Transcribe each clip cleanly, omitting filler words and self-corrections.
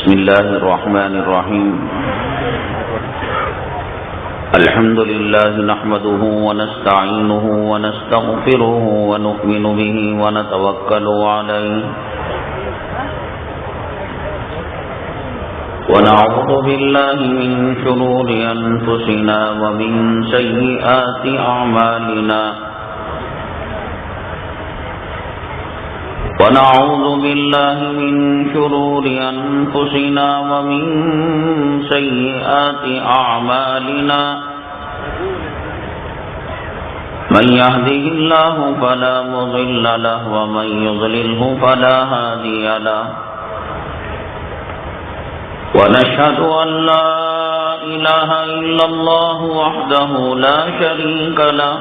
بسم الله الرحمن الرحيم الحمد لله نحمده ونستعينه ونستغفره ونؤمن به ونتوكل عليه ونعوذ بالله من شرور أنفسنا ومن سيئات أعمالنا ونعوذ بالله من شرور أنفسنا ومن سيئات أعمالنا من يهده الله فلا مضل له ومن يضلله فلا هادي له ونشهد أن لا إله إلا الله وحده لا شريك له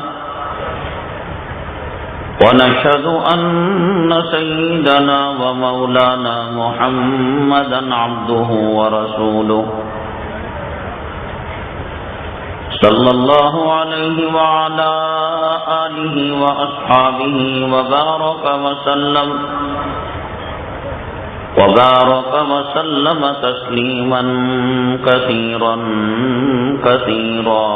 ونشهد أن سيدنا ومولانا محمدا عبده ورسوله صلى الله عليه وعلى آله وأصحابه وبارك وسلم تسليما كثيرا كثيرا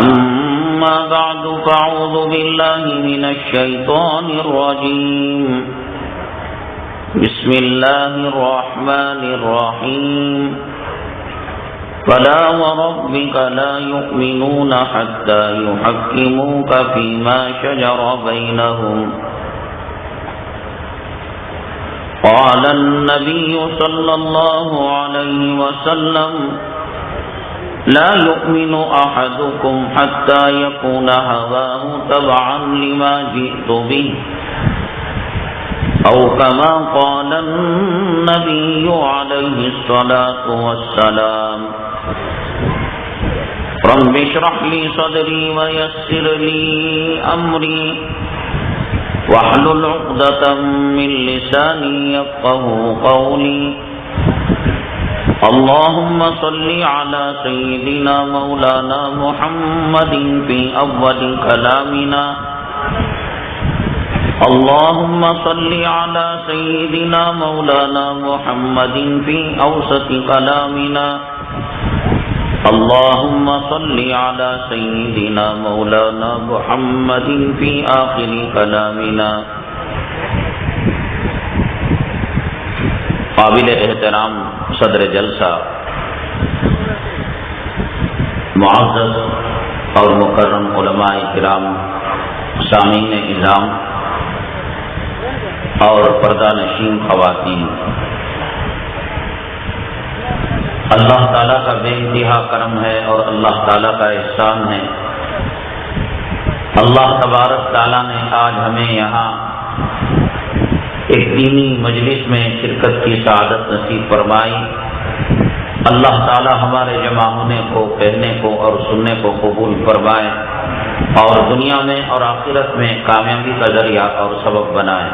أما بعد فأعوذ بالله من الشيطان الرجيم بسم الله الرحمن الرحيم فلا وربك لا يؤمنون حتى يحكموك فيما شجر بينهم قال النبي صلى الله عليه وسلم لا يؤمن أحدكم حتى يكون هواه تبعا لما جئت به أو كما قال النبي عليه الصلاة والسلام رب اشرح لي صدري ويسر لي أمري واحلل عقدة من لساني يفقهوا قولي اللهم صل على سيدنا مولانا محمد في أول كلامنا اللهم صل على سيدنا مولانا محمد في أوسط كلامنا اللهم صل على سيدنا مولانا محمد في آخر كلامنا. قابل احترام صدر جلسہ، معزز اور مکرم علماء کرام، سامعین اعظام اور پردہ نشین خواتین، اللہ تعالیٰ کا بے انتہا کرم ہے اور اللہ تعالیٰ کا احسان ہے. اللہ تبارک تعالیٰ نے آج ہمیں یہاں ایک دینی مجلس میں شرکت کی سعادت نصیب فرمائی. اللہ تعالی ہمارے جمع ہونے کو، کہنے کو اور سننے کو قبول فرمائے اور دنیا میں اور آخرت میں کامیابی کا ذریعہ اور سبب بنائے.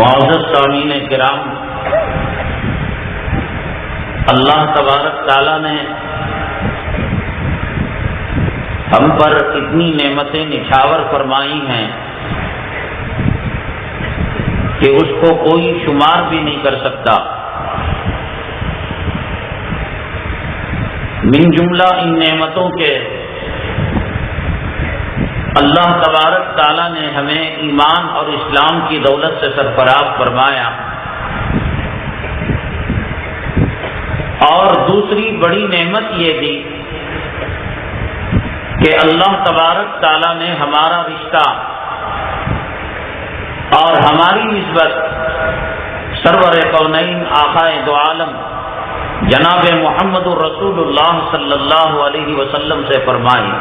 معزز سامعین کرام، اللہ تبارک تعالی نے ہم پر اتنی نعمتیں نچھاور فرمائی ہیں کہ اس کو کوئی شمار بھی نہیں کر سکتا. من جملہ ان نعمتوں کے اللہ تبارک تعالیٰ نے ہمیں ایمان اور اسلام کی دولت سے سرفراز فرمایا، اور دوسری بڑی نعمت یہ دی کہ اللہ تبارک تعالیٰ نے ہمارا رشتہ اور ہماری نسبت سرور کونین آقائے دو عالم جناب محمد الرسول اللہ صلی اللہ علیہ وسلم سے فرمائی.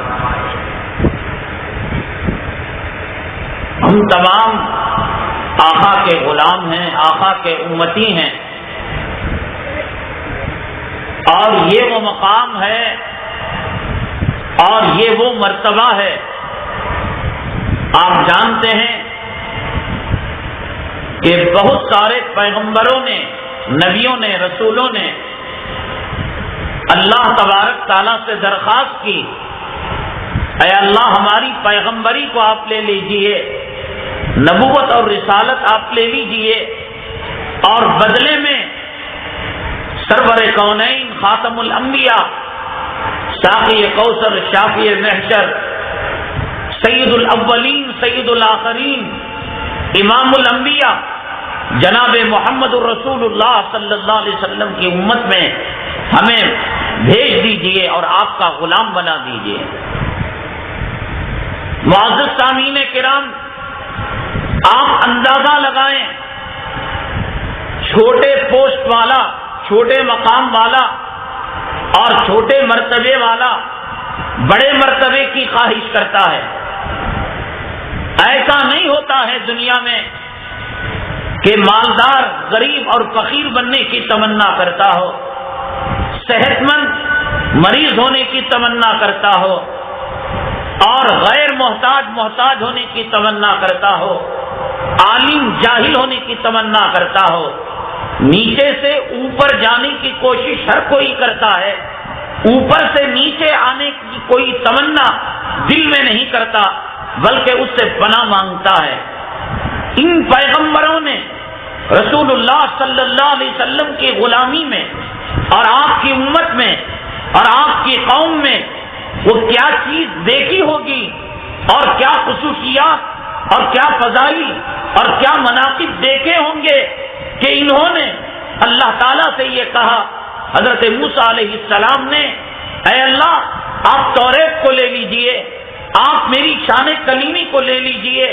ہم تمام آقا کے غلام ہیں، آقا کے امتی ہیں، اور یہ وہ مقام ہے اور یہ وہ مرتبہ ہے. آپ جانتے ہیں کہ بہت سارے پیغمبروں نے، نبیوں نے، رسولوں نے اللہ تبارک تعالیٰ سے درخواست کی، اے اللہ ہماری پیغمبری کو آپ لے لیجئے، نبوت اور رسالت آپ لے لیجئے اور بدلے میں سرور کونین خاتم الانبیاء ساقی کوثر شافی محشر سید الاولین سید الآخرین امام الانبیاء جناب محمد الرسول اللہ صلی اللہ علیہ وسلم کی امت میں ہمیں بھیج دیجئے اور آپ کا غلام بنا دیجئے۔ معزز سامعین کرام، آپ اندازہ لگائیں، چھوٹے پوسٹ والا، چھوٹے مقام والا اور چھوٹے مرتبے والا بڑے مرتبے کی خواہش کرتا ہے۔ ایسا نہیں ہوتا ہے دنیا میں کہ مالدار غریب اور فقیر بننے کی تمنا کرتا ہو، صحت مند مریض ہونے کی تمنا کرتا ہو اور غیر محتاج ہونے کی تمنا کرتا ہو، عالم جاہل ہونے کی تمنا کرتا ہو۔ نیچے سے اوپر جانے کی کوشش ہر کوئی کرتا ہے، اوپر سے نیچے آنے کی کوئی تمنا دل میں نہیں کرتا، بلکہ اس سے پناہ مانگتا ہے۔ ان پیغمبروں نے رسول اللہ صلی اللہ علیہ وسلم کی غلامی میں اور آپ کی امت میں اور آپ کی قوم میں وہ کیا چیز دیکھی ہوگی اور کیا خصوصیات اور کیا فضائل اور کیا مناقب دیکھے ہوں گے کہ انہوں نے اللہ تعالیٰ سے یہ کہا۔ حضرت موسیٰ علیہ السلام نے، اے اللہ آپ توریت کو لے لیجئے، آپ میری شان کلیمی کو لے لیجئے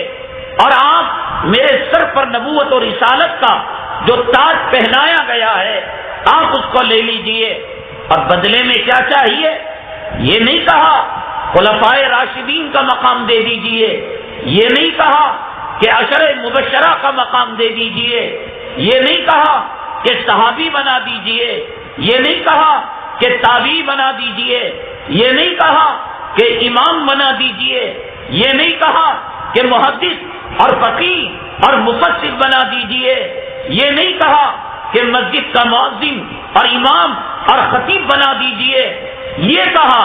اور آپ میرے سر پر نبوت اور رسالت کا جو تاج پہنایا گیا ہے آپ اس کو لے لیجئے، اور بدلے میں کیا چاہیے؟ یہ نہیں کہا خلفائے راشدین کا مقام دے دیجئے، یہ نہیں کہا کہ عشرہ مبشرہ کا مقام دے دیجئے، یہ نہیں کہا کہ صحابی بنا دیجئے، یہ نہیں کہا کہ تابعی بنا دیجئے، یہ نہیں کہا کہ امام بنا دیجئے، یہ نہیں کہا کہ محدث اور فقیہ اور مفسر بنا دیجئے، یہ نہیں کہا کہ مسجد کا مؤذن اور امام اور خطیب بنا دیجئے، یہ کہا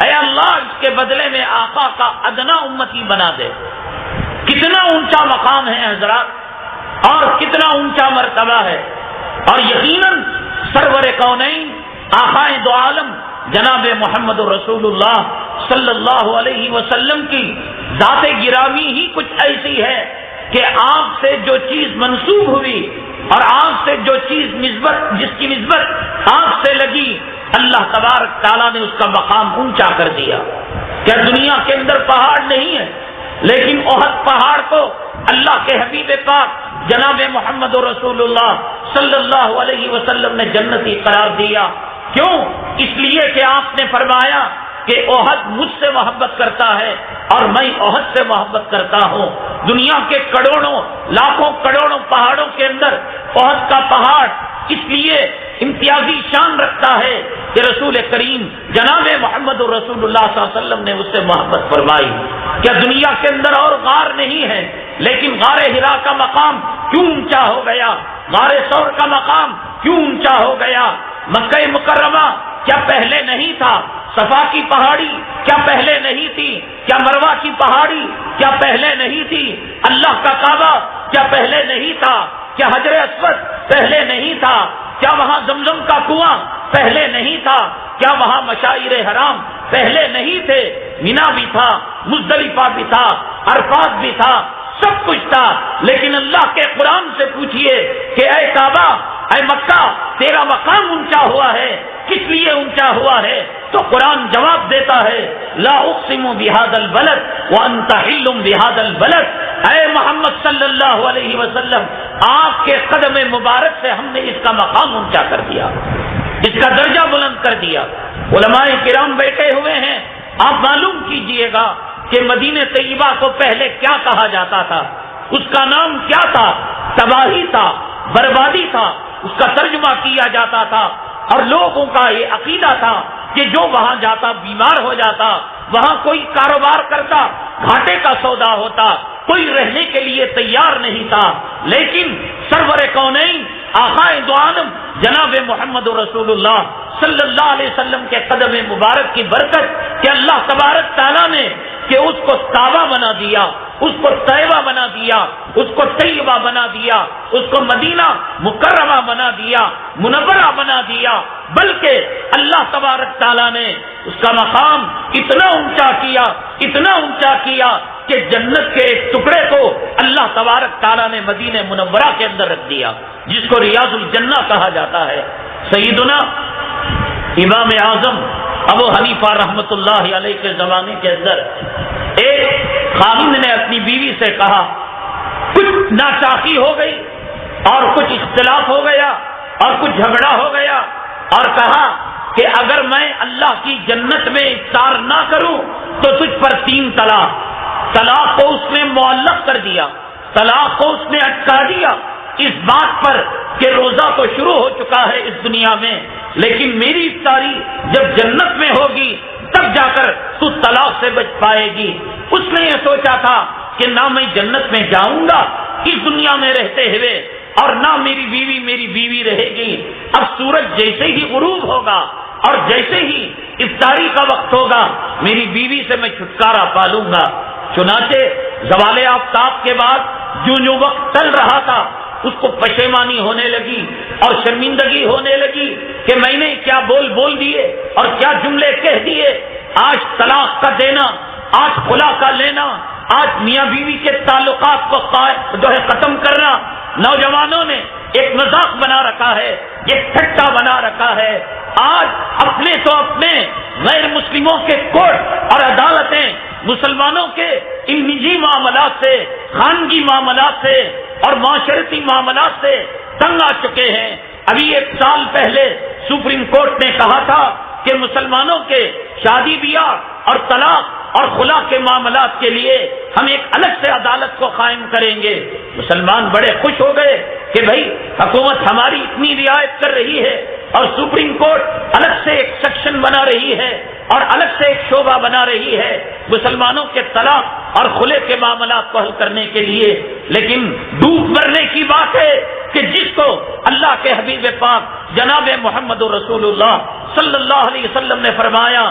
اے اللہ اس کے بدلے میں آقا کا ادنا امتی بنا دے۔ کتنا اونچا مقام ہے حضرات اور کتنا اونچا مرتبہ ہے، اور یقیناً سرور کونین آقائے دو عالم جناب محمد رسول اللہ صلی اللہ علیہ وسلم کی ذات گرامی ہی کچھ ایسی ہے کہ آپ سے جو چیز منسوب ہوئی اور آپ سے جو چیز جس کی نسبت آپ سے لگی، اللہ تبارک تعالیٰ نے اس کا مقام اونچا کر دیا۔ کیا دنیا کے اندر پہاڑ نہیں ہے؟ لیکن احد پہاڑ کو اللہ کے حبیب پاک جناب محمد رسول اللہ صلی اللہ علیہ وسلم نے جنتی قرار دیا۔ کیوں؟ اس لیے کہ آپ نے فرمایا کہ احد مجھ سے محبت کرتا ہے اور میں احد سے محبت کرتا ہوں۔ دنیا کے کروڑوں لاکھوں کروڑوں پہاڑوں کے اندر احد کا پہاڑ اس لیے امتیازی شان رکھتا ہے کہ رسول کریم جناب محمد رسول اللہ صلی اللہ علیہ وسلم نے اس سے محبت فرمائی۔ کیا دنیا کے اندر اور غار نہیں ہے؟ لیکن غار حرا کا مقام کیوں اونچا ہو گیا؟ غار ثور کا مقام کیوں اونچا ہو گیا؟ مکہ مکرمہ کیا پہلے نہیں تھا؟ صفا کی پہاڑی کیا پہلے نہیں تھی؟ کیا مروہ کی پہاڑی کیا پہلے نہیں تھی؟ اللہ کا کعبہ کیا پہلے نہیں تھا؟ کیا حجر اسود پہلے نہیں تھا؟ کیا وہاں زمزم کا کنواں پہلے نہیں تھا؟ کیا وہاں مشاعر حرام پہلے نہیں تھے؟ مینا بھی تھا، مزدلفہ بھی تھا، عرفات بھی تھا، سب کچھ تھا۔ لیکن اللہ کے قرآن سے پوچھئے کہ اے کعبہ، اے مکہ، تیرا مقام اونچا ہوا ہے، کس لیے اونچا ہوا ہے؟ تو قرآن جواب دیتا ہے لا اقسم بہذا البلد وانت حل بہذا البلد۔ اے محمد صلی اللہ علیہ وسلم، آپ کے قدم مبارک سے ہم نے اس کا مقام اونچا کر دیا، اس کا درجہ بلند کر دیا۔ علماء کرام بیٹھے ہوئے ہیں، آپ معلوم کیجئے گا کہ مدینہ طیبہ کو پہلے کیا کہا جاتا تھا؟ اس کا نام کیا تھا؟ تباہی تھا، بربادی تھا، اس کا ترجمہ کیا جاتا تھا، اور لوگوں کا یہ عقیدہ تھا کہ جو وہاں جاتا بیمار ہو جاتا، وہاں کوئی کاروبار کرتا گھاٹے کا سودا ہوتا، کوئی رہنے کے لیے تیار نہیں تھا۔ لیکن سرور کونین آقائے دو عالم جناب محمد رسول اللہ صلی اللہ علیہ وسلم کے قدم مبارک کی برکت کہ اللہ تبارک تعالیٰ نے کہ اس کو کعبہ بنا دیا، اس کو طیبہ بنا دیا، اس کو طیبہ بنا دیا، اس کو مدینہ مکرمہ بنا دیا، منورہ بنا دیا، بلکہ اللہ تبارک تعالیٰ نے اس کا مقام اتنا اونچا کیا، اتنا اونچا کیا کہ جنت کے ایک ٹکڑے کو اللہ تبارک تعالیٰ نے مدینہ منورہ کے اندر رکھ دیا، جس کو ریاض الجنہ کہا جاتا ہے۔ سیدنا امام اعظم ابو حنیفہ رحمۃ اللہ علیہ کے زمانے کے اندر ایک خاوند نے اپنی بیوی سے کہا، کچھ ناچاقی ہو گئی اور کچھ اختلاف ہو گیا اور کچھ جھگڑا ہو گیا، اور کہا کہ اگر میں اللہ کی جنت میں افطار نہ کروں تو تجھ پر 3 طلاق۔ طلاق کو اس نے معلق کر دیا، طلاق کو اس نے اٹکا دیا اس بات پر کہ روزہ تو شروع ہو چکا ہے اس دنیا میں، لیکن میری افطاری جب جنت میں ہوگی تب جا کر تو طلاق سے بچ پائے گی۔ اس نے یہ سوچا تھا کہ نہ میں جنت میں جاؤں گا اس دنیا میں رہتے ہوئے، اور نہ میری بیوی رہے گی۔ اب سورج جیسے ہی غروب ہوگا اور جیسے ہی افطاری کا وقت ہوگا میری بیوی سے میں چھٹکارا پالوں گا۔ چنانچہ زوال آفتاب کے بعد جو وقت چل رہا تھا اس کو پشیمانی ہونے لگی اور شرمندگی ہونے لگی کہ میں نے کیا بول دیے اور کیا جملے کہہ دیے۔ آج طلاق کا دینا، آج خلا کا لینا، آج میاں بیوی کے تعلقات کو ختم کرنا نوجوانوں نے ایک مذاق بنا رکھا ہے، ایک ٹھٹا بنا رکھا ہے۔ آج اپنے تو اپنے غیر مسلموں کے کورٹ اور عدالتیں مسلمانوں کے ان نجی معاملات سے، خانگی معاملات سے اور معاشرتی معاملات سے تنگ آ چکے ہیں۔ ابھی 1 سال پہلے سپریم کورٹ نے کہا تھا کہ مسلمانوں کے شادی بیاہ اور طلاق اور خلا کے معاملات کے لیے ہم ایک الگ سے عدالت کو قائم کریں گے۔ مسلمان بڑے خوش ہو گئے کہ بھائی حکومت ہماری اتنی رعایت کر رہی ہے اور سپریم کورٹ الگ سے ایک سیکشن بنا رہی ہے اور الگ سے ایک شعبہ بنا رہی ہے مسلمانوں کے طلاق اور خلے کے معاملات کو حل کرنے کے لیے۔ لیکن ڈوب مرنے کی بات ہے کہ جس کو اللہ کے حبیب پاک جناب محمد رسول اللہ صلی اللہ علیہ وسلم نے فرمایا،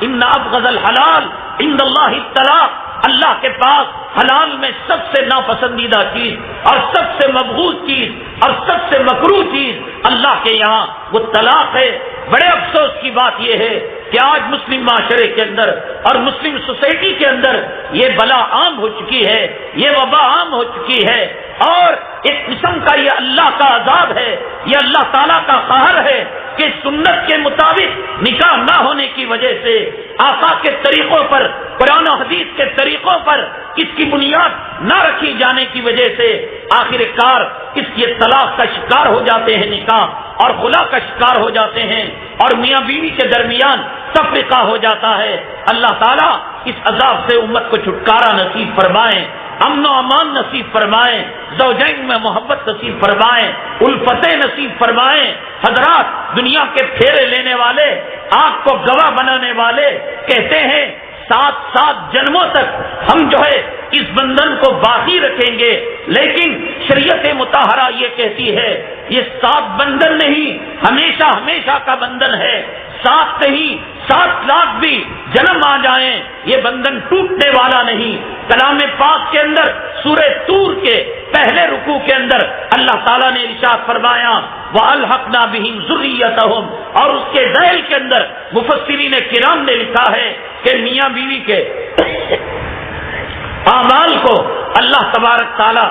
ان ابغض الحلال عند اللہ الطلاق، اللہ کے پاس حلال میں سب سے ناپسندیدہ چیز اور سب سے مبغوض چیز اور سب سے مکروہ چیز اللہ کے یہاں وہ طلاق ہے۔ بڑے افسوس کی بات یہ ہے کہ آج مسلم معاشرے کے اندر اور مسلم سوسائٹی کے اندر یہ بلا عام ہو چکی ہے، یہ وبا عام ہو چکی ہے، اور ایک قسم کا یہ اللہ کا عذاب ہے، یہ اللہ تعالیٰ کا قہر ہے کہ سنت کے مطابق نکاح نہ ہونے کی وجہ سے، آقا کے طریقوں پر، قرآن و حدیث کے طریقوں پر اس کی بنیاد نہ رکھی جانے کی وجہ سے آخر کار اس کے طلاق کا شکار ہو جاتے ہیں، نکاح اور خلا کا شکار ہو جاتے ہیں، اور میاں بیوی کے درمیان تفرقہ ہو جاتا ہے۔ اللہ تعالیٰ اس عذاب سے امت کو چھٹکارا نصیب فرمائیں، امن و امان نصیب فرمائیں، زوجین میں محبت نصیب فرمائیں، الفتیں نصیب فرمائیں۔ حضرات، دنیا کے پھیرے لینے والے، آنکھ کو گواہ بنانے والے کہتے ہیں 7 جنموں تک ہم جو ہے اس بندھن کو باقی رکھیں گے، لیکن شریعت مطہرہ یہ کہتی ہے یہ 7 بندھن نہیں، ہمیشہ کا بندھن ہے۔ 7 نہیں، 7 لاکھ بھی جنم آ جائیں یہ بندھن ٹوٹنے والا نہیں۔ کلام پاک کے اندر سورہ طور کے پہلے رکوع کے اندر اللہ تعالیٰ نے ارشاد فرمایا وَأَلْحَقْنَا بِهِمْ ذُرِّيَّتَهُمْ، اور اس کے ذیل کے اندر مفسرین کرام نے لکھا ہے کہ میاں بیوی کے اعمال کو اللہ تبارک تعالیٰ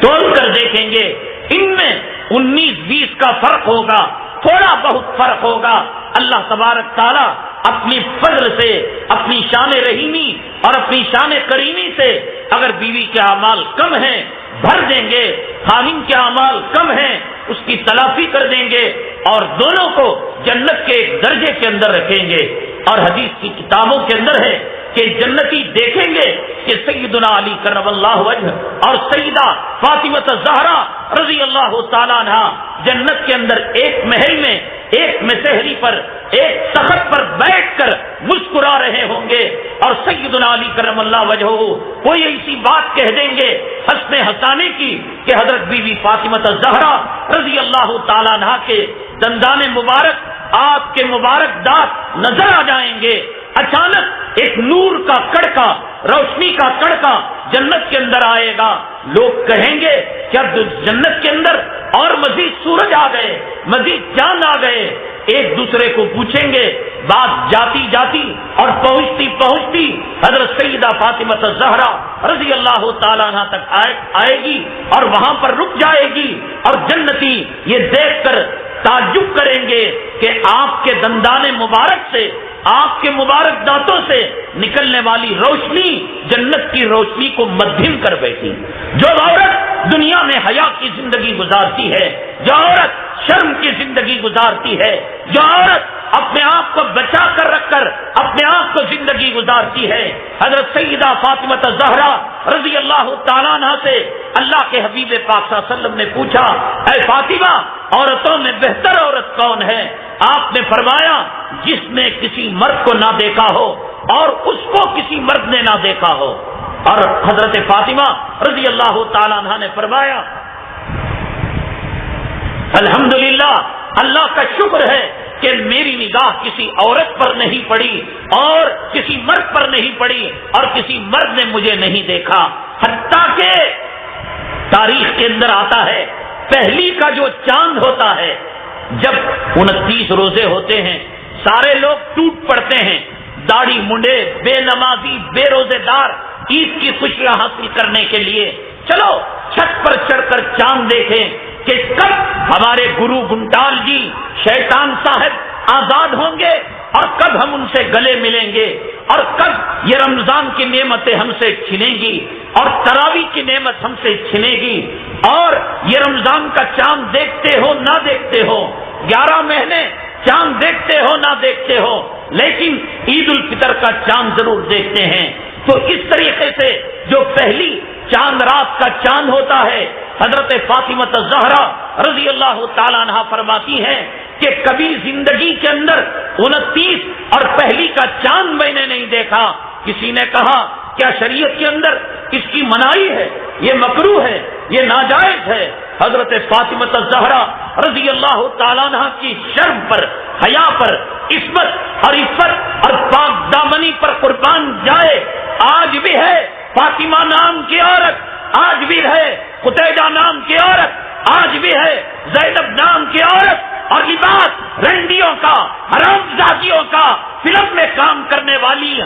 توڑ کر دیکھیں گے، ان میں 19-20 کا فرق ہوگا، تھوڑا بہت فرق ہوگا۔ اللہ تبارک تعالیٰ اپنی فضل سے، اپنی شان رحیمی اور اپنی شان کریمی سے اگر بیوی کے اعمال کم ہیں بھر دیں گے، خامن کے اعمال کم ہیں اس کی تلافی کر دیں گے، اور دونوں کو جنت کے ایک درجے کے اندر رکھیں گے۔ اور حدیث کی کتابوں کے اندر ہے کہ جنتی دیکھیں گے کہ سیدنا علی کرم اللہ وجہ اور سیدہ فاطمہ الزہرا رضی اللہ تعالیٰ عنہ جنت کے اندر ایک محل میں، ایک مسحری پر، ایک تخت پر بیٹھ کر مسکرا رہے ہوں گے، اور سیدنا علی کرم اللہ وجہہ کوئی ایسی بات کہہ دیں گے ہنسنے ہنسانے کی کہ حضرت بی بی فاطمہ الزہرا رضی اللہ تعالیٰ عنہ کے دندان مبارک، آپ کے مبارک دانت نظر آ جائیں گے۔ اچانک ایک نور کا کڑکا روشنی کا تڑکا جنت کے اندر آئے گا. لوگ کہیں گے کیا جنت کے اندر اور مزید سورج آ گئے, مزید چاند آ گئے؟ ایک دوسرے کو پوچھیں گے. بات جاتی جاتی اور پہنچتی پہنچتی حضرت سیدہ فاطمہ الزہرا رضی اللہ تعالیٰ عنہ تک آئے گی اور وہاں پر رک جائے گی. اور جنتی یہ دیکھ کر تعجب کریں گے کہ آپ کے دندان مبارک سے, آپ کے مبارک دانتوں سے نکلنے والی روشنی جنت کی روشنی کو مدھم کر بیٹھی. جو عورت دنیا میں حیا کی زندگی گزارتی ہے, جو عورت شرم کی زندگی گزارتی ہے, جو عورت اپنے آپ کو بچا کر رکھ کر اپنے آپ کو زندگی گزارتی ہے, حضرت سیدہ فاطمہ الزہرا رضی اللہ تعالیٰ عنہ سے اللہ کے حبیب پاک صلی اللہ علیہ وسلم نے پوچھا, اے فاطمہ عورتوں میں بہتر عورت کون ہے؟ آپ نے فرمایا جس نے کسی مرد کو نہ دیکھا ہو اور اس کو کسی مرد نے نہ دیکھا ہو. اور حضرت فاطمہ رضی اللہ تعالیٰ عنہ نے فرمایا الحمدللہ, اللہ کا شکر ہے کہ میری نگاہ کسی عورت پر نہیں پڑی اور کسی مرد پر نہیں پڑی اور کسی مرد نے مجھے نہیں دیکھا. حتیٰ کہ تاریخ کے اندر آتا ہے پہلی کا جو چاند ہوتا ہے, جب 29 روزے ہوتے ہیں, سارے لوگ ٹوٹ پڑتے ہیں, داڑھی منڈے, بے نمازی, بے روزے دار عید کی خوشیاں حاصل کرنے کے لیے چلو چھت پر چڑھ کر چاند دیکھیں کہ کب ہمارے گرو گنٹال جی شیطان صاحب آزاد ہوں گے اور کب ہم ان سے گلے ملیں گے اور کب یہ رمضان کی نعمتیں ہم سے چھنیں گی اور تراویح کی نعمت ہم سے چھنے گی. اور یہ رمضان کا چاند دیکھتے ہو نہ دیکھتے ہو, 11 مہینے چاند دیکھتے ہو نہ دیکھتے ہو, لیکن عید الفطر کا چاند ضرور دیکھتے ہیں. تو اس طریقے سے جو پہلی چاند رات کا چاند ہوتا ہے, حضرت فاطمہ الزہرا رضی اللہ تعالیٰ عنہ فرماتی ہیں کہ کبھی زندگی کے اندر 29 اور پہلی کا چاند میں نے نہیں دیکھا. کسی نے کہا کیا شریعت کے اندر اس کی منائی ہے, یہ مکروہ ہے, یہ ناجائز ہے؟ حضرت فاطمہ الزہرا رضی اللہ تعالیٰ عنہ کی شرم پر, حیا پر, عصمت اور عفت اور پاک دامنی پر قربان جائے. آج بھی ہے فاطمہ نام کی عورت, آج بھی ہے قتیبہ نام کی عورت, آج بھی ہے زینب نام کی عورت, اور لباس رنڈیوں کا, حرام زادیوں کا, فلم میں کام کرنے والی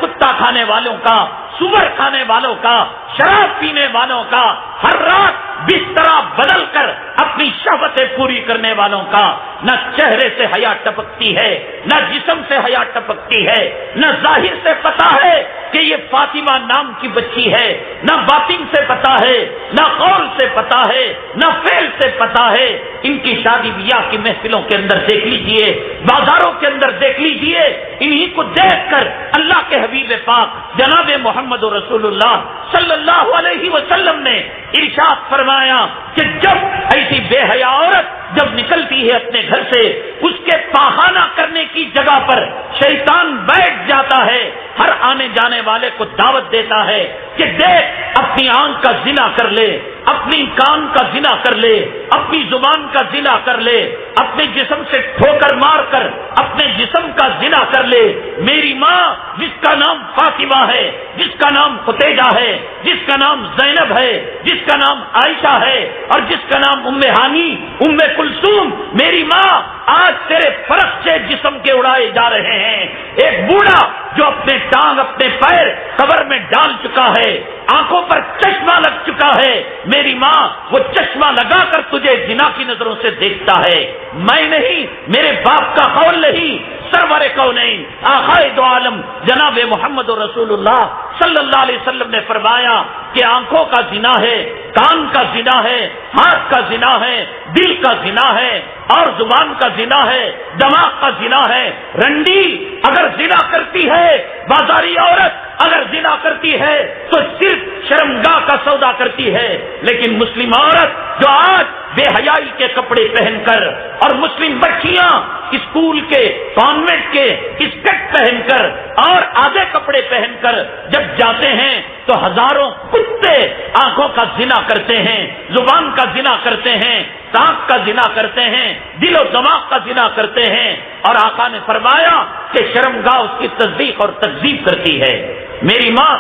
کتا کھانے والوں کا, سور کھانے والوں کا, شراب پینے والوں کا, ہر رات بستر بدل کر اپنی شہوتیں پوری کرنے والوں کا نہ چہرے سے حیا ٹپکتی ہے, نہ جسم سے حیا ٹپکتی ہے, نہ ظاہر سے پتا ہے کہ یہ فاطمہ نام کی بچی ہے, نہ باطن سے پتا ہے, نہ قول سے پتا ہے, نہ فعل سے پتا ہے. ان کی شادی بیاہ کی محفلوں کے اندر دیکھ لیجئے, بازاروں کے اندر دیکھ لیجئے, انہی کو دیکھ کر اللہ کے حبیب پاک جناب محمد رسول اللہ صلی اللہ علیہ وسلم نے ارشاد فرمایا کہ جب ایسی بے حیا عورت جب نکلتی ہے اپنے گھر سے, اس کے پاخانہ کرنے کی جگہ پر شیطان بیٹھ جاتا ہے, ہر آنے جانے والے کو دعوت دیتا ہے کہ دیکھ اپنی آنکھ کا زنا کر لے, اپنی کان کا زنا کر لے, اپنی زبان کا زنا کر لے, اپنے جسم سے ٹھوکر مار کر اپنے جسم کا زنا کر لے. میری ماں جس کا نام فاطمہ ہے, جس کا نام قتیجہ ہے, جس کا نام زینب ہے, جس کا نام عائشہ ہے اور جس کا نام ام ہانی, ام کلثوم, میری ماں آج تیرے فرق سے جسم کے اڑائے جا رہے ہیں. ایک بوڑھا جو اپنے ٹانگ اپنے پیر قبر میں ڈال چکا ہے, آنکھوں پر چشمہ لگ چکا ہے, میری ماں وہ چشمہ لگا کر تجھے زنا کی نظروں سے دیکھتا ہے. میں نہیں, میرے باپ کا قول نہیں, سرور کونین آقائے دو عالم جناب محمد رسول اللہ صلی اللہ علیہ وسلم نے فرمایا کہ آنکھوں کا زنا ہے, کان کا زنا ہے, ہاتھ کا زنا ہے, دل کا زنا ہے اور زبان کا زنا ہے, دماغ کا زنا ہے. رنڈی اگر زنا کرتی ہے, بازاری عورت اگر زنا کرتی ہے تو صرف شرمگاہ کا سودا کرتی ہے، لیکن مسلم عورت جو آج بے حیائی کے کپڑے پہن کر اور مسلم بچیاں اسکول کے کانوینٹ کے اسکرٹ پہن کر اور آدھے کپڑے پہن کر جب جاتے ہیں تو ہزاروں کتے آنکھوں کا زنا کرتے ہیں، زبان کا زنا کرتے ہیں، سانس کا زنا کرتے ہیں، دل و دماغ کا زنا کرتے ہیں، اور آقا نے فرمایا کہ شرمگاہ اس کی تصدیق اور تکذیب کرتی ہے۔ میری ماں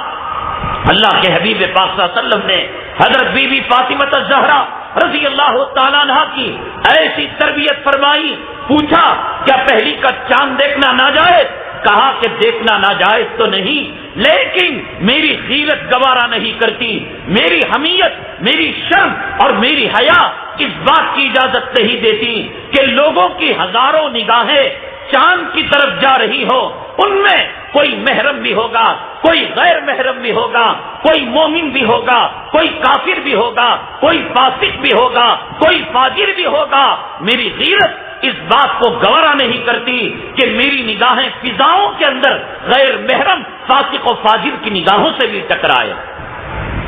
اللہ کے حبیب پاک صلی اللہ علیہ وسلم نے حضرت بی بی فاطمہ الزہرا رضی اللہ تعالیٰ عنہ کی ایسی تربیت فرمائی، پوچھا کیا پہلی کا چاند دیکھنا ناجائز؟ کہا کہ دیکھنا ناجائز تو نہیں، لیکن میری غیرت گوارا نہیں کرتی، میری حمیت، میری شرم اور میری حیا اس بات کی اجازت نہیں دیتی کہ لوگوں کی ہزاروں نگاہیں چاند کی طرف جا رہی ہو، ان میں کوئی محرم بھی ہوگا، کوئی غیر محرم بھی ہوگا، کوئی مومن بھی ہوگا، کوئی کافر بھی ہوگا، کوئی فاسق بھی ہوگا، کوئی فاجر بھی ہوگا۔ میری غیرت اس بات کو گوارا نہیں کرتی کہ میری نگاہیں فضاؤں کے اندر غیر محرم فاسق و فاجر کی نگاہوں سے بھی ٹکرائے۔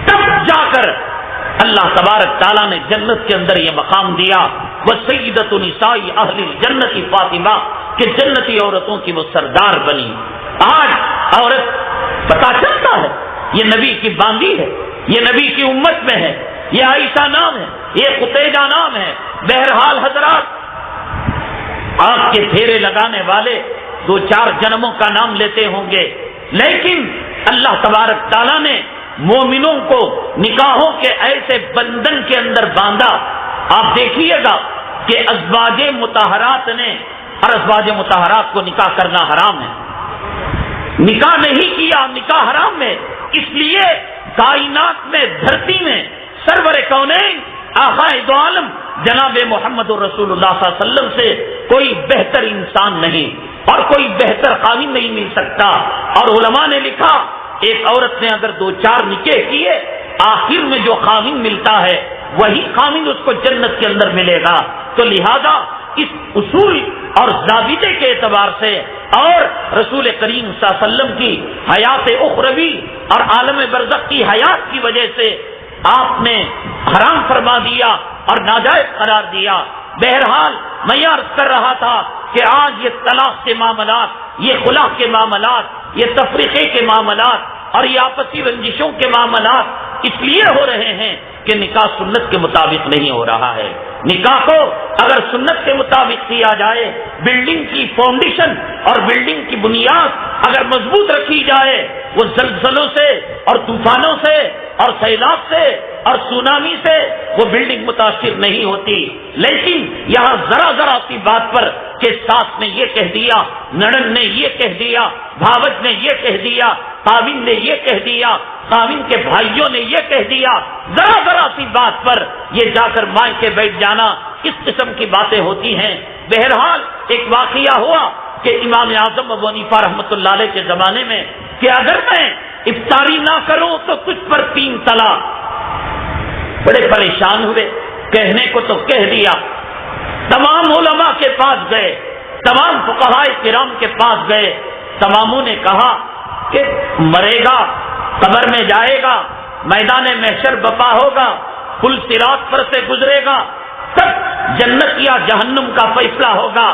تب جا کر اللہ تبارک تعالیٰ نے جنت کے اندر یہ مقام دیا، وسیدۃ نساء اہل الجنت فاطمہ، کہ جنتی عورتوں کی وہ سردار بنی۔ آج عورت پتا چلتا ہے یہ نبی کی باندی ہے، یہ نبی کی امت میں ہے، یہ عائشہ نام ہے، یہ قتیجہ نام ہے۔ بہرحال حضرات، آنکھ کے پھیرے لگانے والے 2-4 جنموں کا نام لیتے ہوں گے، لیکن اللہ تبارک تعالیٰ نے مومنوں کو نکاحوں کے ایسے بندھن کے اندر باندھا۔ آپ دیکھیے گا کہ ازواج مطہرات نے، اور ازواج مطہرات کو نکاح کرنا حرام ہے، نکاح نہیں کیا نکاح حرام ہے، اس لیے کائنات میں، دھرتی میں سرور کونین آقا دو عالم جناب محمد رسول اللہ صلی اللہ علیہ وسلم سے کوئی بہتر انسان نہیں اور کوئی بہتر خاوند نہیں مل سکتا۔ اور علماء نے لکھا ایک عورت نے اگر 2-4 نکاح کیے، آخر میں جو خاوند ملتا ہے وہی خاوند اس کو جنت کے اندر ملے گا۔ تو لہذا اس اصول اور ضابطے کے اعتبار سے اور رسول کریم صلی اللہ علیہ وسلم کی حیات اخروی اور عالم برزخ کی حیات کی وجہ سے آپ نے حرام فرما دیا اور ناجائز قرار دیا۔ بہرحال میں عرض کر رہا تھا کہ آج یہ طلاق کے معاملات، یہ خلا کے معاملات، یہ تفریقے کے معاملات اور یہ آپسی رنجشوں کے معاملات اس لیے ہو رہے ہیں کہ نکاح سنت کے مطابق نہیں ہو رہا ہے۔ نکاح کو اگر سنت کے مطابق کیا جائے، بلڈنگ کی فاؤنڈیشن اور بلڈنگ کی بنیاد اگر مضبوط رکھی جائے، وہ زلزلوں سے اور طوفانوں سے اور سیلاب سے اور سونامی سے وہ بلڈنگ متاثر نہیں ہوتی۔ لیکن یہاں ذرا سی بات پر کہ ساس نے یہ کہہ دیا، نڑن نے یہ کہہ دیا، بھاوج نے یہ کہہ دیا، خاوند نے یہ کہہ دیا، خاوند کے بھائیوں نے یہ کہہ دیا، ذرا سی بات پر یہ جا کر مائیں کے بیٹھ جانا، اس قسم کی باتیں ہوتی ہیں۔ بہرحال ایک واقعہ ہوا کہ امام اعظم ابو حنیفہ رحمۃ اللہ علیہ کے زمانے میں کہ اگر میں افطاری نہ کروں تو تجھ پر 3 طلاق۔ بڑے پریشان ہوئے، کہنے کو تو کہہ دیا، تمام علماء کے پاس گئے، تمام فقہاء کرام کے پاس گئے، تماموں نے کہا کہ مرے گا، قبر میں جائے گا، میدان محشر بپا ہوگا، پل صراط پر سے گزرے گا، تب جنت یا جہنم کا فیصلہ ہوگا۔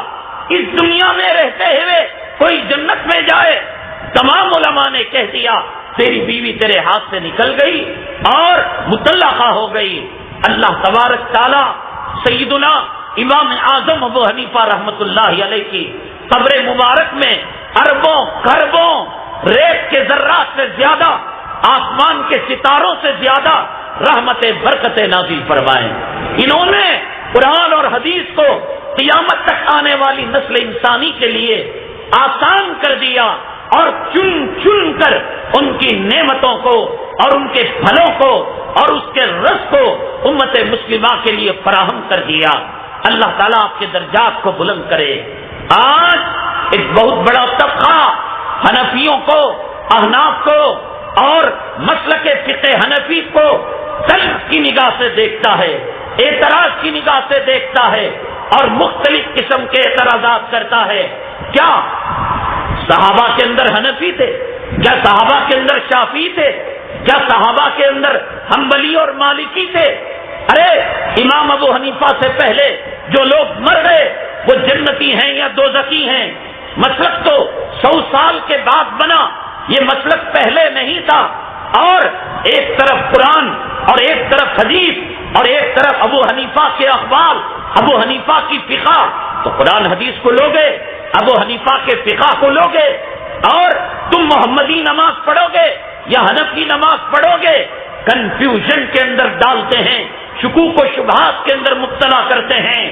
اس دنیا میں رہتے ہوئے کوئی جنت میں جائے؟ تمام علماء نے کہہ دیا تیری بیوی تیرے ہاتھ سے نکل گئی اور مطلقہ ہو گئی۔ اللہ تبارک تعالی سیدنا امام اعظم ابو حنیفہ رحمۃ اللہ علیہ کی قبر مبارک میں اربوں خربوں ریت کے ذرات سے زیادہ، آسمان کے ستاروں سے زیادہ رحمت برکت نازل فرمائیں۔ انہوں نے قرآن اور حدیث کو قیامت تک آنے والی نسل انسانی کے لیے آسان کر دیا اور چن کر ان کی نعمتوں کو اور ان کے پھلوں کو اور اس کے رس کو امت مسلمہ کے لیے فراہم کر دیا۔ اللہ تعالیٰ آپ کے درجات کو بلند کرے۔ آج ایک بہت بڑا طبقہ حنفیوں کو، احناف کو اور مسلک فقہ حنفی کو تلخ کی نگاہ سے دیکھتا ہے، اعتراض کی نگاہ سے دیکھتا ہے اور مختلف قسم کے اعتراضات کرتا ہے۔ کیا صحابہ کے اندر حنفی تھے؟ کیا صحابہ کے اندر شافعی تھے؟ کیا صحابہ کے اندر حنبلی اور مالکی تھے. ارے امام ابو حنیفہ سے پہلے جو لوگ مر گئے وہ جنتی ہیں یا دوزخی ہیں؟ مسلک تو 100 سال کے بعد بنا، یہ مسلک پہلے نہیں تھا. اور ایک طرف قرآن اور ایک طرف حدیث اور ایک طرف ابو حنیفہ کے اخبار، ابو حنیفہ کی فقہ. تو قرآن حدیث کو لوگے، ابو حنیفہ کے فقہ کو لوگے، اور تم محمدی نماز پڑھو گے یا حنفی نماز پڑھو گے. کنفیوژن کے اندر ڈالتے ہیں، شکوک و شبہات کے اندر مبتلا کرتے ہیں.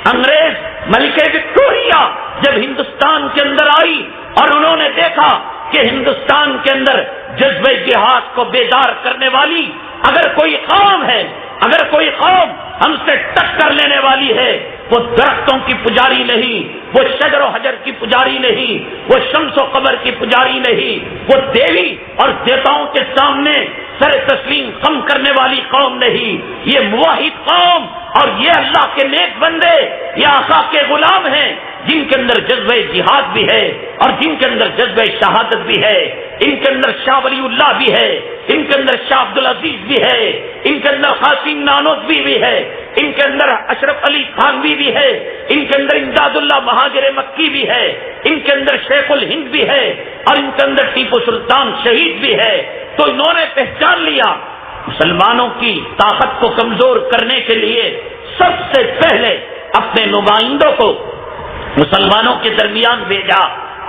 انگریز ملکہ وکٹوریہ جب ہندوستان کے اندر آئی اور انہوں نے دیکھا کہ ہندوستان کے اندر جذبہ جہاد کو بیدار کرنے والی اگر کوئی قوم ہے، اگر کوئی قوم ہم سے ٹکر لینے والی ہے، وہ درختوں کی پجاری نہیں، وہ شجر و حجر کی پجاری نہیں، وہ شمس و قمر کی پجاری نہیں، وہ دیوی اور دیوتاؤں کے سامنے سر تسلیم خم کرنے والی قوم نہیں، یہ موحد قوم اور یہ اللہ کے نیک بندے، یہ آقا کے غلام ہیں جن کے اندر جذبہ جہاد بھی ہے اور جن کے اندر جذبہ شہادت بھی ہے. ان کے اندر شاہ ولی اللہ بھی ہے، ان کے اندر شاہ عبدالعزیز بھی ہے، ان کے اندر قاسم نانوتوی بھی ہے، ان کے اندر اشرف علی تھانوی بھی ہے، ان کے اندر امداد اللہ مہاجر مکی بھی ہے، ان کے اندر شیخ الہند بھی ہے، اور ان کے اندر ٹیپو سلطان شہید بھی ہے. تو انہوں نے پہچان لیا مسلمانوں کی طاقت کو کمزور کرنے کے لیے سب سے پہلے اپنے نمائندوں کو مسلمانوں کے درمیان بھیجا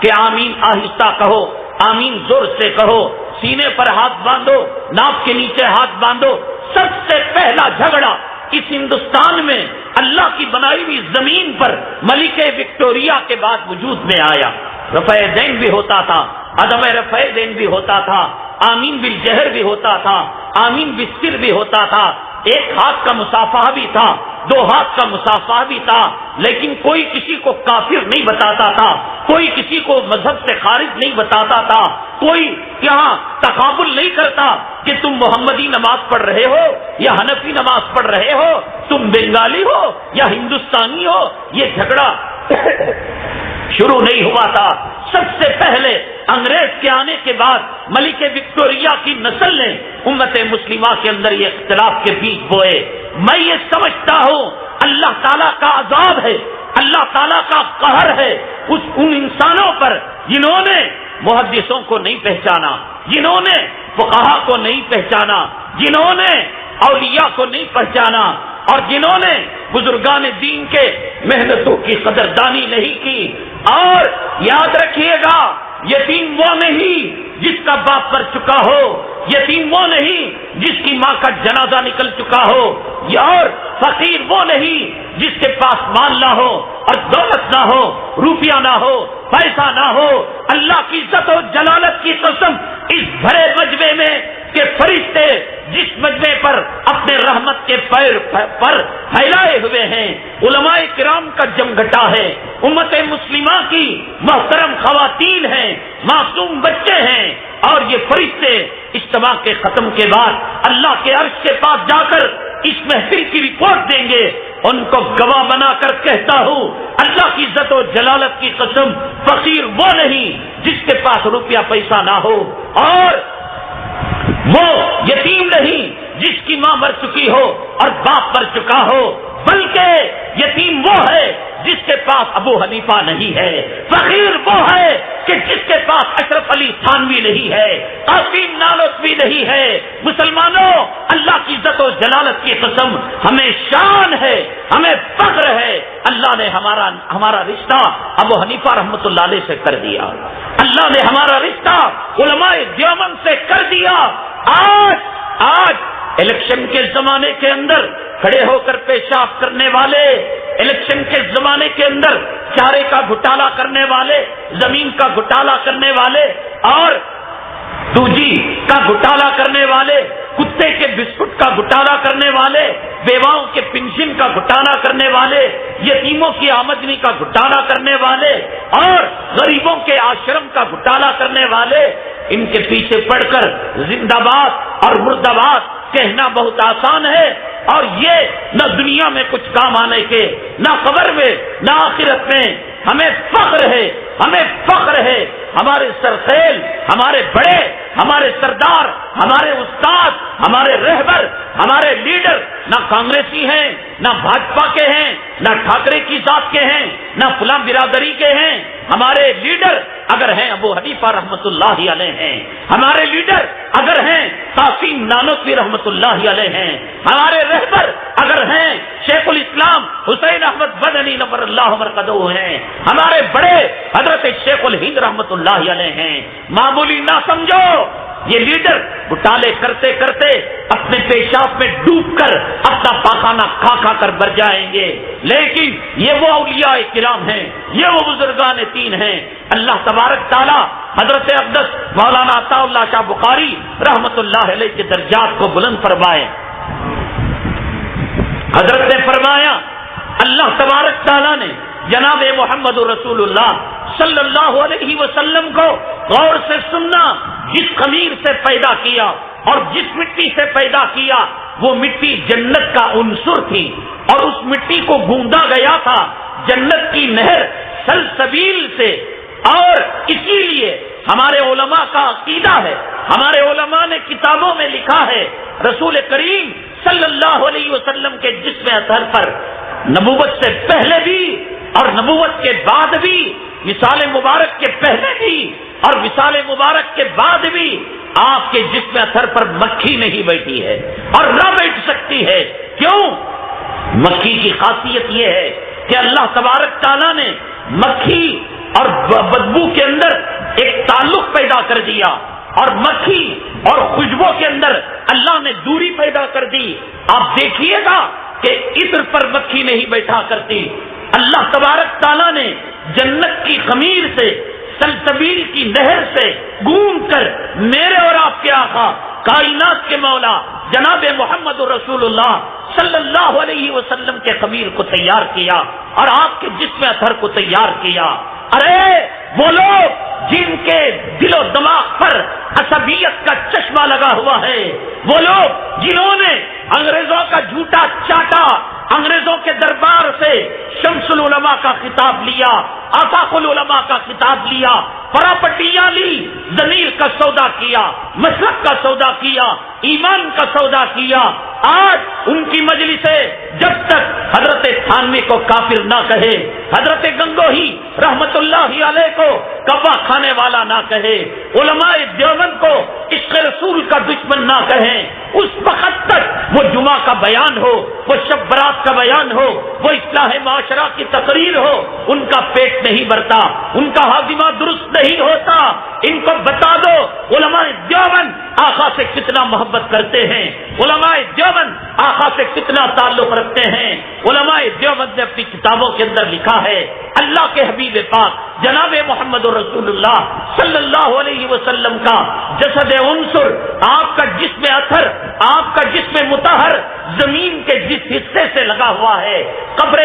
کہ آمین آہستہ کہو، آمین زور سے کہو، سینے پر ہاتھ باندھو، ناک کے نیچے ہاتھ باندھو. سب سے پہلا جھگڑا اس ہندوستان میں اللہ کی بنائی ہوئی زمین پر ملکہ وکٹوریہ کے بعد وجود میں آیا. رفع دین بھی ہوتا تھا، عدم رفع دین بھی ہوتا تھا، آمین بالجہر بھی ہوتا تھا، آمین بالسر بھی ہوتا تھا، ایک ہاتھ کا مصافحہ بھی تھا، 2 ہاتھ کا مصافحہ بھی تھا. لیکن کوئی کسی کو کافر نہیں بتاتا تھا، کوئی کسی کو مذہب سے خارج نہیں بتاتا تھا، کوئی یہاں تقابل نہیں کرتا کہ تم محمدی نماز پڑھ رہے ہو یا حنفی نماز پڑھ رہے ہو، تم بنگالی ہو یا ہندوستانی ہو. یہ جھگڑا شروع نہیں ہوا تھا. سب سے پہلے انگریز کے آنے کے بعد ملکہ وکٹوریہ کی نسل نے امت مسلمہ کے اندر یہ اختلاف کے بیج بوئے. میں یہ سمجھتا ہوں اللہ تعالیٰ کا عذاب ہے، اللہ تعالیٰ کا قہر ہے ان انسانوں پر جنہوں نے محدثوں کو نہیں پہچانا، جنہوں نے فقہا کو نہیں پہچانا، جنہوں نے اولیاء کو نہیں پہچانا، اور جنہوں نے بزرگان دین کے محنتوں کی قدردانی نہیں کی. اور یاد رکھیے گا یتیم وہ نہیں جس کا باپ مر چکا ہو، یتیم وہ نہیں جس کی ماں کا جنازہ نکل چکا ہو، اور فقیر وہ نہیں جس کے پاس مال نہ ہو اور دولت نہ ہو، روپیہ نہ ہو، پیسہ نہ ہو. اللہ کی عزت و جلالت کی قسم اس بھرے مجمع میں کہ فرشتے جس مجمع پر اپنے رحمت کے پیر پر پھیلائے ہوئے ہیں، علماء کرام کا جمگھٹا ہے، امت مسلمہ کی محترم خواتین ہیں، معصوم بچے ہیں، اور یہ فرشتے اجتماع کے ختم کے بعد اللہ کے عرش کے پاس جا کر اس محفل کی رپورٹ دیں گے. ان کو گواہ بنا کر کہتا ہوں اللہ کی عزت و جلالت کی قسم فقیر وہ نہیں جس کے پاس روپیہ پیسہ نہ ہو، اور وہ یتیم نہیں جس کی ماں مر چکی ہو اور باپ مر چکا ہو، بلکہ یتیم وہ ہے جس کے پاس ابو حنیفہ نہیں ہے، فقیر وہ ہے کہ جس کے پاس اشرف علی تھانوی نہیں ہے، قاسم نانوتوی نہیں ہے. مسلمانوں اللہ کی عزت و جلالت کی قسم ہمیں شان ہے، ہمیں فخر ہے. اللہ نے ہمارا رشتہ ابو حنیفہ رحمۃ اللہ علیہ سے کر دیا، اللہ نے ہمارا رشتہ علماء دیوبند سے کر دیا. آج الیکشن کے زمانے کے اندر کھڑے ہو کر پیشاب کرنے والے، الیکشن کے زمانے کے اندر چارے کا گھٹالا کرنے والے، زمین کا گھٹالا کرنے والے، اور 2G کا گھٹالا کرنے والے، کتے کے بسکٹ کا گھٹالا کرنے والے، بیواؤں کے پنشن کا گھٹالا کرنے والے، یتیموں کی آمدنی کا گھٹالا کرنے والے، اور غریبوں کے آشرم کا گھٹالا کرنے والے، ان کے پیچھے پڑھ کر زندہ باد اور مرد آباد کہنا بہت آسان ہے، اور یہ نہ دنیا میں کچھ کام آنے کے، نہ قبر میں، نہ آخرت میں. ہمیں فخر ہے ہمارے سرخیل، ہمارے بڑے، ہمارے سردار، ہمارے استاد، ہمارے رہبر، ہمارے لیڈر نہ کانگریسی ہیں، نہ بھاجپا کے ہیں، نہ ٹھاکرے کی ذات کے ہیں، نہ فلاں برادری کے ہیں. ہمارے لیڈر اگر ہیں ابو حنیفہ رحمت اللہ علیہ ہیں، ہمارے لیڈر اگر ہیں قاسم نانوتوی رحمت اللہ علیہ ہیں، ہمارے رہبر اگر ہیں شیخ الاسلام حسین احمد مدنی نور اللہ مرقدہ ہیں، ہمارے بڑے حضرت شیخ الہند رحمت اللہ علیہ ہیں. معمولی نہ سمجھو، یہ لیڈر گھٹالے کرتے کرتے اپنے پیشاب میں ڈوب کر اپنا پاخانہ کھا کھا کر مر جائیں گے، لیکن یہ وہ اولیاء کرام ہیں، یہ وہ بزرگان دین ہیں. اللہ تبارک تعالی حضرت اقدس مولانا عطا اللہ شاہ بخاری رحمت اللہ علیہ کے درجات کو بلند فرمائے. حضرت نے فرمایا، اللہ تبارک تعالی نے جناب محمد رسول اللہ صلی اللہ علیہ وسلم کو غور سے سننا، جس خمیر سے پیدا کیا اور جس مٹی سے پیدا کیا وہ مٹی جنت کا عنصر تھی، اور اس مٹی کو گوندا گیا تھا جنت کی نہر سلسبیل سے. اور اسی لیے ہمارے علماء کا عقیدہ ہے، ہمارے علماء نے کتابوں میں لکھا ہے، رسول کریم صلی اللہ علیہ وسلم کے جسم اطہر پر نبوت سے پہلے بھی اور نبوت کے بعد بھی، وصال مبارک کے پہلے بھی اور وصال مبارک کے بعد بھی آپ کے جسم اطہر پر مکھی نہیں بیٹھی ہے اور نہ بیٹھ سکتی ہے. کیوں؟ مکھی کی خاصیت یہ ہے کہ اللہ تبارک تعالیٰ نے مکھی اور بدبو کے اندر ایک تعلق پیدا کر دیا، اور مکھی اور خوشبو کے اندر اللہ نے دوری پیدا کر دی. آپ دیکھیے گا کہ عطر پر مکھی نہیں بیٹھا کرتی. اللہ تبارک تعالیٰ نے جنت کی خمیر سے سلسبیل کی نہر سے گونج کر میرے اور آپ کے آقا کائنات کے مولا جناب محمد رسول اللہ صلی اللہ علیہ وسلم کے خمیر کو تیار کیا اور آپ کے جسم اطہر کو تیار کیا. ارے وہ لوگ جن کے دل و دماغ پر عصبیت کا چشمہ لگا ہوا ہے، وہ لوگ جنہوں نے انگریزوں کا جھوٹا چاٹا، انگریزوں کے دربار سے شمس العلماء کا خطاب لیا، آفاق العلماء کا خطاب لیا، پراپرٹیاں لی، ضمیر کا سودا کیا، مسلک کا سودا کیا، ایمان کا سودا کیا. آج ان کی مجلسیں جب تک حضرت تھانوی کو کافر نہ کہے، حضرت گنگوہی رحمت اللہ علیہ کو کبا کھانے والا نہ کہے، علماء دیوبند کو عشق رسول کا دشمن نہ کہیں، اس وقت تک وہ جمعہ کا بیان ہو، وہ شب برات کا بیان ہو، وہ اصلاح معاشرہ کی تقریر ہو، ان کا پیٹ نہیں بھرتا، ان کا ہاضمہ درست نہیں ہوتا. ان کو بتا دو علماء دیوبند آقا سے کتنا محبت کرتے ہیں، علماء دیوبند آقا سے کتنا تعلق رکھتے ہیں. علماء دیوبند نے اپنی کتابوں کے اندر لکھا ہے، اللہ کے حبیب پاک جناب محمد رسول اللہ صلی اللہ علیہ وسلم کا جسد عنصر، آپ کا جسم اطہر، آپ کا جسم مطہر زمین کے جس حصے سے لگا ہوا ہے، قبر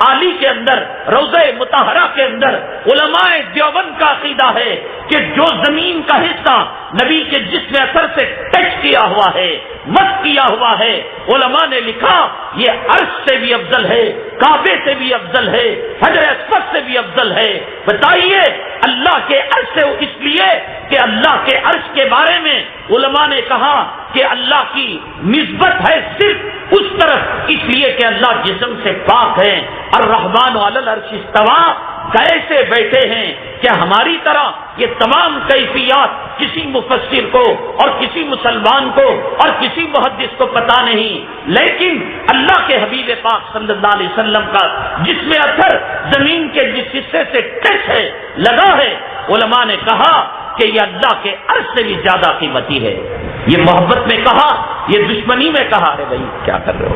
عالی کے اندر، روضہ مطہرہ کے اندر، علماء دیوبند کا عقیدہ ہے کہ جو زمین کا حصہ نبی کے جسم اثر سے ٹچ کیا ہوا ہے، مس کیا ہوا ہے، علماء نے لکھا یہ عرش سے بھی افضل ہے، کعبے سے بھی افضل ہے، حجر اسود سے بھی افضل ہے. بتائیے اللہ کے عرش سے، اس لیے کہ اللہ کے عرش کے بارے میں علماء نے کہا کہ اللہ کی نسبت ہے صرف اس طرف، اس لیے کہ اللہ جسم سے پاک ہے. الرحمن علی العرش استوى، کیسے بیٹھے ہیں؟ کیا ہماری طرح یہ تمام کیفیات کسی مفسر کو اور کسی مسلمان کو اور کسی محدث کو پتا نہیں، لیکن اللہ کے حبیب پاک صلی اللہ علیہ وسلم کا جسم اثر زمین کے جس حصے سے ٹچ ہے، لگا ہے، علماء نے کہا کہ یہ اللہ کے عرش سے بھی زیادہ قیمتی ہے. یہ محبت میں کہا، یہ دشمنی میں کہا. ہے بھائی کیا کر رہے ہو؟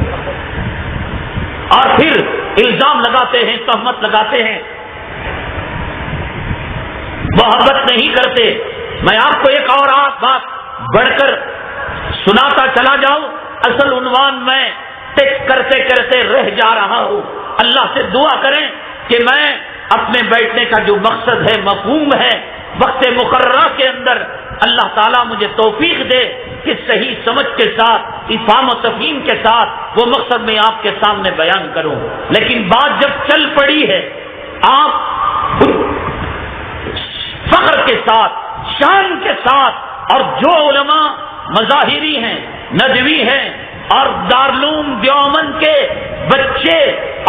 اور پھر الزام لگاتے ہیں، تہمت لگاتے ہیں، محبت نہیں کرتے. میں آپ کو ایک اور بات بڑھ کر سناتا چلا جاؤں. اصل عنوان میں ٹیکسٹ کرتے کرتے رہ جا رہا ہوں. اللہ سے دعا کریں کہ میں اپنے بیٹھنے کا جو مقصد ہے، مفہوم ہے، وقت مقررہ کے اندر اللہ تعالیٰ مجھے توفیق دے کہ صحیح سمجھ کے ساتھ، افہام و تفہیم کے ساتھ وہ مقصد میں آپ کے سامنے بیان کروں. لیکن بات جب چل پڑی ہے، آپ فخر کے ساتھ، شان کے ساتھ، اور جو علماء مظاہری ہیں، ندوی ہیں، اور دارالعلوم دیوبند کے بچے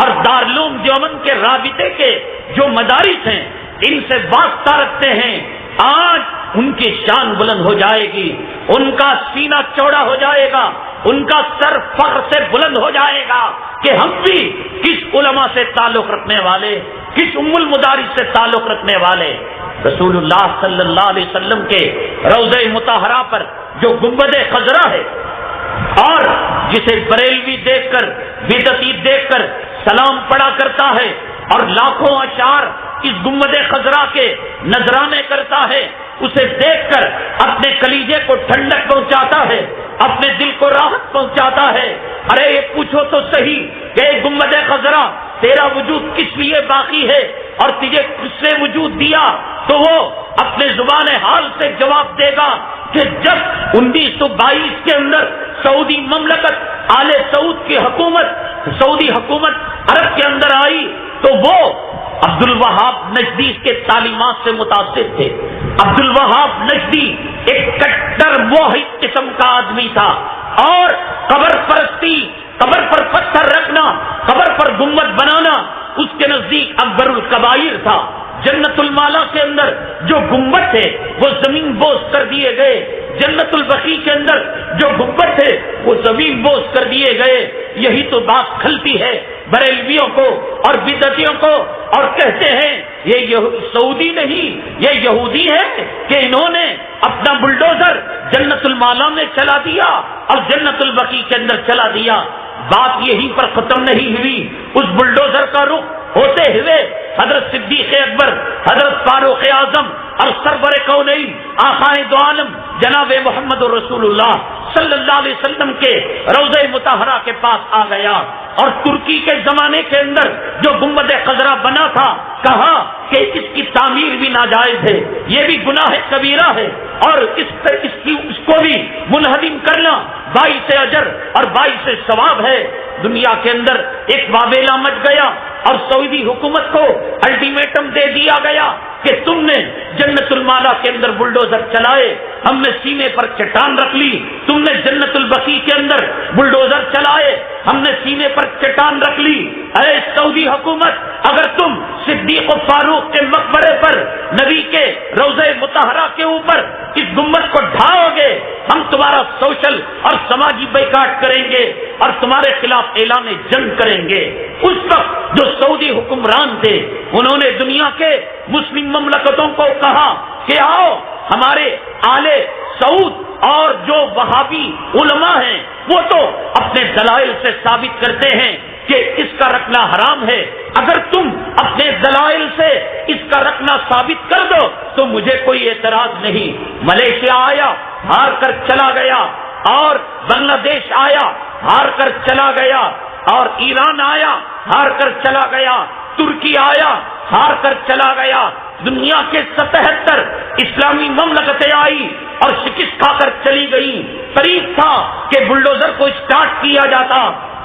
اور دارالعلوم دیوبند کے رابطے کے جو مدارس ہیں ان سے واسطہ رکھتے ہیں، آج ان کی شان بلند ہو جائے گی، ان کا سینہ چوڑا ہو جائے گا، ان کا سر فخر سے بلند ہو جائے گا کہ ہم بھی کس علماء سے تعلق رکھنے والے، کس ام المدارس سے تعلق رکھنے والے۔ رسول اللہ صلی اللہ علیہ وسلم کے روضہ مطہرہ پر جو گنبد خضرا ہے اور جسے بریلوی دیکھ کر، بدعتی دیکھ کر سلام پڑا کرتا ہے اور لاکھوں اشعار اس گنبد خضرا کے نذرانے کرتا ہے، اسے دیکھ کر اپنے کلیجے کو ٹھنڈک پہنچاتا ہے، اپنے دل کو راحت پہنچاتا ہے۔ ارے یہ پوچھو تو صحیح کہ گنبد خضرا تیرا وجود کس لیے باقی ہے اور تجھے کس نے وجود دیا؟ تو وہ اپنے زبان حال سے جواب دے گا کہ جب 1922 کے اندر سعودی مملکت آل سعود کی حکومت، سعودی حکومت عرب کے اندر آئی تو وہ عبد الوہاب نجدی کے تعلیمات سے متاثر تھے۔ عبد الوہاب نجدی ایک کٹر موحد قسم کا آدمی تھا اور قبر پرستی، قبر پر پتھر رکھنا، قبر پر گنبد بنانا اس کے نزدیک اکبر الکبائر تھا۔ جنت المالا کے اندر جو گنبد تھے وہ زمین بوس کر دیے گئے، جنت البقیع کے اندر جو گنبد تھے وہ زمین بوس کر دیے گئے۔ یہی تو بات کھلتی ہے بریلویوں کو اور بدعتیوں کو، اور کہتے ہیں یہ سعودی نہیں، یہ یہودی ہے کہ انہوں نے اپنا بلڈوزر جنت المالا میں چلا دیا اور جنت البقیع کے اندر چلا دیا۔ بات یہیں پر ختم نہیں ہوئی، اس بلڈوزر کا رخ ہوتے ہوئے حضرت صدیق اکبر، حضرت فاروق اعظم اور سرور کونین آقائے دو عالم جناب محمد رسول اللہ صلی اللہ علیہ وسلم کے روضہ مطہرہ کے پاس آ گیا، اور ترکی کے زمانے کے اندر جو گنبد خضرا بنا تھا کہا کہ اس کی تعمیر بھی ناجائز ہے، یہ بھی گناہ کبیرہ ہے، اور اس کو بھی منہدم کرنا باعث اجر اور باعث ثواب ہے۔ دنیا کے اندر ایک واویلا مچ گیا اور سعودی حکومت کو الٹیمیٹم دے دیا گیا کہ تم نے جنت المالا کے اندر بلڈوزر چلائے، ہم نے سینے پر چٹان رکھ لی، تم نے جنت البقیع کے اندر بلڈوزر چلائے، ہم نے سینے پر چٹان رکھ لی۔ اے سعودی حکومت، اگر تم صدیق و فاروق کے مقبرے پر، نبی کے روضہ مطہرہ کے اوپر اس گنبد کو ڈھاؤ گے، ہم تمہارا سوشل اور سماجی بائیکاٹ کریں گے اور تمہارے خلاف اعلان جنگ کریں گے۔ اس وقت جو سعودی حکمران تھے انہوں نے دنیا کے مسلم مملکتوں کو کہا کہ آؤ ہمارے آل سعود اور جو وہابی علماء ہیں وہ تو اپنے دلائل سے ثابت کرتے ہیں کہ اس کا رکھنا حرام ہے، اگر تم اپنے دلائل سے اس کا رکھنا ثابت کر دو تو مجھے کوئی اعتراض نہیں۔ ملیشیا آیا، ہار کر چلا گیا، اور بنگلہ دیش آیا، ہار کر چلا گیا، اور ایران آیا، ہار کر چلا گیا، ترکی آیا، ہار کر چلا گیا، دنیا کے 77 اسلامی مملکتیں آئی اور شکست کھا کر چلی گئی۔ قریب تھا کہ بلڈوزر کو اسٹارٹ کیا جاتا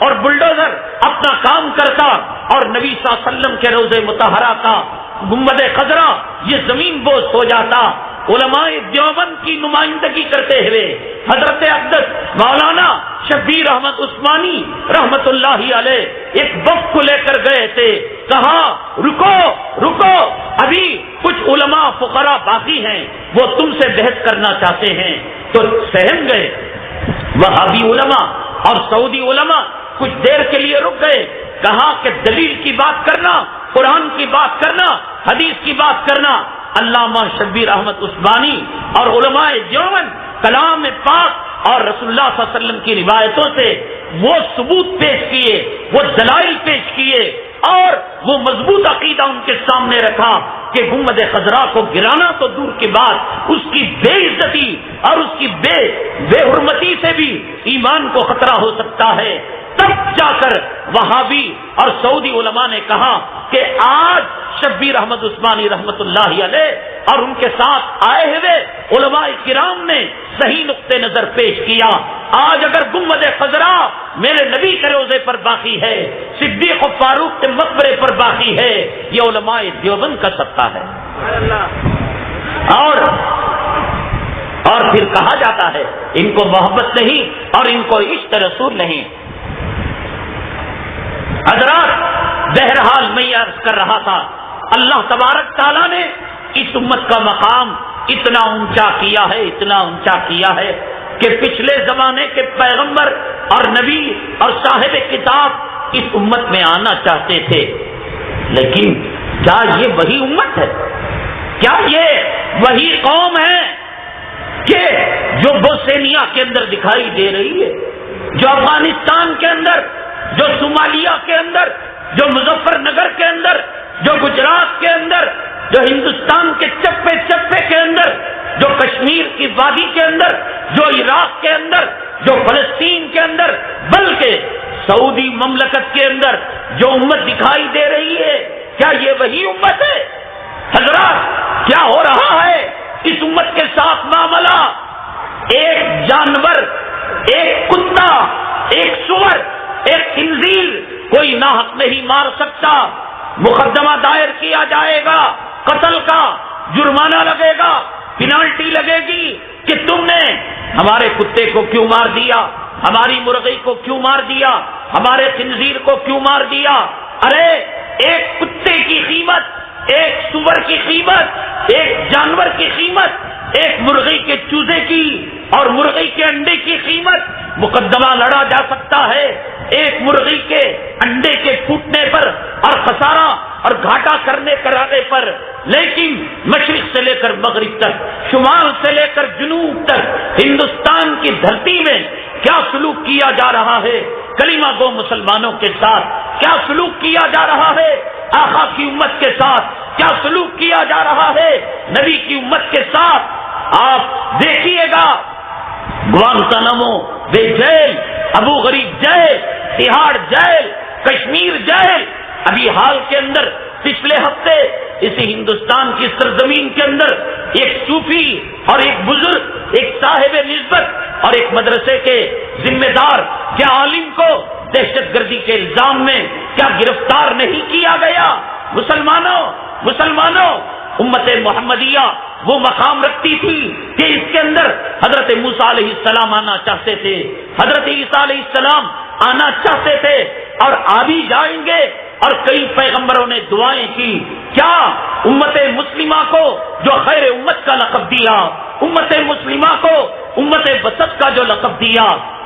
اور بلڈوزر اپنا کام کرتا اور نبی صلی اللہ علیہ وسلم کے روضہ مطہرہ کا گنبد خضرا یہ زمین بوس ہو جاتا۔ علماء دیوبند کی نمائندگی کرتے ہوئے حضرت اقدس مولانا شبیر احمد عثمانی رحمت اللہ علیہ ایک وفد کو لے کر گئے تھے، کہا رکو رکو، ابھی کچھ علماء فقراء باقی ہیں، وہ تم سے بحث کرنا چاہتے ہیں۔ تو سہم گئے وہابی علماء اور سعودی علماء، کچھ دیر کے لیے رک گئے، کہا کہ دلیل کی بات کرنا، قرآن کی بات کرنا، حدیث کی بات کرنا۔ علامہ شبیر احمد عثمانی اور علماء دیوبند کلام پاک اور رسول اللہ صلی اللہ علیہ وسلم کی روایتوں سے وہ ثبوت پیش کیے، وہ دلائل پیش کیے، اور وہ مضبوط عقیدہ ان کے سامنے رکھا کہ گنبد خضرا کو گرانا تو دور کی بات، اس کی بے عزتی اور اس کی بے حرمتی سے بھی ایمان کو خطرہ ہو سکتا ہے۔ تب جا کر وہابی اور سعودی علماء نے کہا کہ آج شبیر احمد عثمانی رحمت اللہ علیہ اور ان کے ساتھ آئے ہوئے علماء کرام نے صحیح نقطہ نظر پیش کیا۔ آج اگر گنبد خضرا میرے نبی کے روضے پر باقی ہے، صدیق و فاروق کے مقبرے پر باقی ہے، یہ علماء دیوبند کا صدقہ ہے۔ اور پھر کہا جاتا ہے ان کو محبت نہیں اور ان کو عشق رسول نہیں. حضرات بہرحال میں یہ عرض کر رہا تھا اللہ تبارک تعالیٰ نے اس امت کا مقام اتنا اونچا کیا ہے کہ پچھلے زمانے کے پیغمبر اور نبی اور صاحب کتاب اس امت میں آنا چاہتے تھے، لیکن کیا یہ وہی امت ہے؟ کیا یہ وہی قوم ہے کہ جو بوسنیا کے اندر دکھائی دے رہی ہے، جو افغانستان کے اندر، جو صومالیہ کے اندر، جو مظفر نگر کے اندر، جو گجرات کے اندر، جو ہندوستان کے چپے چپے کے اندر، جو کشمیر کی وادی کے اندر، جو عراق کے اندر، جو فلسطین کے اندر، بلکہ سعودی مملکت کے اندر جو امت دکھائی دے رہی ہے، کیا یہ وہی امت ہے؟ حضرات کیا ہو رہا ہے اس امت کے ساتھ معاملہ؟ ایک جانور، ایک کتا، ایک سور، ایک خنزیر کوئی ناحق نہیں مار سکتا. مقدمہ دائر کیا جائے گا، قتل کا جرمانہ لگے گا، پینالٹی لگے گی کہ تم نے ہمارے کتے کو کیوں مار دیا، ہماری مرغی کو کیوں مار دیا، ہمارے خنزیر کو کیوں مار دیا. ارے ایک کتے کی قیمت، ایک سور کی قیمت، ایک جانور کی قیمت، ایک مرغی کے چوزے کی اور مرغی کے انڈے کی قیمت مقدمہ لڑا جا سکتا ہے. ایک مرغی کے انڈے کے پھوٹنے پر اور خسارہ اور گھاٹا کرانے پر، لیکن مشرق سے لے کر مغرب تک، شمال سے لے کر جنوب تک ہندوستان کی دھرتی میں کیا سلوک کیا جا رہا ہے کلمہ گو مسلمانوں کے ساتھ، کیا سلوک کیا جا رہا ہے آقا کی امت کے ساتھ، کیا سلوک کیا جا رہا ہے نبی کی امت کے ساتھ. آپ دیکھیے گا گوانتانامو بے jail, Abu Ghraib jail, Tihar jail, Kashmir jail. ابھی حال کے اندر پچھلے ہفتے اسی ہندوستان کی سرزمین کے اندر ایک صوفی اور ایک بزرگ، ایک صاحب نسبت اور ایک مدرسے کے ذمہ دار کیا عالم کو دہشت گردی کے الزام میں کیا گرفتار نہیں کیا گیا؟ مسلمانوں امت محمدیہ وہ مقام رکھتی تھی کہ اس کے اندر حضرت موسیٰ علیہ السلام آنا چاہتے تھے، حضرت عیسیٰ علیہ السلام آنا چاہتے تھے اور آ بھی جائیں گے. اور کئی پیغمبروں نے دعائیں کی. کیا امت مسلمہ کو جو خیر امت کا لقب دیا، امت مسلمہ کو امت وسط کا جو لقب دیا،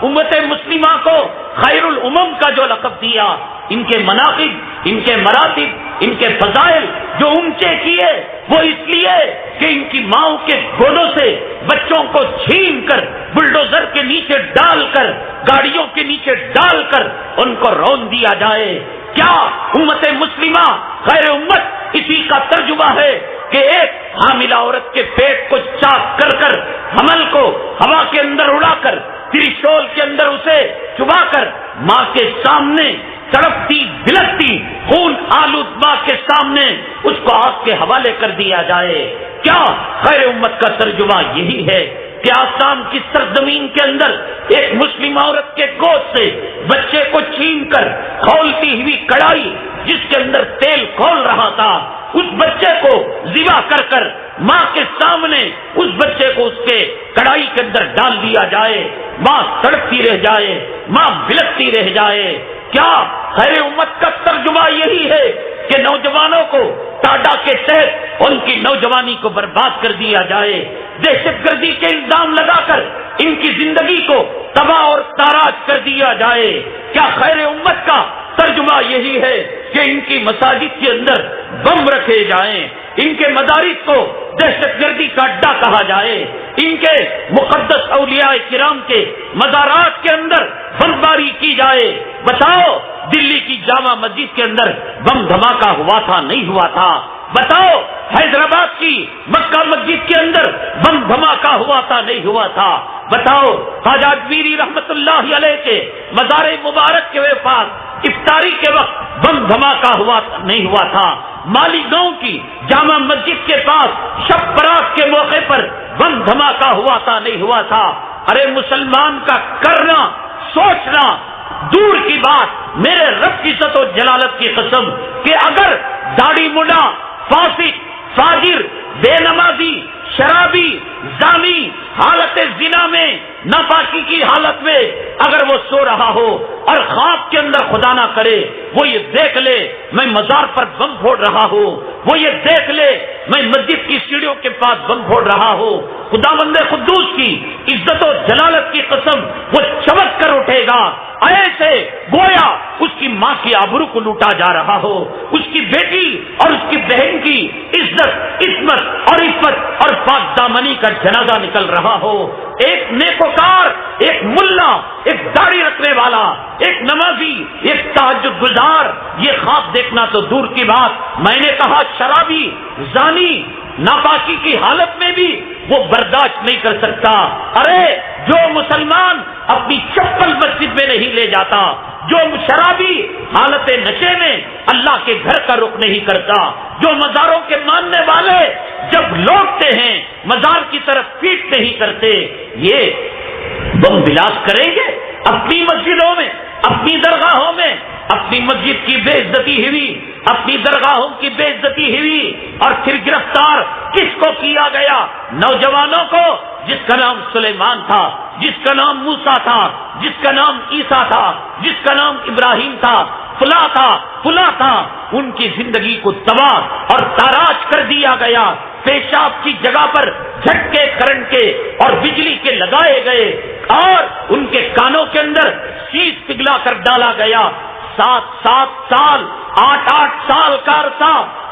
امت مسلمہ کو خیر الامم کا جو لقب دیا، ان کے مناقب، ان کے مراتب، ان کے فضائل جو اونچے کیے، وہ اس لیے کہ ان کی ماؤں کے گودوں سے بچوں کو چھین کر بلڈوزر کے نیچے ڈال کر، گاڑیوں کے نیچے ڈال کر ان کو رون دیا جائے. کیا امت مسلمہ خیر امت اسی کا ترجمہ ہے کہ ایک حاملہ عورت کے پیٹ کو چاک کر کر حمل کو ہوا کے اندر اڑا کر ترشول کے اندر اسے چبا کر ماں کے سامنے تڑپتی بلکتی خون آلود ماں کے سامنے اس کو آگ کے حوالے کر دیا جائے؟ کیا خیر امت کا ترجمہ یہی ہے کہ آسام کی سرزمین کے اندر ایک مسلم عورت کے گود سے بچے کو چھین کر کھولتی ہوئی کڑائی جس کے اندر تیل کھول رہا تھا، اس بچے کو ذبح کر کر ماں کے سامنے اس بچے کو اس کے کڑائی کے اندر ڈال دیا جائے، ماں تڑپتی رہ جائے، ماں بلکتی رہ جائے؟ کیا خیر امت کا ترجمہ یہی ہے کہ نوجوانوں کو ٹاڈا کے تحت ان کی نوجوانی کو برباد کر دیا جائے، دہشت گردی کے الزام لگا کر ان کی زندگی کو تباہ اور تاراج کر دیا جائے؟ کیا خیر امت کا ترجمہ یہی ہے کہ ان کی مساجد کے اندر بم رکھے جائیں، ان کے مدارس کو دہشت گردی کا اڈا کہا جائے، ان کے مقدس اولیاء کرام کے مزارات کے اندر بمباری کی جائے؟ بتاؤ دلی کی جامع مسجد کے اندر بم دھماکہ ہوا تھا نہیں ہوا تھا؟ بتاؤ حیدرآباد کی مکہ مسجد کے اندر بم دھماکہ ہوا تھا نہیں ہوا تھا؟ بتاؤ خواجہ اجمیری رحمت اللہ علیہ کے مزار مبارک کے پاس افطاری کے وقت بم دھماکہ ہوا نہیں ہوا تھا؟ مالی گاؤں کی جامع مسجد کے پاس شب برات کے موقع پر بم دھماکہ ہوا تھا نہیں ہوا تھا؟ ارے مسلمان کا کرنا سوچنا دور کی بات، میرے رب کی عزت و جلالت کی قسم کہ اگر داڑھی مڈا، فاسق، فاجر، بے نمازی، شرابی زانی حالت زنا میں ناپاکی کی حالت میں اگر وہ سو رہا ہو اور خواب کے اندر خدا نہ کرے وہ یہ دیکھ لے میں مزار پر بم پھوڑ رہا ہوں، وہ یہ دیکھ لے میں مسجد کی سیڑھیوں کے پاس بم پھوڑ رہا ہوں، خداوند قدوس کی عزت و جلالت کی قسم وہ چمک کر اٹھے گا ایسے گویا اس کی ماں کی آبرو کو لوٹا جا رہا ہو، اس کی بیٹی اور اس کی بہن کی عزت عصمت اور عفت اور پاک دامنی کا جنازہ نکل رہا ہو۔ ایک نیکوکار، ایک ملا، ایک داڑھی رکھنے والا، ایک نمازی، ایک تہجد گزار یہ خواب دیکھنا تو دور کی بات، میں نے کہا شرابی زانی ناپاکی کی حالت میں بھی وہ برداشت نہیں کر سکتا۔ ارے جو مسلمان اپنی چپل مسجد میں نہیں لے جاتا، جو شرابی حالت نشے میں اللہ کے گھر کا رخ نہیں کرتا، جو مزاروں کے ماننے والے جب لوٹتے ہیں مزار کی طرف پیٹ نہیں کرتے، یہ بم بلاس کریں گے اپنی مسجدوں میں، اپنی درگاہوں میں۔ اپنی مسجد کی بے عزتی ہوئی، اپنی درگاہوں کی بے عزتی ہوئی، اور پھر گرفتار کس کو کیا گیا؟ نوجوانوں کو جس کا نام سلیمان تھا، جس کا نام موسیٰ تھا، جس کا نام عیسیٰ تھا، جس کا نام ابراہیم تھا، فلاں تھا، ان کی زندگی کو تباہ اور تاراج کر دیا گیا۔ پیشاب کی جگہ پر جھٹکے کرنٹ کے اور بجلی کے لگائے گئے اور ان کے کانوں کے اندر شیش پگھلا کر ڈالا گیا۔ 7 سال 8 سال کا عرصہ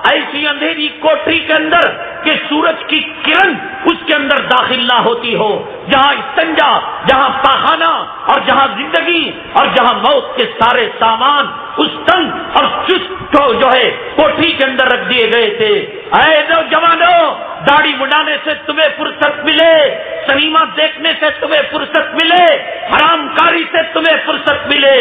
ایسی اندھیری کوٹری کے اندر کہ سورج کی کرن اس کے اندر داخل نہ ہوتی ہو، جہاں استنجا، جہاں پاخانہ اور جہاں زندگی اور جہاں موت کے سارے سامان اس تنگ اور چست جو ہے کوٹری کے اندر رکھ دیے گئے تھے۔ اے نوجوانوں، داڑھی مڈانے سے تمہیں فرصت ملے، سنیما دیکھنے سے تمہیں فرصت ملے، حرام کاری سے تمہیں فرصت ملے،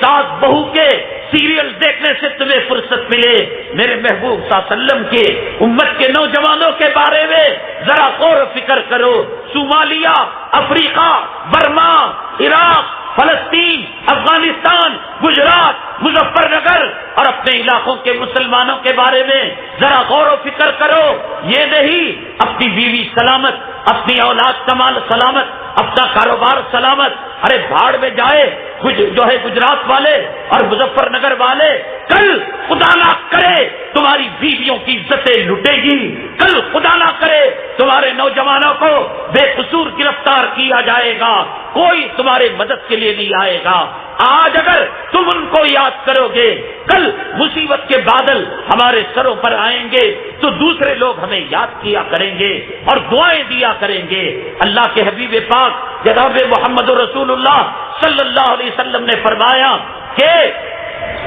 ساس بہو کے سیریل دیکھنے سے تمہیں فرصت ملے، میرے محبوب صلی اللہ علیہ وسلم کے امت کے نوجوانوں کے بارے میں ذرا غور و فکر کرو۔ صومالیہ، افریقہ، برما، عراق، فلسطین، افغانستان، گجرات، مظفر نگر اور اپنے علاقوں کے مسلمانوں کے بارے میں ذرا غور و فکر کرو۔ یہ نہیں اپنی بیوی سلامت، اپنی اولاد کمال سلامت، اپنا کاروبار سلامت، ارے بھاڑ میں جائے جو ہے گجرات والے اور مظفر نگر والے، کل خدا نہ کرے تمہاری بیویوں کی عزتیں لٹے گی، کل خدا نہ کرے تمہارے نوجوانوں کو بے قصور گرفتار کیا جائے گا، کوئی تمہارے مدد کے لیے نہیں آئے گا۔ آج اگر تم ان کو یاد کرو گے، کل مصیبت کے بادل ہمارے سروں پر آئیں گے تو دوسرے لوگ ہمیں یاد کیا کریں گے اور دعائیں دیا کریں گے۔ اللہ کے حبیب پاک جناب محمد رسول اللہ صلی اللہ علیہ وسلم نے فرمایا کہ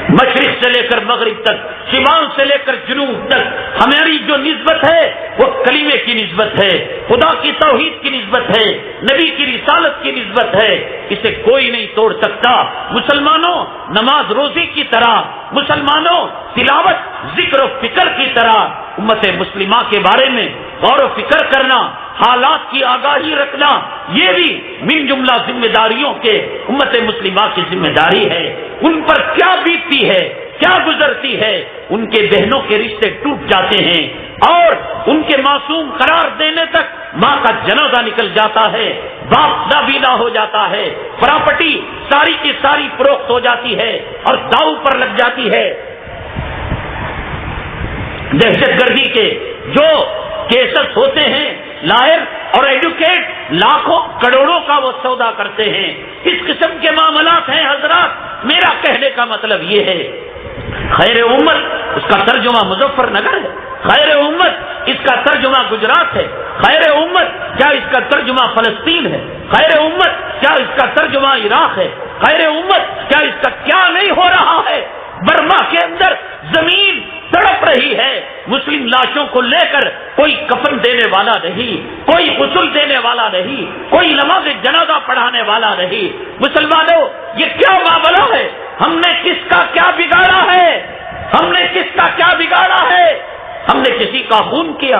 مشرق سے لے کر مغرب تک، شمال سے لے کر جنوب تک ہماری جو نسبت ہے وہ کلمے کی نسبت ہے، خدا کی توحید کی نسبت ہے، نبی کی رسالت کی نسبت ہے، اسے کوئی نہیں توڑ سکتا۔ مسلمانوں، نماز روزی کی طرح، مسلمانوں تلاوت ذکر و فکر کی طرح امت مسلمہ کے بارے میں غور و فکر کرنا، حالات کی آگاہی رکھنا، یہ بھی من جملہ ذمہ داریوں کے امت مسلمہ کی ذمہ داری ہے۔ ان پر کیا بیتتی ہے، کیا گزرتی ہے، ان کے بہنوں کے رشتے ٹوٹ جاتے ہیں اور ان کے معصوم قرار دینے تک ماں کا جنازہ نکل جاتا ہے، باپ نابینا ہو جاتا ہے، پراپرٹی ساری کی ساری فروخت ہو جاتی ہے اور داؤ پر لگ جاتی ہے۔ دہشت گردی کے جو کیسز ہوتے ہیں، لائر اور ایڈوکیٹ لاکھوں کروڑوں کا وہ سودا کرتے ہیں، اس قسم کے معاملات ہیں۔ حضرات، میرا کہنے کا مطلب یہ ہے، خیر امت اس کا ترجمہ مظفر نگر ہے، خیر امت اس کا ترجمہ گجرات ہے، خیر امت کیا اس کا ترجمہ فلسطین ہے، خیر امت کیا اس کا ترجمہ عراق ہے، خیر امت کیا اس کا کیا نہیں ہو رہا ہے؟ برما کے اندر زمین تڑپ رہی ہے، مسلم لاشوں کو لے کر کوئی کفن دینے والا نہیں، کوئی غسل دینے والا نہیں، کوئی نماز جنازہ پڑھانے والا نہیں۔ مسلمانوں، یہ کیا معاملہ ہے؟ ہم نے کس کا کیا بگاڑا ہے؟ ہم نے کس کا کیا بگاڑا ہے؟ ہم نے کسی کا خون کیا؟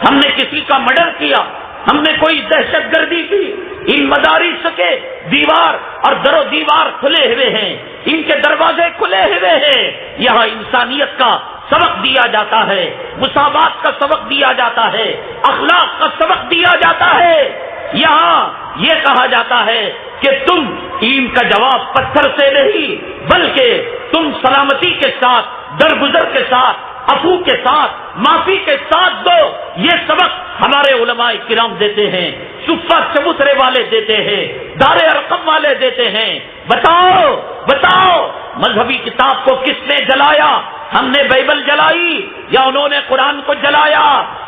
ہم نے کسی کا مرڈر کیا؟ ہم نے کوئی دہشت گردی کی؟ ان مدارس کے دیوار اور در و دیوار کھلے ہوئے ہیں، ان کے دروازے کھلے ہوئے ہیں، یہاں انسانیت کا سبق دیا جاتا ہے، مساوات کا سبق دیا جاتا ہے، اخلاق کا سبق دیا جاتا ہے۔ یہاں یہ کہا جاتا ہے کہ تم اینٹ کا جواب پتھر سے نہیں بلکہ تم سلامتی کے ساتھ، درگزر کے ساتھ، عفو کے ساتھ، معافی کے ساتھ دو۔ یہ سبق ہمارے علماء کرام دیتے ہیں، صفہ چبوترے والے دیتے ہیں، دار ارقم والے دیتے ہیں۔ بتاؤ بتاؤ مذہبی کتاب کو کس نے جلایا؟ ہم نے بائبل جلائی یا انہوں نے قرآن کو جلایا؟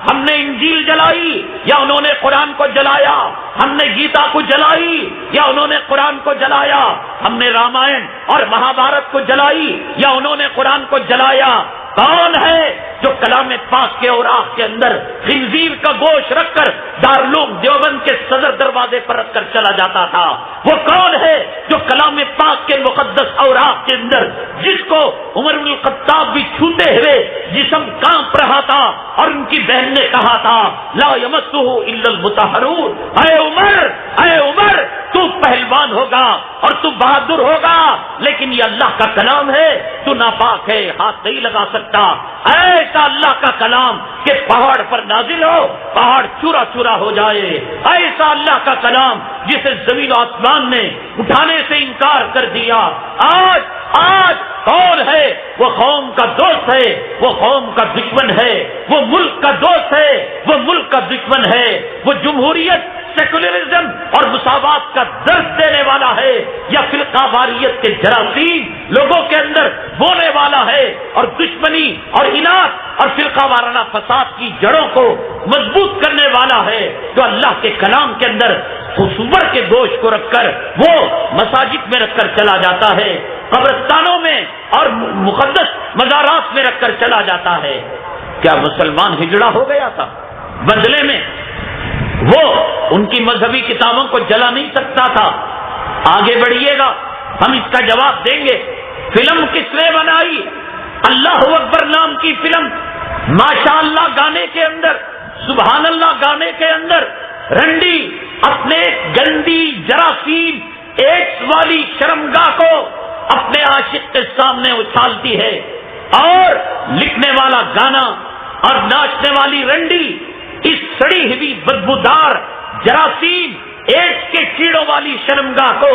ہم نے انجیل جلائی یا انہوں نے قرآن کو جلایا؟ ہم نے گیتا کو جلائی یا انہوں نے قرآن کو جلایا؟ ہم نے رامائن اور مہابھارت کو جلائی یا انہوں نے قرآن کو جلایا؟ کون ہے جو کلام پاک کے اوراق کے اندر خنزیر کا گوشت رکھ کر دارالعلوم دیوبند کے صدر دروازے پر رکھ کر چلا جاتا تھا؟ وہ کون ہے جو کلام پاک کے مقدس اوراق کے اندر جس کو عمر بن الخطاب بھی چھوتے ہوئے جسم کانپ رہا تھا اور ان کی بہن نے کہا تھا لا یمسہ الا المطہرون؟ اے عمر تو پہلوان ہوگا اور تو بہادر ہوگا لیکن یہ اللہ کا کلام ہے، تو ناپاک ہے، ہاتھ نہیں لگا سکتا۔ ایسا اللہ کا کلام کہ پہاڑ پر نازل ہو پہاڑ چورا چورا ہو جائے، ایسا اللہ کا کلام جسے زمین و آسمان نے اٹھانے سے انکار کر دیا۔ آج کون ہے؟ وہ قوم کا دوست ہے، وہ قوم کا دشمن ہے، وہ ملک کا دوست ہے، وہ ملک کا دشمن ہے، وہ جمہوریت، سیکولرزم اور مساوات کا درس دینے والا ہے یا فرقہ واریت کے جراثیم لوگوں کے اندر بونے والا ہے اور دشمنی اور اناد اور فرقہ وارانہ فساد کی جڑوں کو مضبوط کرنے والا ہے، جو اللہ کے کلام کے اندر سور کے گوشت کو رکھ کر وہ مساجد میں رکھ کر چلا جاتا ہے، قبرستانوں میں اور مقدس مزارات میں رکھ کر چلا جاتا ہے۔ کیا مسلمان ہجڑا ہو گیا تھا؟ بدلے میں وہ ان کی مذہبی کتابوں کو جلا نہیں سکتا تھا؟ آگے بڑھیے گا، ہم اس کا جواب دیں گے۔ فلم کس نے بنائی؟ اللہ اکبر نام کی فلم، ماشاء اللہ گانے کے اندر، سبحان اللہ گانے کے اندر رنڈی اپنے گندی جراثیم ایڈس والی شرمگاہ کو اپنے عاشق کے سامنے اچھالتی ہے، اور لکھنے والا گانا اور ناچنے والی رنڈی اس سڑی ہوئی بدبودار جراثیم ایڈس کے کیڑوں والی شرمگاہ کو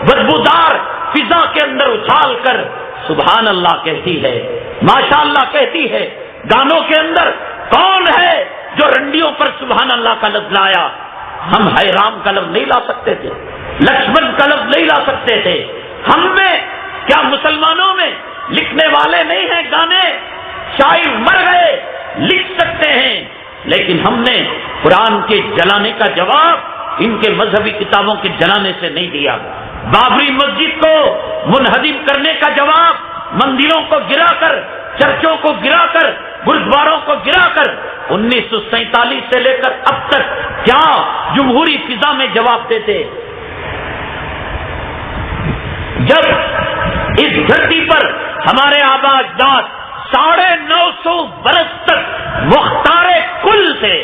بدبودار فضا کے اندر اچھال کر سبحان اللہ کہتی ہے، ماشاء اللہ کہتی ہے۔ گانوں کے اندر کون ہے جو رنڈیوں پر سبحان اللہ کا لفظ لایا؟ ہم حیرام کا لفظ نہیں لا سکتے تھے، لکشمن کا لفظ نہیں لا سکتے تھے۔ ہم میں کیا مسلمانوں میں لکھنے والے نہیں ہیں؟ گانے شاعر مر گئے، لکھ سکتے ہیں، لیکن ہم نے قرآن کے جلانے کا جواب ان کے مذہبی کتابوں کے جلانے سے نہیں دیا۔ بابری مسجد کو منہدم کرنے کا جواب مندروں کو گرا کر، چرچوں کو گرا کر، گرودواروں کو گرا کر 1947 سے لے کر اب تک کیا جمہوری فضا میں جواب دیتے؟ جب اس دھرتی پر ہمارے آبا اجداد 950 برس تک مختار کل تھے،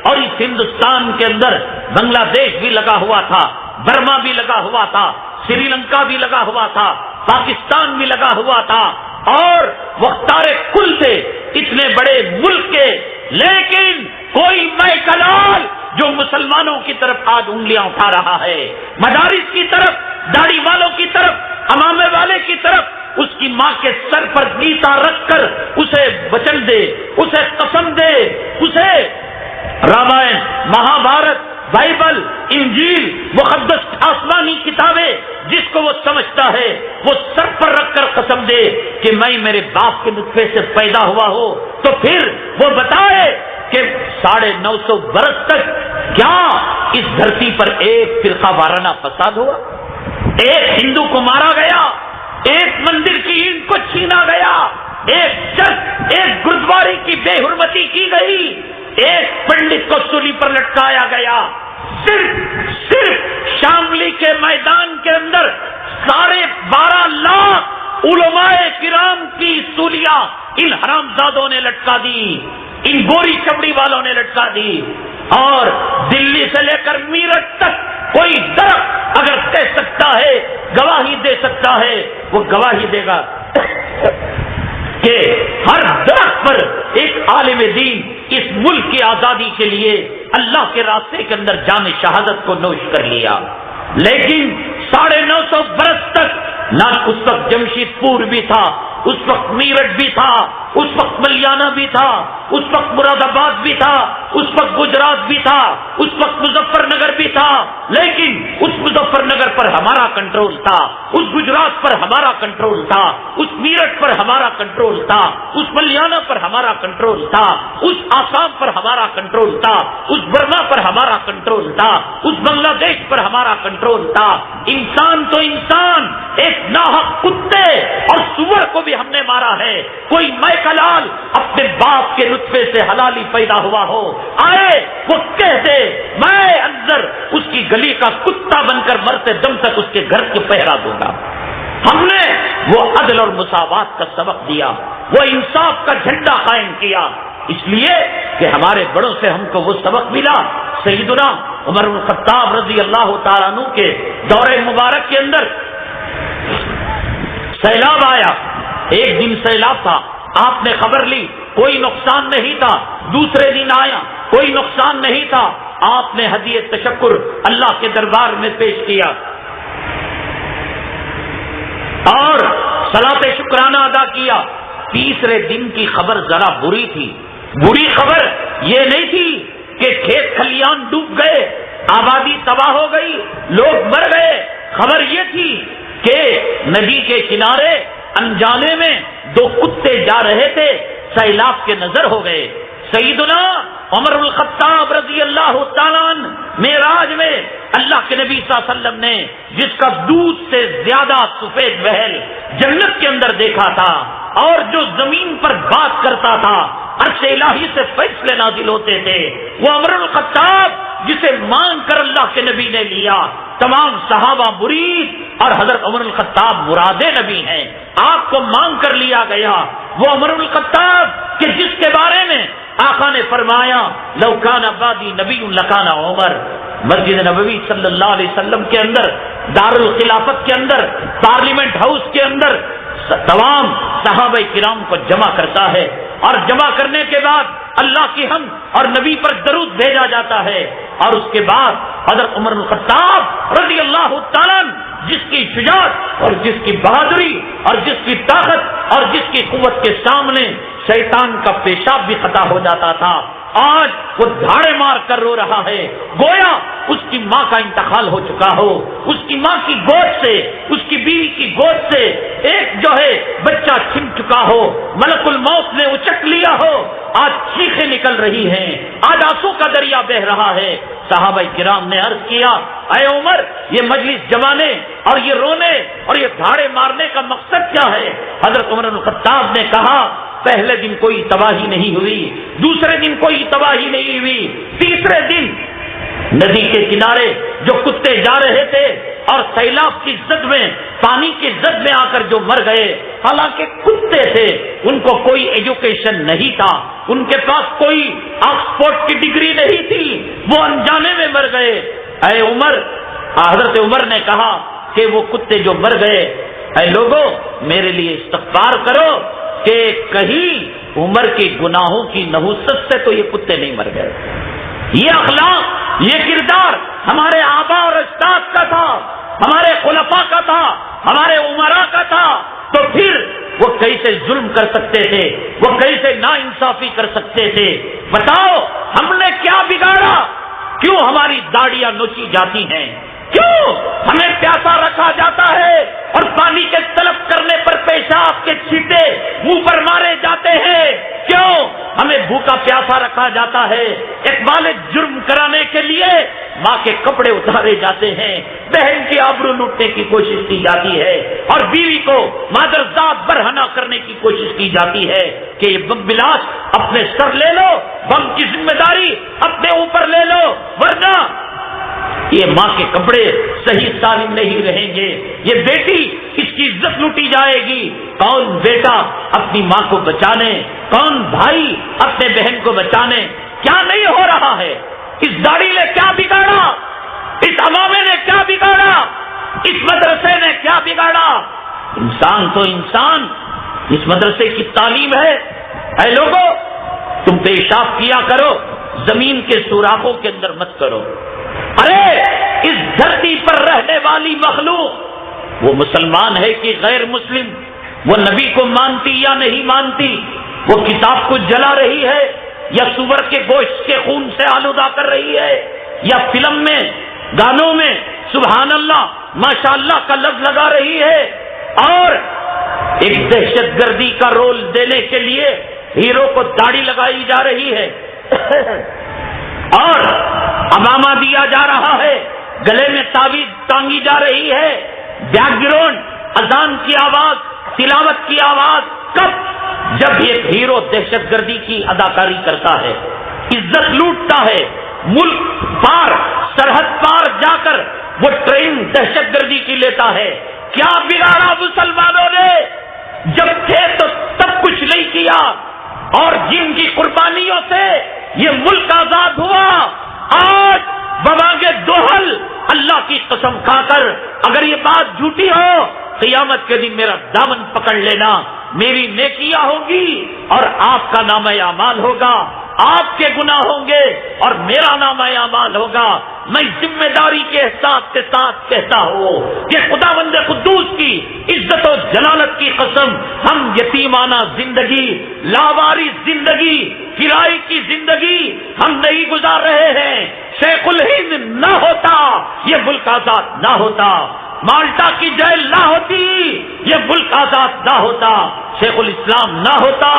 اور اس ہندوستان کے اندر بنگلہ دیش بھی لگا ہوا تھا، برما بھی لگا ہوا تھا، سری لنکا بھی لگا ہوا تھا، پاکستان بھی لگا ہوا تھا، اور مختار کل تھے اتنے بڑے ملک کے، لیکن کوئی میکلال جو مسلمانوں کی طرف آج انگلیاں اٹھا رہا ہے، مدارس کی طرف، داڑھی والوں کی طرف، امامے والے کی طرف، اس کی ماں کے سر پر گیتا رکھ کر اسے وچن دے، اسے قسم دے، اسے رامائن، مہابھارت، بائبل، انجیل، مقدس آسمانی کتابیں جس کو وہ سمجھتا ہے وہ سر پر رکھ کر قسم دے کہ میں میرے باپ کے نطفے سے پیدا ہوا ہو، تو پھر وہ بتائے کہ 950 برس تک کیا اس دھرتی پر ایک فرقہ وارانہ فساد ہوا؟ ایک ہندو کو مارا گیا، ایک مندر کی اینٹ کو چھینا گیا، ایک چرچ، ایک گرودوارے کی بے حرمتی کی گئی، ایک پنڈت کو سولی پر لٹکایا گیا۔ صرف شاملی کے میدان کے اندر 12.5 لاکھ علماء کرام کی سولیاں ان حرامزادوں نے لٹکا دی، ان گوری چمڑی والوں نے لٹکا دی، اور دلی سے لے کر میرٹھ تک کوئی درخت اگر کہہ سکتا ہے، گواہی دے سکتا ہے، وہ گواہی دے گا کہ ہر درخت پر ایک عالم دین اس ملک کی آزادی کے لیے اللہ کے راستے کے اندر جان شہادت کو نوش کر لیا، لیکن 950 برس تک نہ اس وقت جمشید پور بھی تھا، اس وقت میرٹھ بھی تھا، اس وقت ملیانہ بھی تھا، اس وقت مراد آباد بھی تھا، اس وقت گجرات بھی تھا، اس وقت مظفر نگر بھی تھا، لیکن اس مظفر نگر پر ہمارا کنٹرول تھا، اس گجرات پر ہمارا کنٹرول تھا، اس میرٹھ پر ہمارا کنٹرول تھا، اس ملیانہ پر ہمارا کنٹرول تھا، اس آسام پر ہمارا کنٹرول تھا، اس برما پر ہمارا کنٹرول تھا، اس بنگلہ دیش پر ہمارا کنٹرول تھا۔ انسان تو انسان، ایک ناحق کتے اور سور کو بھی ہم نے مارا ہے۔ کوئی مائیکل آل اپنے باپ کے نطفے سے حلالی پیدا ہوا ہو، آئے وہ کہتے میں اندر اس کی گلی کا کتا بن کر مرتے دم تک اس کے گھر کو پہرا دوں گا۔ ہم نے وہ عدل اور مساوات کا سبق دیا، وہ انصاف کا جھنڈا قائم کیا، اس لیے کہ ہمارے بڑوں سے ہم کو وہ سبق ملا۔ سیدنا عمر بن الخطاب رضی اللہ تعالیٰ عنہ کے دور مبارک کے اندر سیلاب آیا، ایک دن سیلاب تھا، آپ نے خبر لی، کوئی نقصان نہیں تھا، دوسرے دن آیا، کوئی نقصان نہیں تھا، آپ نے ہدیہ تشکر اللہ کے دربار میں پیش کیا اور صلاۃ شکرانہ ادا کیا۔ تیسرے دن کی خبر ذرا بری تھی، بری خبر یہ نہیں تھی کہ کھیت کھلیان ڈوب گئے، آبادی تباہ ہو گئی، لوگ مر گئے، خبر یہ تھی کہ ندی کے کنارے انجانے میں 2 کتے جا رہے تھے، سیلاب کے نظر ہو گئے۔ سیدنا عمر بن الخطاب رضی اللہ تعالیٰ عنہ معراج میں اللہ کے نبی صلی اللہ علیہ وسلم نے جس کا دودھ سے زیادہ سفید محل جنت کے اندر دیکھا تھا، اور جو زمین پر بات کرتا تھا، عرش الہی سے فیصلے نازل ہوتے تھے، وہ عمر بن الخطاب جسے مانگ کر اللہ کے نبی نے لیا۔ تمام صحابہ مرید اور حضرت عمر بن الخطاب مراد نبی ہیں، آپ کو مانگ کر لیا گیا۔ وہ عمر بن الخطاب کہ جس کے بارے میں آقا نے فرمایا لو کان بعدی نبی لکان عمر، مسجد نبوی صلی اللہ علیہ وسلم کے اندر، دارالخلافت کے اندر، پارلیمنٹ ہاؤس کے اندر تمام صحابہ کرام کو جمع کرتا ہے، اور جمع کرنے کے بعد اللہ کی حمد اور نبی پر درود بھیجا جاتا ہے، اور اس کے بعد حضرت عمر بن الخطاب رضی اللہ تعالیٰ جس کی شجاعت اور جس کی بہادری اور جس کی طاقت اور جس کی قوت کے سامنے شیطان کا پیشاب بھی خطا ہو جاتا تھا، آج وہ دھاڑے مار کر رو رہا ہے، گویا اس کی ماں کا انتقال ہو چکا ہو، اس کی ماں کی گود سے، اس کی بیوی کی گود سے ایک جو ہے بچہ چھن چکا ہو، ملک الموت نے اچک لیا ہو، آج چیخیں نکل رہی ہیں، آج آنسو کا دریا بہ رہا ہے۔ صحابہ کرام نے عرض کیا اے عمر، یہ مجلس جمانے اور یہ رونے اور یہ دھاڑے مارنے کا مقصد کیا ہے؟ حضرت عمر بن الخطاب نے کہا پہلے دن کوئی تباہی نہیں ہوئی، دوسرے دن کوئی تباہی نہیں ہوئی، تیسرے دن ندی کے کنارے جو کتے جا رہے تھے اور سیلاب کی زد میں، پانی کی زد میں آ کر جو مر گئے، حالانکہ کتے تھے، ان کو کوئی ایجوکیشن نہیں تھا، ان کے پاس کوئی آکسفورڈ کی ڈگری نہیں تھی، وہ انجانے میں مر گئے۔ اے عمر، حضرت عمر نے کہا کہ وہ کتے جو مر گئے، اے لوگوں میرے لیے استغفار کرو کہ کہیں عمر کے گناہوں کی نحوست سے تو یہ کتے نہیں مر گئے۔ یہ اخلاق، یہ کردار ہمارے آبا اور اجداد کا تھا، ہمارے خلفاء کا تھا، ہمارے عمراء کا تھا، تو پھر وہ کیسے ظلم کر سکتے تھے، وہ کیسے ناانصافی کر سکتے تھے؟ بتاؤ ہم نے کیا بگاڑا؟ کیوں ہماری داڑیاں نوچی جاتی ہیں؟ کیوں ہمیں پیاسا رکھا جاتا ہے اور پانی کے طلب کرنے پر پیشاب کے چھینٹے منہ پر مارے جاتے ہیں؟ کیوں ہمیں بھوکا پیاسا رکھا جاتا ہے؟ اقبال جرم کرانے کے لیے ماں کے کپڑے اتارے جاتے ہیں، بہن کی آبرو لوٹنے کی کوشش کی جاتی ہے، اور بیوی کو مادرزاد برہنہ کرنے کی کوشش کی جاتی ہے کہ یہ بم بلاش اپنے سر لے لو، بم کی ذمہ داری اپنے اوپر لے لو، ورنہ یہ ماں کے کپڑے صحیح سالم نہیں رہیں گے، یہ بیٹی اس کی عزت لوٹی جائے گی۔ کون بیٹا اپنی ماں کو بچانے، کون بھائی اپنے بہن کو بچانے؟ کیا نہیں ہو رہا ہے؟ اس داڑھی نے کیا بگاڑا؟ اس امامے نے کیا بگاڑا؟ اس مدرسے نے کیا بگاڑا؟ انسان تو انسان، اس مدرسے کی تعلیم ہے، اے لوگوں تم پیشاب کیا کرو، زمین کے سوراخوں کے اندر مت کرو۔ ارے اس دھرتی پر رہنے والی مخلوق وہ مسلمان ہے کہ غیر مسلم، وہ نبی کو مانتی یا نہیں مانتی، وہ کتاب کو جلا رہی ہے یا سور کے گوشت کے خون سے آلودہ کر رہی ہے، یا فلم میں گانوں میں سبحان اللہ ماشاء اللہ کا لفظ لگا رہی ہے، اور ایک دہشت گردی کا رول دینے کے لیے ہیرو کو داڑھی لگائی جا رہی ہے اور امامہ دیا جا رہا ہے، گلے میں تعویذ ٹانگی جا رہی ہے، بیک گراؤنڈ اذان کی آواز، تلاوت کی آواز۔ کب؟ جب ایک ہیرو دہشت گردی کی اداکاری کرتا ہے، عزت لوٹتا ہے، ملک پار سرحد پار جا کر وہ ٹرین دہشت گردی کی لیتا ہے۔ کیا بگاڑا مسلمانوں نے؟ جب تھے تو تب کچھ نہیں کیا، اور جن کی قربانیوں سے یہ ملک آزاد ہوا، آج بوانگے دوہل اللہ کی قسم کھا کر اگر یہ بات جھوٹی ہو، قیامت کے دن میرا دامن پکڑ لینا، میری نیکیاں ہوں گی اور آپ کا نامہ اعمال ہوگا، آپ کے گناہ ہوں گے اور میرا نامہ اعمال ہوگا۔ میں ذمہ داری کے احساس کے ساتھ کہتا ہوں کہ خداوند قدوس کی عزت و جلالت کی قسم، ہم یتیمانہ زندگی، لاوارث زندگی، کرائے کی زندگی ہم نہیں گزار رہے ہیں۔ شیخ الہند نہ ہوتا یہ ملک آزاد نہ ہوتا، مالٹا کی جیل نہ ہوتی یہ ملک آزاد نہ ہوتا، شیخ الاسلام نہ ہوتا،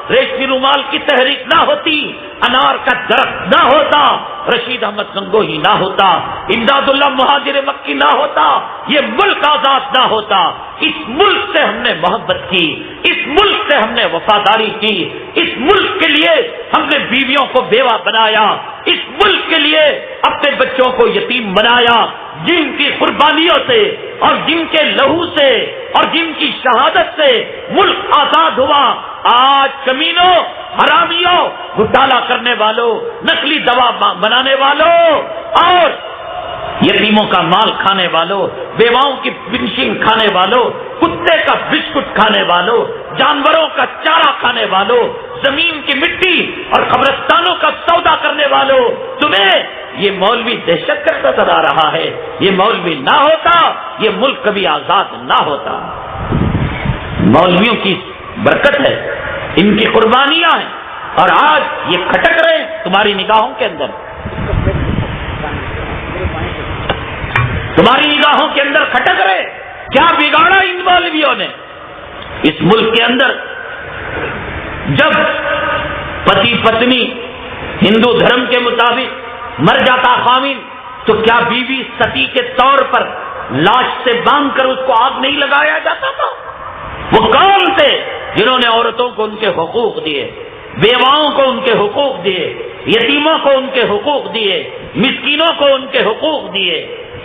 ریشمی رومال کی تحریک نہ ہوتی، انار کا درخت نہ ہوتا، رشید احمد گنگوہی نہ ہوتا، امداد اللہ مہاجر مکی نہ ہوتا، یہ ملک آزاد نہ ہوتا۔ اس ملک سے ہم نے محبت کی، اس ملک سے ہم نے وفاداری کی، اس ملک کے لیے ہم نے بیویوں کو بیوہ بنایا، اس ملک کے لیے اپنے بچوں کو یتیم بنایا، جن کی قربانیوں سے اور جن کے لہو سے اور جن کی شہادت سے ملک آزاد ہوا۔ آج کمینوں، حرامیوں، گھوٹالہ کرنے والوں، نقلی دوا بنانے والوں اور یتیموں کا مال کھانے والوں، بیواؤں کی پنشن کھانے والوں، کتے کا بسکٹ کھانے والوں، جانوروں کا چارہ کھانے والوں، زمین کی مٹی اور قبرستانوں کا سودا کرنے والوں، تمہیں یہ مولوی دہشت گرد نظر آ رہا ہے۔ یہ مولوی نہ ہوتا یہ ملک کبھی آزاد نہ ہوتا۔ مولویوں کی برکت ہے، ان کی قربانیاں ہیں، اور آج یہ کھٹک رہے ہیں تمہاری نگاہوں کے اندر، تمہاری نگاہوں کے اندر کھٹک رہے۔ کیا بگاڑا ان مولویوں نے؟ اس ملک کے اندر جب پتی پتنی ہندو دھرم کے مطابق مر جاتا خامن تو کیا بیوی ستی کے طور پر لاش سے باندھ کر اس کو آگ نہیں لگایا جاتا تھا؟ وہ کون تھے جنہوں نے عورتوں کو ان کے حقوق دیے، بیواؤں کو ان کے حقوق دیے، یتیموں کو ان کے حقوق دیے، مسکینوں کو ان کے حقوق دیے؟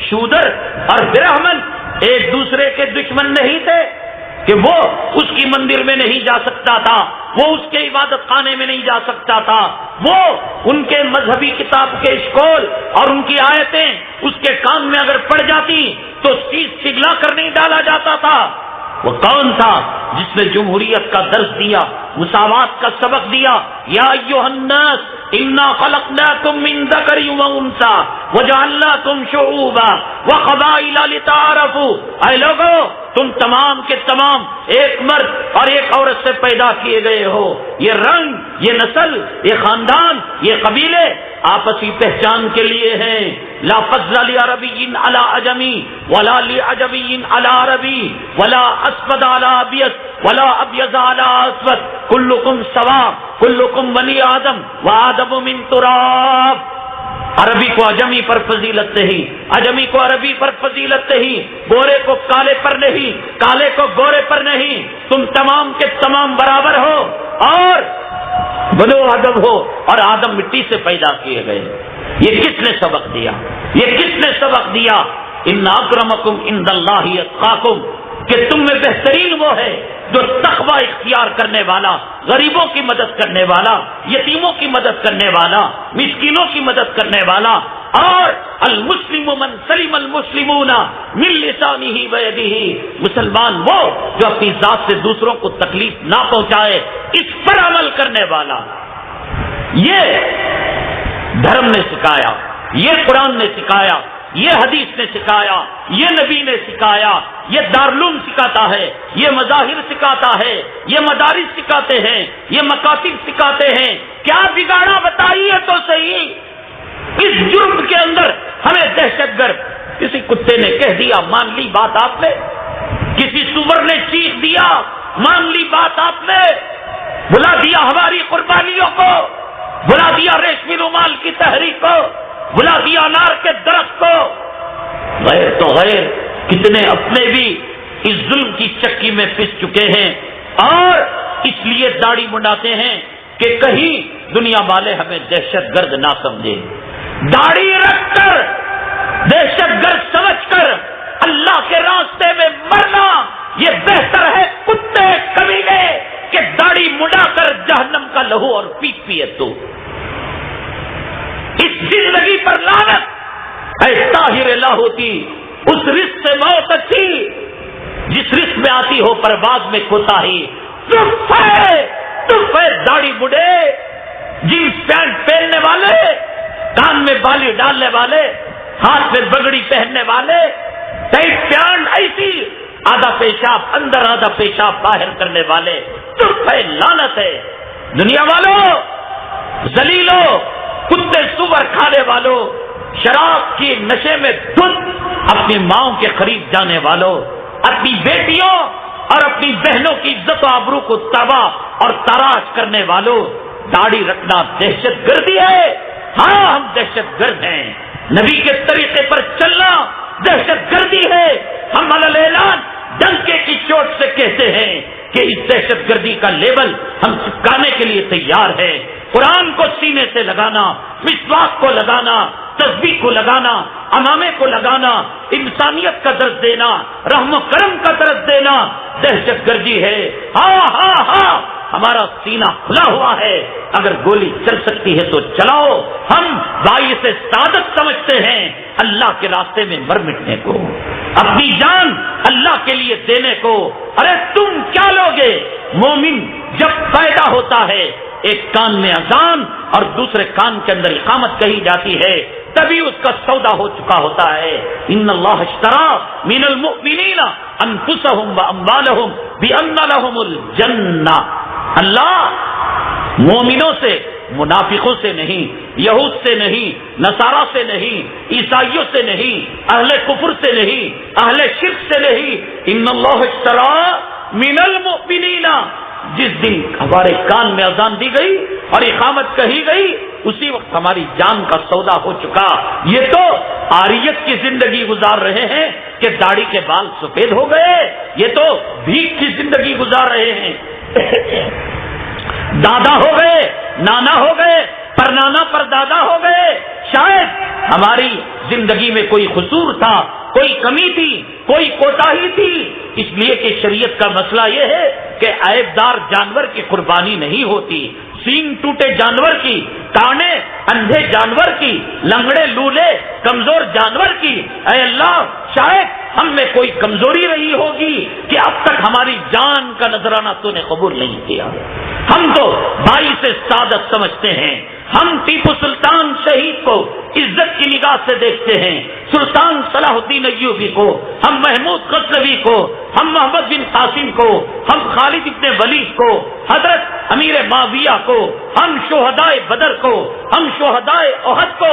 شودر اور برہمن ایک دوسرے کے دشمن نہیں تھے کہ وہ اس کی مندر میں نہیں جا سکتا تھا، وہ اس کے عبادت خانے میں نہیں جا سکتا تھا، وہ ان کے مذہبی کتاب کے اسکول اور ان کی آیتیں اس کے کان میں اگر پڑ جاتی تو سیس پگھلا کر نہیں ڈالا جاتا تھا۔ وہ کون تھا جس نے جمہوریت کا درس دیا، مساوات کا سبق دیا؟ یا ایھا الناس انا خلقناکم من ذکر و انثی وجعلناکم شعوبا وقبائل لتعارفوا۔ اے لوگو تم تمام کے تمام ایک مرد اور ایک عورت سے پیدا کیے گئے ہو، یہ رنگ، یہ نسل، یہ خاندان، یہ قبیلے آپسی پہچان کے لیے ہیں۔ لا فضل لعربی علی عجمی ولا لعجمی علی عربی ولا اسود علی ابیض ولا ابیض علی اسود کلکم سواء کلکم بنی آدم وآدم من تراب۔ عربی کو عجمی پر فضیلت نہیں، عجمی کو عربی پر فضیلت نہیں، گورے کو کالے پر نہیں، کالے کو گورے پر نہیں، تم تمام کے تمام برابر ہو اور بنو آدم ہو، اور آدم مٹی سے پیدا کیے گئے۔ یہ کس نے سبق دیا؟ یہ کس نے سبق دیا؟ ان اکرمکم عند اللہ اتقاکم، کہ تم میں بہترین وہ ہے جو تقوی اختیار کرنے والا، غریبوں کی مدد کرنے والا، یتیموں کی مدد کرنے والا، مسکینوں کی مدد کرنے والا، اور المسلم من سلم المسلمون من لسانہ ویدہ، مسلمان وہ جو اپنی ذات سے دوسروں کو تکلیف نہ پہنچائے، اس پر عمل کرنے والا۔ یہ دھرم نے سکھایا، یہ قرآن نے سکھایا، یہ حدیث نے سکھایا، یہ نبی نے سکھایا، یہ دارالعلوم سکھاتا ہے، یہ مظاہر سکھاتا ہے، یہ مدارس سکھاتے ہیں، یہ مکاتب سکھاتے ہیں۔ کیا بگاڑا بتائیے تو صحیح۔ اس جرم کے اندر ہمیں دہشت گرد، کسی کتے نے کہہ دیا مان لی بات آپ نے، کسی سور نے چیخ دیا مان لی بات آپ نے، بلا دیا ہماری قربانیوں کو، بلا دیا ریشمی رومال کی تحریک کو، بلا دیا انار کے درخت کو۔ غیر تو غیر کتنے اپنے بھی اس ظلم کی چکی میں پس چکے ہیں، اور اس لیے داڑھی منڈاتے ہیں کہ کہیں دنیا والے ہمیں دہشت گرد نہ سمجھے۔ داڑھی رکھ کر دہشت گرد سمجھ کر اللہ کے راستے میں مرنا یہ بہتر ہے کتے کمینے کہ داڑھی منڈا کر جہنم کا لہو اور پیپ پیے تو۔ اس زندگی پر لعنت، اے طاہر لاہوتی، اس رزق سے موت اچھی جس رزق میں آتی ہو پرواز میں کوتاہی۔ تف ہے داڑھی بڑھے، جینس پینٹ پہننے والے، کان میں بالی ڈالنے والے، ہاتھ میں بگڑی پہننے والے، ٹائٹ پینٹ ایسی آدھا پیشاب اندر آدھا پیشاب باہر کرنے والے، تف ہے، لعنت ہے۔ دنیا والوں، ذلیلوں، کتے سور کھانے والوں، شراب کی نشے میں دھت اپنی ماؤں کے قریب جانے والوں، اپنی بیٹیوں اور اپنی بہنوں کی عزت و آبرو کو تباہ اور تراش کرنے والوں، داڑھی رکھنا دہشت گردی ہے۔ ہاں ہم دہشت گرد ہیں، نبی کے طریقے پر چلنا دہشت گردی ہے۔ ہم علی اعلان ڈنکے کی چوٹ سے کہتے ہیں کہ اس دہشت گردی کا لیبل ہم چپکانے کے لیے تیار ہیں۔ قرآن کو سینے سے لگانا، مسواک کو لگانا، تسبیح کو لگانا، امامے کو لگانا، انسانیت کا درس دینا، رحم و کرم کا درس دینا دہشت گردی ہے۔ ہاں ہاں ہاں ہمارا سینہ کھلا ہوا ہے، اگر گولی چل سکتی ہے تو چلاؤ۔ ہم باعث سعادت سمجھتے ہیں اللہ کے راستے میں مر مٹنے کو، اپنی جان اللہ کے لیے دینے کو۔ ارے تم کیا لوگے؟ مومن جب پیدا ہوتا ہے ایک کان میں اذان اور دوسرے کان کے اندر اقامت کہی جاتی ہے، تبھی اس کا سودا ہو چکا ہوتا ہے۔ ان اللہ اشترى من المؤمنین انفسهم واموالهم بان لهم الجنہ۔ اللہ مومنوں سے، منافقوں سے نہیں، یہود سے نہیں، نصارہ سے نہیں، عیسائیوں سے نہیں، اہل کفر سے نہیں، اہل شرک سے نہیں۔ ان اللہ اشترى من المؤمنین، جس دن ہمارے کان میں اذان دی گئی اور اقامت کہی گئی اسی وقت ہماری جان کا سودا ہو چکا۔ یہ تو عاریت کی زندگی گزار رہے ہیں کہ داڑھی کے بال سفید ہو گئے، یہ تو بھیک کی زندگی گزار رہے ہیں۔ دادا ہو گئے، نانا ہو گئے، پر نانا پر دادا ہو گئے۔ شاید ہماری زندگی میں کوئی قصور تھا، کوئی کمی تھی، کوئی کوتاہی تھی، اس لیے کہ شریعت کا مسئلہ یہ ہے کہ عیب دار جانور کی قربانی نہیں ہوتی، سینگ ٹوٹے جانور کی، کانے اندھے جانور کی، لنگڑے لولے کمزور جانور کی۔ اے اللہ، شاید ہم میں کوئی کمزوری رہی ہوگی کہ اب تک ہماری جان کا نذرانہ تو نے قبول نہیں کیا۔ ہم تو باعث سعادت سمجھتے ہیں، ہم ٹیپو سلطان شہید کو عزت کی نگاہ سے دیکھتے ہیں، سلطان صلاح الدین ایوبی کو، ہم محمود غزنوی کو، ہم محمد بن قاسم کو، ہم خالد ابن ولید کو، حضرت امیر معاویہ کو، ہم شہدائے بدر کو، ہم شہدائے احد کو۔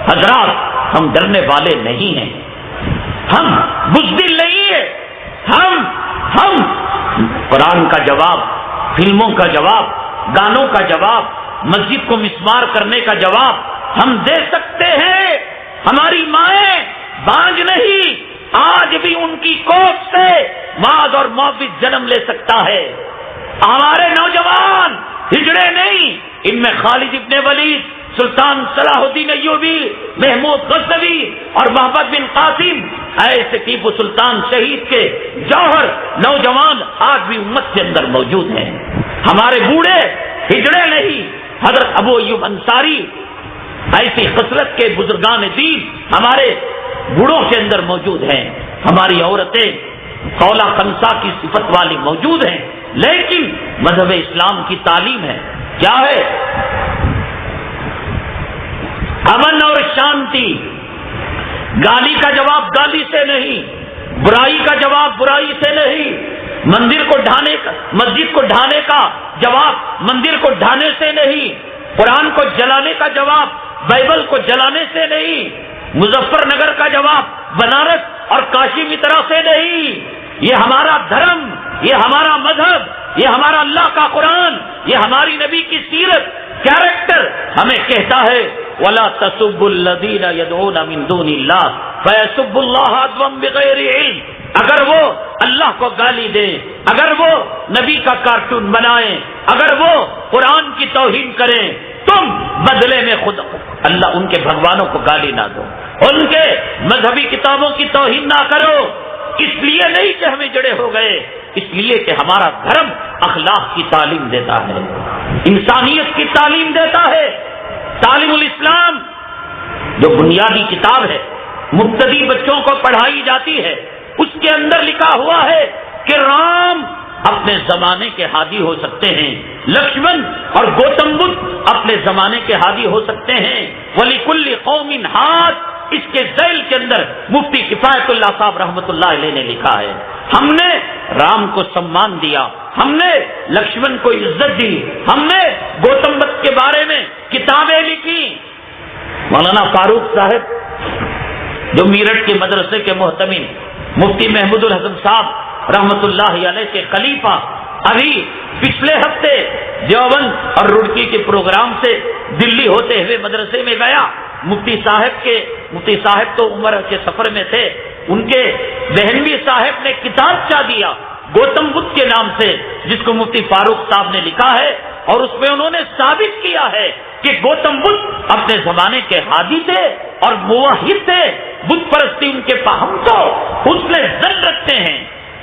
حضرات، ہم ڈرنے والے نہیں ہیں، ہم بزدل نہیں ہیں، ہم قرآن کا جواب، فلموں کا جواب، گانوں کا جواب، مسجد کو مسمار کرنے کا جواب ہم دے سکتے ہیں۔ ہماری مائیں بانج نہیں، آج بھی ان کی کوکھ سے ماد اور موفد جنم لے سکتا ہے۔ ہمارے نوجوان ہجڑے نہیں، ان میں خالد ابن ولید، سلطان صلاح الدین ایوبی، محمود غزنوی اور محمد بن قاسم ایسے ٹیپو سلطان شہید کے جوہر نوجوان آج بھی امت کے اندر موجود ہیں۔ ہمارے بوڑھے ہجڑے نہیں، حضرت ابو ایوب انصاری ایسی خصلت کے بزرگان دین ہمارے بوڑھوں کے اندر موجود ہیں. ہماری عورتیں قولا خنسا کی صفت والی موجود ہیں، لیکن مذہب اسلام کی تعلیم ہے کیا ہے؟ امن اور شانتی. گالی کا جواب گالی سے نہیں، برائی کا جواب برائی سے نہیں، مسجد کو ڈھانے کا جواب مندر کو ڈھانے سے نہیں، قرآن کو جلانے کا جواب بائبل کو جلانے سے نہیں، مظفر نگر کا جواب بنارس اور کاشی مترا سے نہیں. یہ ہمارا دھرم، یہ ہمارا مذہب، یہ ہمارا اللہ کا قرآن، یہ ہماری نبی کی سیرت، کیریکٹر ہمیں کہتا ہے وَلَا تَسُبُّوا الَّذِينَ يَدْعُونَ مِن دُونِ اللَّهِ فَيَسُبُّوا اللَّهَ عَدْوًا بِغَيْرِ عِلْمٍ. اگر وہ اللہ کو گالی دیں، اگر وہ نبی کا کارٹون بنائیں، اگر وہ قرآن کی توہین کریں، تم بدلے میں خود اللہ ان کے بھگوانوں کو گالی نہ دو، ان کے مذہبی کتابوں کی توہین نہ کرو. اس لیے نہیں کہ ہمیں جڑے ہو گئے، اس لیے کہ ہمارا دھرم اخلاق کی تعلیم دیتا ہے، انسانیت کی تعلیم دیتا ہے. تعلیم الاسلام جو بنیادی کتاب ہے، مبتدی بچوں کو پڑھائی جاتی ہے، اس کے اندر لکھا ہوا ہے کہ رام اپنے زمانے کے ہادی ہو سکتے ہیں، لکشمن اور گوتم بدھ اپنے زمانے کے ہادی ہو سکتے ہیں. وَلِكُلِّ قَوْمٍ ہاد. اس کے ذیل کے اندر مفتی کفایت اللہ صاحب رحمۃ اللہ علیہ نے لکھا ہے ہم نے رام کو سمان دیا، ہم نے لکشمن کو عزت دی، ہم نے گوتم بدھ کے بارے میں کتابیں لکھی. مولانا فاروق صاحب جو میرٹھ کے مدرسے کے محتمل، مفتی محمود الحسن صاحب رحمۃ اللہ علیہ کے خلیفہ، ابھی پچھلے ہفتے دیوبند اور رڑکی کے پروگرام سے دلی ہوتے ہوئے مدرسے میں گیا. مفتی صاحب تو عمر کے سفر میں تھے، ان کے بہنوی صاحب نے کتاب چا دیا گوتم بدھ کے نام سے، جس کو مفتی فاروق صاحب نے لکھا ہے، اور اس میں انہوں نے ثابت کیا ہے کہ گوتم بدھ اپنے زمانے کے ہادی تھے اور موحد تھے، بت پرستی ان کے ہم تو حسن ظن رکھتے ہیں.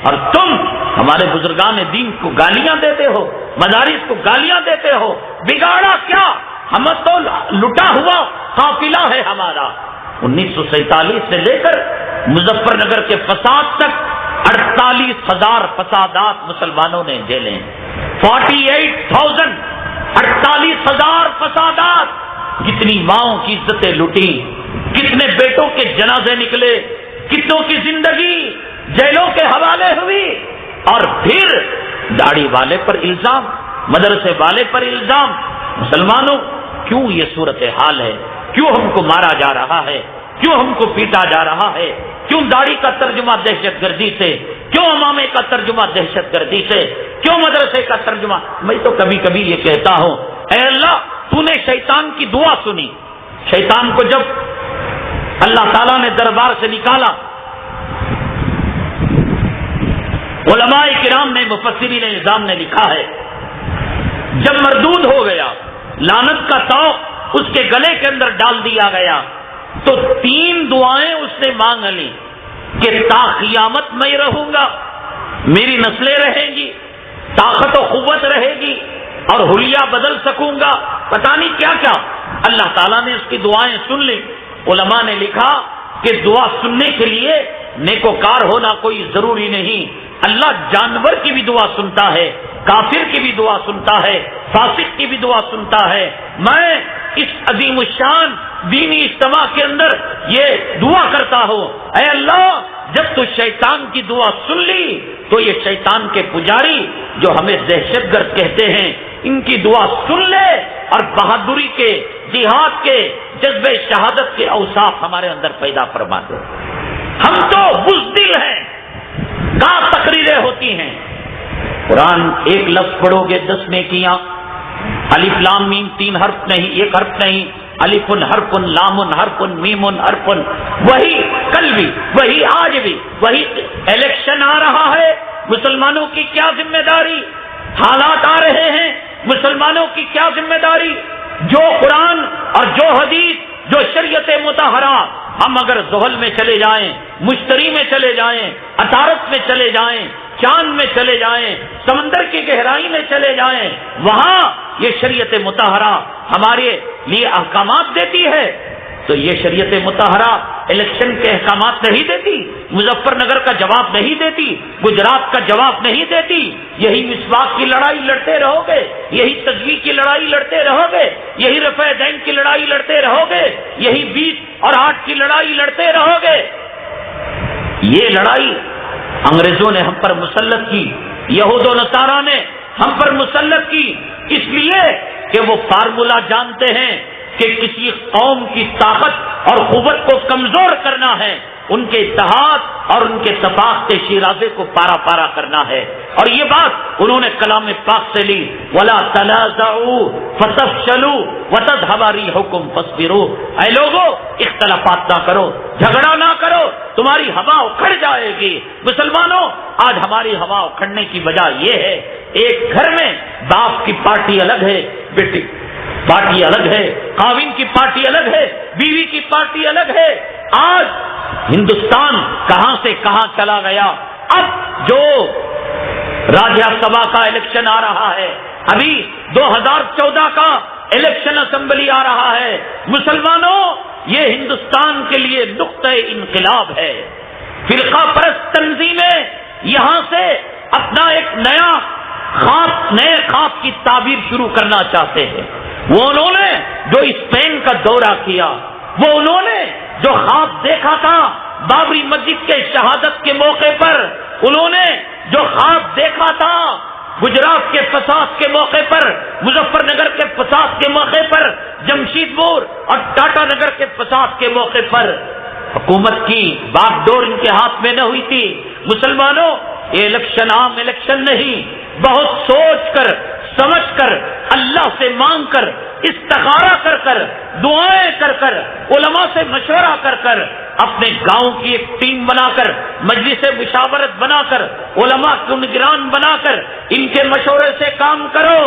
اور تم ہمارے بزرگان دین کو گالیاں دیتے ہو، مدارس کو گالیاں دیتے ہو. بگاڑا کیا؟ ہم تو لٹا ہوا قافلہ ہے ہمارا. 1947 سے لے کر مظفر نگر کے فساد تک 48,000 فسادات مسلمانوں نے جھیلے. 48,000 48,000 فسادات. کتنی ماؤں کی عزتیں لوٹی، کتنے بیٹوں کے جنازے نکلے، کتنوں کی زندگی جیلوں کے حوالے ہوئی. اور پھر داڑھی والے پر الزام، مدرسے والے پر الزام. مسلمانوں کیوں یہ صورتحال ہے؟ کیوں ہم کو مارا جا رہا ہے؟ کیوں ہم کو پیٹا جا رہا ہے؟ کیوں داڑھی کا ترجمہ دہشت گردی سے؟ کیوں امامے کا ترجمہ دہشت گردی سے؟ کیوں مدرسے کا ترجمہ؟ میں تو کبھی کبھی یہ کہتا ہوں، اے اللہ تو نے شیطان کی دعا سنی. شیطان کو جب اللہ تعالیٰ نے دربار سے نکالا، علماء کرام نے، مفسرین نظام نے لکھا ہے، جب مردود ہو گیا، لعنت کا طوق اس کے گلے کے اندر ڈال دیا گیا، تو 3 دعائیں اس نے مانگ لی کہ تا قیامت میں رہوں گا، میری نسلیں رہیں گی، طاقت و قوت رہے گی، اور حلیہ بدل سکوں گا، پتہ نہیں کیا کیا. اللہ تعالیٰ نے اس کی دعائیں سن لی. علماء نے لکھا کہ دعا سننے کے لیے نیکوکار ہونا کوئی ضروری نہیں. اللہ جانور کی بھی دعا سنتا ہے، کافر کی بھی دعا سنتا ہے، فاسق کی بھی دعا سنتا ہے. میں اس عظیم الشان دینی اجتماع کے اندر یہ دعا کرتا ہوں، اے اللہ جب تو شیطان کی دعا سن لی تو یہ شیطان کے پجاری جو ہمیں دہشت گرد کہتے ہیں، ان کی دعا سن لے اور بہادری کے، جہاد کے، جذبہ شہادت کے اوصاف ہمارے اندر پیدا فرما دے. ہم تو بزدل ہیں، کہاں تقریریں ہوتی ہیں. قرآن ایک لفظ پڑھو گے 10 نیکیاں. الف لام میم 3 حرف نہیں، 1 حرف نہیں، الف حرف، لام حرف، میم حرف. وہی کل بھی، وہی آج بھی، وہی. الیکشن آ رہا ہے، مسلمانوں کی کیا ذمہ داری؟ حالات آ رہے ہیں، مسلمانوں کی کیا ذمہ داری؟ جو قرآن اور جو حدیث، جو شریعت مطہرہ، ہم اگر زحل میں چلے جائیں، مشتری میں چلے جائیں، عطارد میں چلے جائیں، چاند میں چلے جائیں، سمندر کی گہرائی میں چلے جائیں، وہاں یہ شریعت مطہرہ ہمارے لیے احکامات دیتی ہے تو یہ شریعت مطہرہ الیکشن کے احکامات نہیں دیتی، مظفر نگر کا جواب نہیں دیتی، گجرات کا جواب نہیں دیتی. یہی مسواک کی لڑائی لڑتے رہو گے، یہی تجویز کی لڑائی لڑتے رہو گے، یہی رفع دین کی لڑائی لڑتے رہو گے، یہی 20 اور 8 کی لڑائی لڑتے رہو گے. یہ لڑائی انگریزوں نے ہم پر مسلط کی، یہود و نصارہ نے ہم پر مسلط کی، اس لیے کہ وہ فارمولہ جانتے ہیں کہ کسی قوم کی طاقت اور قوت کو کمزور کرنا ہے، ان کے اتحاد اور ان کے ثبات شیرازے کو پارا پارا کرنا ہے. اور یہ بات انہوں نے کلام پاک سے لی، وَلَا تَنَازَعُوا فَتَفْشَلُوا وَتَذْهَبَ رِيحُكُمْ فَاصْبِرُوا. اے لوگو اختلافات نہ کرو، جھگڑا نہ کرو، تمہاری ہوا اکھڑ جائے گی. مسلمانوں آج ہماری ہوا اکھڑنے کی وجہ یہ ہے، ایک گھر میں باپ کی پارٹی الگ ہے، بیٹی پارٹی الگ ہے، خاوند کی پارٹی الگ ہے، بیوی کی پارٹی الگ ہے. آج ہندوستان کہاں سے کہاں چلا گیا. اب جو راجیہ سبھا کا الیکشن آ رہا ہے، ابھی 2014 کا الیکشن اسمبلی آ رہا ہے. مسلمانوں یہ ہندوستان کے لیے نقطۂ انقلاب ہے. فرقہ پرست تنظیمیں یہاں سے اپنا ایک نئے خواب کی تعبیر شروع کرنا چاہتے ہیں. وہ انہوں نے جو اسپین کا دورہ کیا، وہ انہوں نے جو خواب دیکھا تھا بابری مسجد کے شہادت کے موقع پر، انہوں نے جو خواب دیکھا تھا گجرات کے فساد کے موقع پر، مظفر نگر کے فساد کے موقع پر، جمشید پور اور ٹاٹا نگر کے فساد کے موقع پر، حکومت کی باغ ڈور ان کے ہاتھ میں نہ ہوئی تھی. مسلمانوں یہ الیکشن عام الیکشن نہیں، بہت سوچ کر سمجھ کر اللہ سے مانگ کر استخارہ کر کر دعائیں کر کر علماء سے مشورہ کر کر اپنے گاؤں کی ایک ٹیم بنا کر مجلس مشاورت بنا کر علماء کو نگران بنا کر ان کے مشورے سے کام کرو.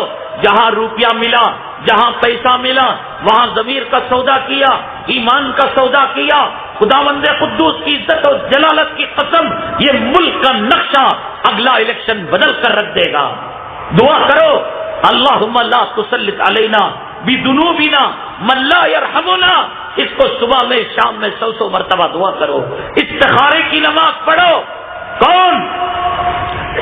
جہاں روپیہ ملا، جہاں پیسہ ملا، وہاں ضمیر کا سودا کیا، ایمان کا سودا کیا. خداوند قدوس کی عزت اور جلالت کی قسم یہ ملک کا نقشہ اگلا الیکشن بدل کر رکھ دے گا. دعا کرو اللہم لا تسلط علینا بذنوبنا من لا یرحمنا. اس کو صبح میں شام میں 100 مرتبہ دعا کرو. استخارے کی نماز پڑھو. کون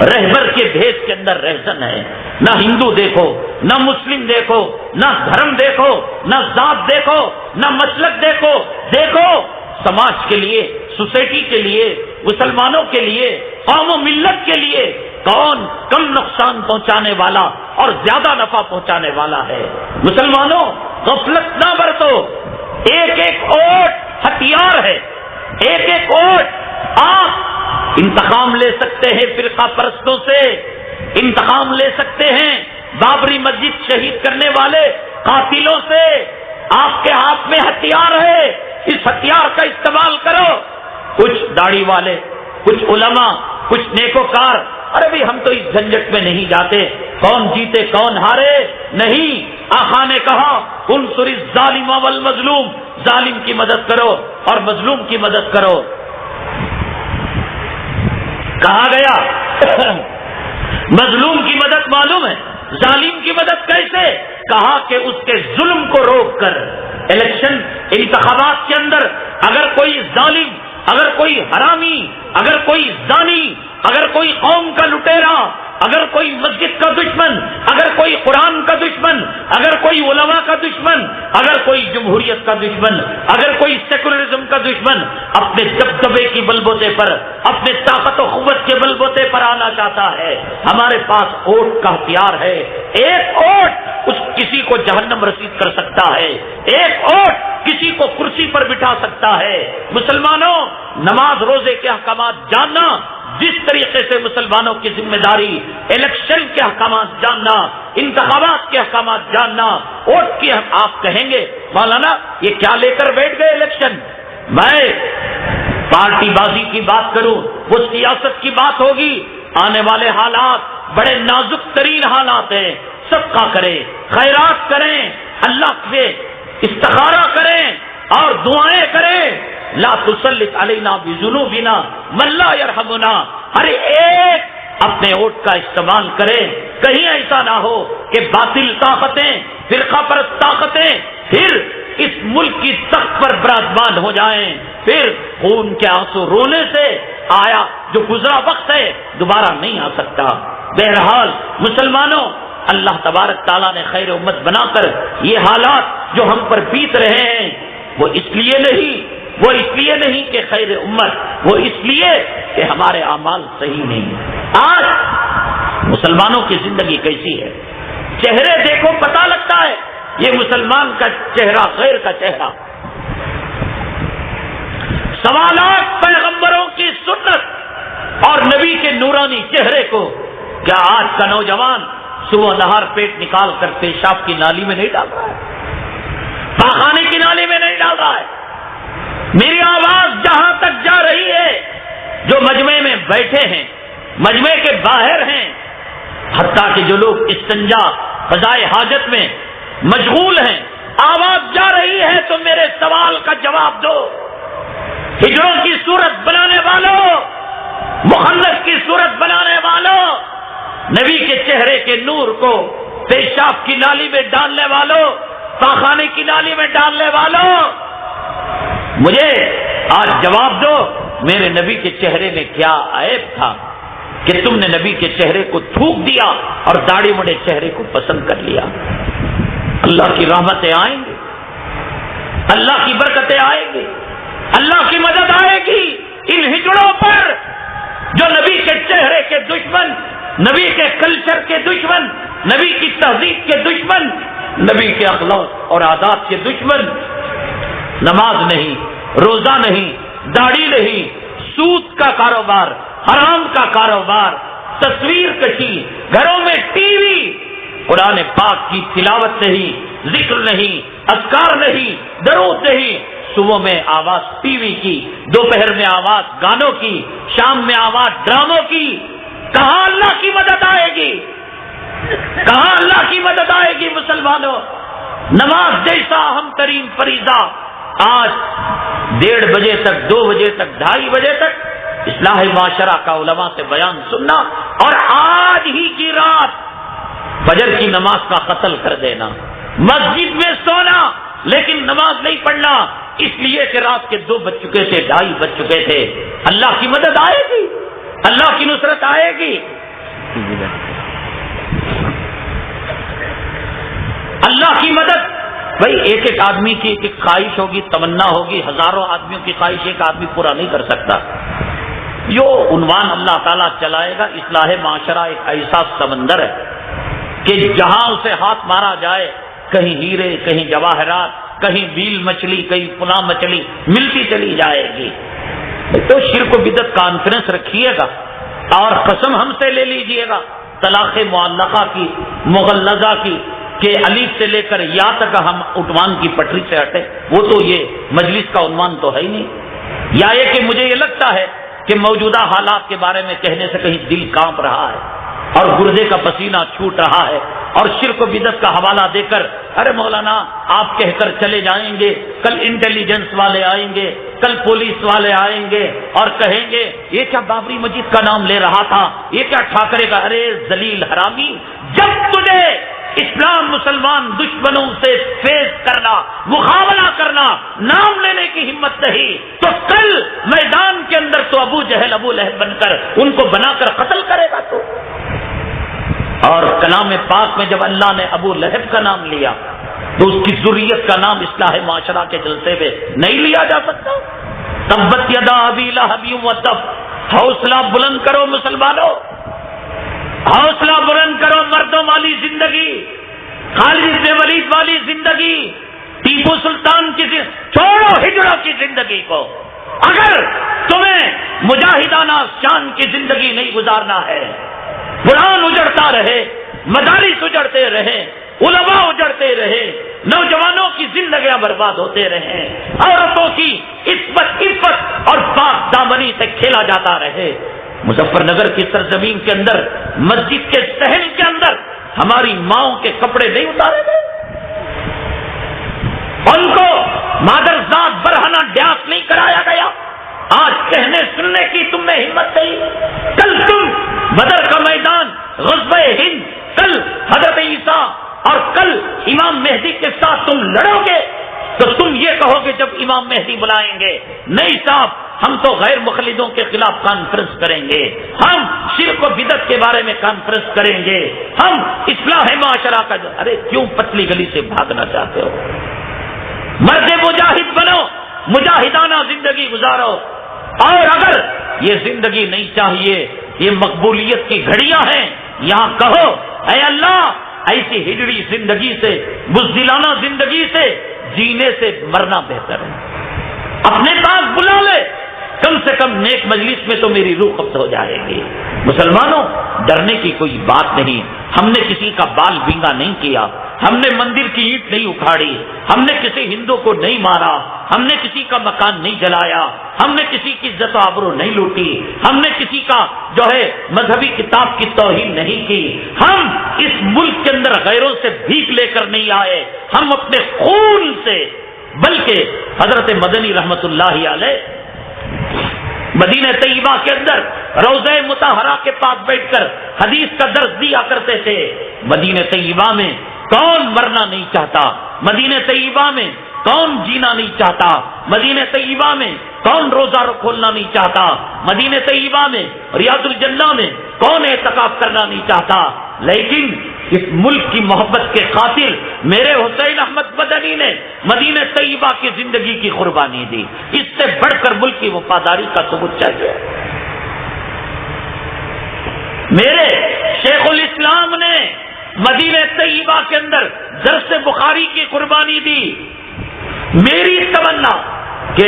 رہبر کے بھیس کے اندر رہزن ہے؟ نہ ہندو دیکھو، نہ مسلم دیکھو، نہ دھرم دیکھو، نہ ذات دیکھو، نہ مسلک دیکھو. دیکھو سماج کے لیے، سوسائٹی کے لیے، مسلمانوں کے لیے، قوم و ملت کے لیے کون کم نقصان پہنچانے والا اور زیادہ نفع پہنچانے والا ہے. مسلمانوں غفلت نہ برتو. ایک ایک ووٹ ہتھیار ہے، ایک ایک ووٹ. آپ انتقام لے سکتے ہیں فرقہ پرستوں سے، انتقام لے سکتے ہیں بابری مسجد شہید کرنے والے قاتلوں سے. آپ کے ہاتھ میں ہتھیار ہے، اس ہتھیار کا استعمال کرو. کچھ داڑھی والے، کچھ علماء، کچھ نیکوکار، ارے بھی ہم تو اس جھنجٹ میں نہیں جاتے، کون جیتے کون ہارے نہیں. آقا نے کہا انصر الظالم والمظلوم، ظالم کی مدد کرو اور مظلوم کی مدد کرو. کہا گیا مظلوم کی مدد معلوم ہے، ظالم کی مدد کیسے؟ کہا کہ اس کے ظلم کو روک کر الیکشن انتخابات کے اندر اگر کوئی ظالم، اگر کوئی حرامی، اگر کوئی زانی، اگر کوئی قوم کا لٹیرا، اگر کوئی مسجد کا دشمن، اگر کوئی قرآن کا دشمن، اگر کوئی علماء کا دشمن، اگر کوئی جمہوریت کا دشمن، اگر کوئی سیکولرزم کا دشمن اپنے دبدبے کی بلبوتے پر، اپنے طاقت و قوت کے بلبوتے پر آنا چاہتا ہے، ہمارے پاس ووٹ کا ہتھیار ہے. ایک ووٹ اس کسی کو جہنم رسید کر سکتا ہے، ایک ووٹ کسی کو کرسی پر بٹھا سکتا ہے. مسلمانوں نماز روزے کے احکامات جاننا، جس طریقے سے مسلمانوں کی ذمہ داری الیکشن کے احکامات جاننا، انتخابات کے احکامات جاننا، ووٹ کی. آپ کہیں گے مولانا یہ کیا لے کر بیٹھ گئے الیکشن؟ میں پارٹی بازی کی بات کروں وہ سیاست کی بات ہوگی. آنے والے حالات بڑے نازک ترین حالات ہیں. صدقہ کریں، خیرات کریں، اللہ سے استخارہ کریں اور دعائیں کریں. لا تسلط علینا بذنوبنا من لا یرحمنا. ہر ایک اپنے ووٹ کا استعمال کرے. کہیں ایسا نہ ہو کہ باطل طاقتیں، فرقہ پرست طاقتیں پھر اس ملک کی تخت پر براجمان ہو جائیں، پھر خون کے آنسو رونے سے آیا جو گزرا وقت ہے دوبارہ نہیں آ سکتا۔ بہرحال مسلمانوں، اللہ تبارک تعالیٰ نے خیر امت بنا کر یہ حالات جو ہم پر بیت رہے ہیں وہ اس لیے نہیں کہ خیر امت، وہ اس لیے کہ ہمارے اعمال صحیح نہیں۔ آج مسلمانوں کی زندگی کیسی ہے؟ چہرے دیکھو پتہ لگتا ہے یہ مسلمان کا چہرہ غیر کا چہرہ۔ سوالات پیغمبروں کی سنت اور نبی کے نورانی چہرے کو کیا آج کا نوجوان صبح نہار پیٹ نکال کر پیشاب کی نالی میں نہیں ڈال رہا ہے، پاخانے کی نالی میں نہیں ڈال رہا ہے؟ میری آواز جہاں تک جا رہی ہے، جو مجمع میں بیٹھے ہیں، مجمع کے باہر ہیں، حتیٰ کہ جو لوگ استنجا قضائے حاجت میں مشغول ہیں، آواز جا رہی ہے تو میرے سوال کا جواب دو۔ ہجروں کی صورت بنانے والوں، مخنث کی صورت بنانے والوں، نبی کے چہرے کے نور کو پیشاب کی نالی میں ڈالنے والوں، پاخانے کی نالی میں ڈالنے والوں، مجھے آج جواب دو، میرے نبی کے چہرے میں کیا عیب تھا کہ تم نے نبی کے چہرے کو تھوک دیا اور داڑھی مڑے چہرے کو پسند کر لیا؟ اللہ کی رحمتیں آئیں گی، اللہ کی برکتیں آئیں گی، اللہ کی مدد آئے گی ان ہجڑوں پر جو نبی کے چہرے کے دشمن، نبی کے کلچر کے دشمن، نبی کی تہذیب کے دشمن، نبی کے اخلاق اور عادات کے دشمن، نماز نہیں، روزہ نہیں، داڑھی نہیں، سود کا کاروبار، حرام کا کاروبار، تصویر کشی، گھروں میں ٹی وی، قرآن پاک کی تلاوت نہیں، ذکر نہیں، اذکار نہیں، درود نہیں، صبح میں آواز ٹی وی کی، دوپہر میں آواز گانوں کی، شام میں آواز ڈراموں کی، کہاں اللہ کی مدد آئے گی؟ کہاں اللہ کی مدد آئے گی مسلمانوں؟ نماز جیسا اہم ترین فریضہ آج 1:30 بجے تک، 2 بجے تک، 2:30 بجے تک اصلاح معاشرہ کا علماء سے بیان سننا، اور آج ہی کی رات فجر کی نماز کا قتل کر دینا، مسجد میں سونا لیکن نماز نہیں پڑھنا اس لیے کہ رات کے 2 بج چکے تھے، 2:30 بج چکے تھے۔ اللہ کی مدد آئے گی، اللہ کی نصرت آئے گی، اللہ کی مدد۔ بھائی ایک آدمی کی ایک خواہش ہوگی، تمنا ہوگی، ہزاروں آدمیوں کی خواہش ایک آدمی پورا نہیں کر سکتا۔ جو عنوان اللہ تعالیٰ چلائے گا، اصلاح معاشرہ ایک ایسا سمندر ہے کہ جہاں اسے ہاتھ مارا جائے، کہیں ہیرے، کہیں جواہرات، کہیں بیل مچھلی، کہیں فلاں مچھلی ملتی چلی جائے گی۔ تو شرک و بدعت کانفرنس رکھیے گا اور قسم ہم سے لے لیجئے گا طلاق معلقہ کی، مغلظہ کی، کہ الف سے لے کر یا تک ہم عنوان کی پٹری سے ہٹے، وہ تو یہ مجلس کا عنوان تو ہے ہی نہیں۔ یا یہ کہ مجھے یہ لگتا ہے کہ موجودہ حالات کے بارے میں کہنے سے کہیں دل کانپ رہا ہے اور گردے کا پسینہ چھوٹ رہا ہے، اور شرک و بدعت کا حوالہ دے کر ارے مولانا آپ کہہ کر چلے جائیں گے، کل انٹیلیجنس والے آئیں گے، کل پولیس والے آئیں گے اور کہیں گے یہ کیا بابری مسجد کا نام لے رہا تھا، یہ کیا ٹھاکرے کا، ارے ذلیل حرامی، جب تجھے اسلام مسلمان دشمنوں سے فیس کرنا، مقابلہ کرنا، نام لینے کی ہمت نہیں، تو کل میدان کے اندر تو ابو جہل، ابو لہب بن کر ان کو بنا کر قتل کرے گا تو۔ اور کلام پاک میں جب اللہ نے ابو لہب کا نام لیا تو اس کی ذریت کا نام اصلاح معاشرہ کے جلسے میں نہیں لیا جا سکتا۔ تبت یدا ابی لہب وتب، حوصلہ بلند کرو مسلمانوں، حوصلہ بلند کرو، مردوں والی زندگی، خالد بن ولید والی زندگی، ٹیپو سلطان کی چھوڑو ہجڑوں کی زندگی کو۔ اگر تمہیں مجاہدانہ شان کی زندگی نہیں گزارنا ہے، قرآن اجڑتا رہے، مدارس اجڑتے رہے، علماء اجڑتے رہے، نوجوانوں کی زندگیاں برباد ہوتے رہے، عورتوں کی عفت اور پاک دامنی سے کھیلا جاتا رہے، مظفر نگر کی سرزمین کے اندر، مسجد کے صحن کے اندر ہماری ماؤں کے کپڑے نہیں اتارے گئے، ان کو مادرزاد برہنہ ڈیاس نہیں کرایا گیا۔ آج کہنے سننے کی تم میں ہمت نہیں، کل تم بدر کا میدان، غزوہ ہند، کل حضرت عیسیٰ اور کل امام مہدی کے ساتھ تم لڑو گے تو تم یہ کہو گے جب امام مہدی بلائیں گے نہیں صاحب ہم تو غیر مخلدوں کے خلاف کانفرنس کریں گے، ہم شرک و بدعت کے بارے میں کانفرنس کریں گے، ہم اصلاح معاشرہ کا ارے کیوں پتلی گلی سے بھاگنا چاہتے ہو؟ مرد مجاہد بنو، مجاہدانہ زندگی گزارو، اور اگر یہ زندگی نہیں چاہیے، یہ مقبولیت کی گھڑیاں ہیں، یہاں کہو اے اللہ ایسی ہجڑی زندگی سے، بزدلانہ زندگی سے جینے سے مرنا بہتر ہے۔ اپنے پاس بلا لے، کم سے کم نیک مجلس میں تو میری روح قبض ہو جائے گی۔ مسلمانوں ڈرنے کی کوئی بات نہیں، ہم نے کسی کا بال بینگا نہیں کیا، ہم نے مندر کی اینٹ نہیں اکھاڑی، ہم نے کسی ہندو کو نہیں مارا، ہم نے کسی کا مکان نہیں جلایا، ہم نے کسی کی عزت و آبرو نہیں لوٹی، ہم نے کسی کا جو ہے مذہبی کتاب کی توہین نہیں کی، ہم اس ملک کے اندر غیروں سے بھیک لے کر نہیں آئے، ہم اپنے خون سے، بلکہ حضرت مدنی رحمت اللہ علیہ مدینہ طیبہ کے اندر روضہ مطہرہ کے پاس بیٹھ کر حدیث کا درس دیا کرتے تھے۔ مدینہ طیبہ میں کون مرنا نہیں چاہتا؟ مدینہ طیبہ میں کون جینا نہیں چاہتا؟ مدینہ طیبہ میں کون روزہ کھولنا نہیں چاہتا؟ مدینہ طیبہ میں ریاض الجنہ میں کون اعتکاف کرنا نہیں چاہتا؟ لیکن اس ملک کی محبت کے خاطر میرے حسین احمد مدنی نے مدینہ طیبہ کی زندگی کی قربانی دی۔ اس سے بڑھ کر ملک کی وفاداری کا ثبوت چاہیے۔ میرے شیخ الاسلام نے مدینہ طیبہ کے اندر درس بخاری کی قربانی دی۔ میری تمنا کہ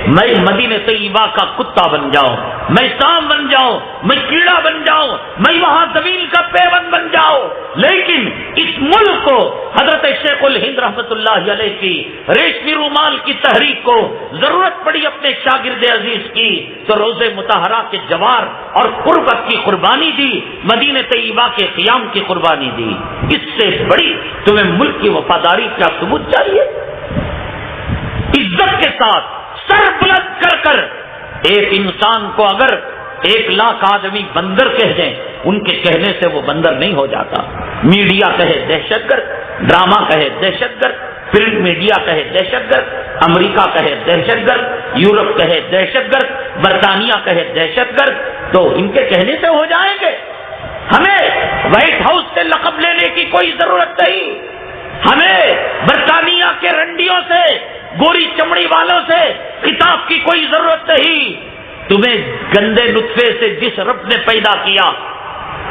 میں مدینہ طیبہ کا کتا بن جاؤں، میں سام بن جاؤں، میں کیڑا بن جاؤں، میں وہاں زمین کا پیون بن جاؤں، لیکن اس ملک کو حضرت شیخ الہند رحمت اللہ علیہ کی ریشمی رومال کی تحریک کو ضرورت پڑی اپنے شاگرد عزیز کی تو روزے مطہرہ کے جوار اور قربت کی قربانی دی، مدینہ طیبہ کے قیام کی قربانی دی۔ اس سے بڑی تمہیں ملک کی وفاداری کا ثبوت چاہیے؟ عزت کے ساتھ سر بلند کر کر ایک انسان کو اگر 1,00,000 آدمی بندر کہہ دیں، ان کے کہنے سے وہ بندر نہیں ہو جاتا۔ میڈیا کہے دہشت گرد، ڈرامہ کہے دہشت گرد، پرنٹ میڈیا کہے دہشت گرد، امریکہ کہے دہشت گرد، یورپ کہے دہشت گرد، برطانیہ کہے دہشت گرد، تو ان کے کہنے سے ہو جائیں گے؟ ہمیں وائٹ ہاؤس سے لقب لینے کی کوئی ضرورت نہیں، ہمیں برطانیہ کے رنڈیوں سے، گوری چمڑی والوں سے خطاب کی کوئی ضرورت نہیں۔ تمہیں گندے نطفے سے جس رب نے پیدا کیا،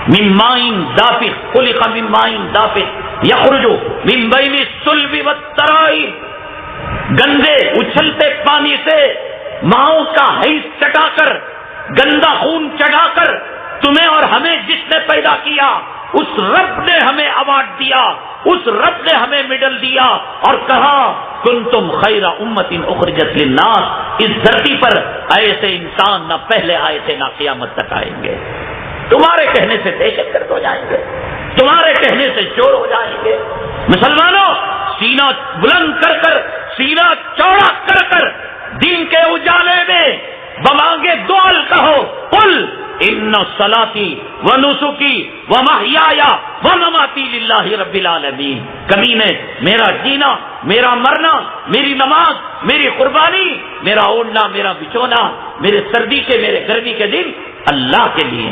من ماء دافق، خلق من ماء دافق یخرج من بین الصلب والترائب، گندے اچھلتے پانی سے ماؤں کا حیض چٹا کر، گندا خون چڑھا کر تمہیں اور ہمیں جس نے پیدا کیا، اس رب نے ہمیں ایوارڈ دیا، اس رب نے ہمیں میڈل دیا اور کہا کنتم خیر امت اخرجت للناس۔ اس دھرتی پر ایسے انسان نہ پہلے آئے تھے نہ قیامت تک آئیں گے۔ تمہارے کہنے سے دہشت گرد ہو جائیں گے، تمہارے کہنے سے چور ہو جائیں گے۔ مسلمانوں سینہ بلند کر کر، سینہ چوڑا کر کر دین کے اجالے میں بمانگے دعا کہو، قل ان صلاتی و نسکی و محیایا و مماتی للہ رب العالمین۔ کمی نے میرا جینا، میرا مرنا، میری نماز، میری قربانی، میرا اوڑھنا، میرا بچھونا، میرے سردی کے، میرے گرمی کے دن اللہ کے لیے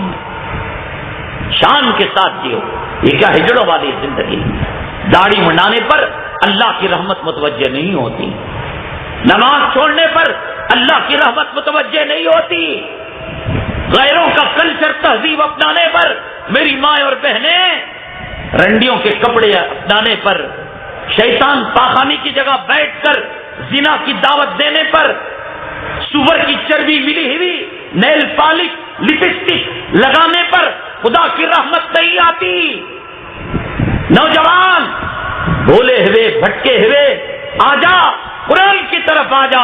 شان کے ساتھ جیو۔ یہ کیا ہجڑوں والی زندگی؟ داڑھی منڈانے پر اللہ کی رحمت متوجہ نہیں ہوتی، نماز چھوڑنے پر اللہ کی رحمت متوجہ نہیں ہوتی، غیروں کا کلچر تہذیب اپنانے پر، میری ماں اور بہنیں رنڈیوں کے کپڑے اپنانے پر، شیطان پاخانے کی جگہ بیٹھ کر زنا کی دعوت دینے پر، سور کی چربی ملی ہوئی نیل پالش لپسٹک لگانے پر خدا کی رحمت نہیں آتی۔ نوجوان بھولے ہوئے بھٹکے ہوئے آجا قرآن کی طرف آجا،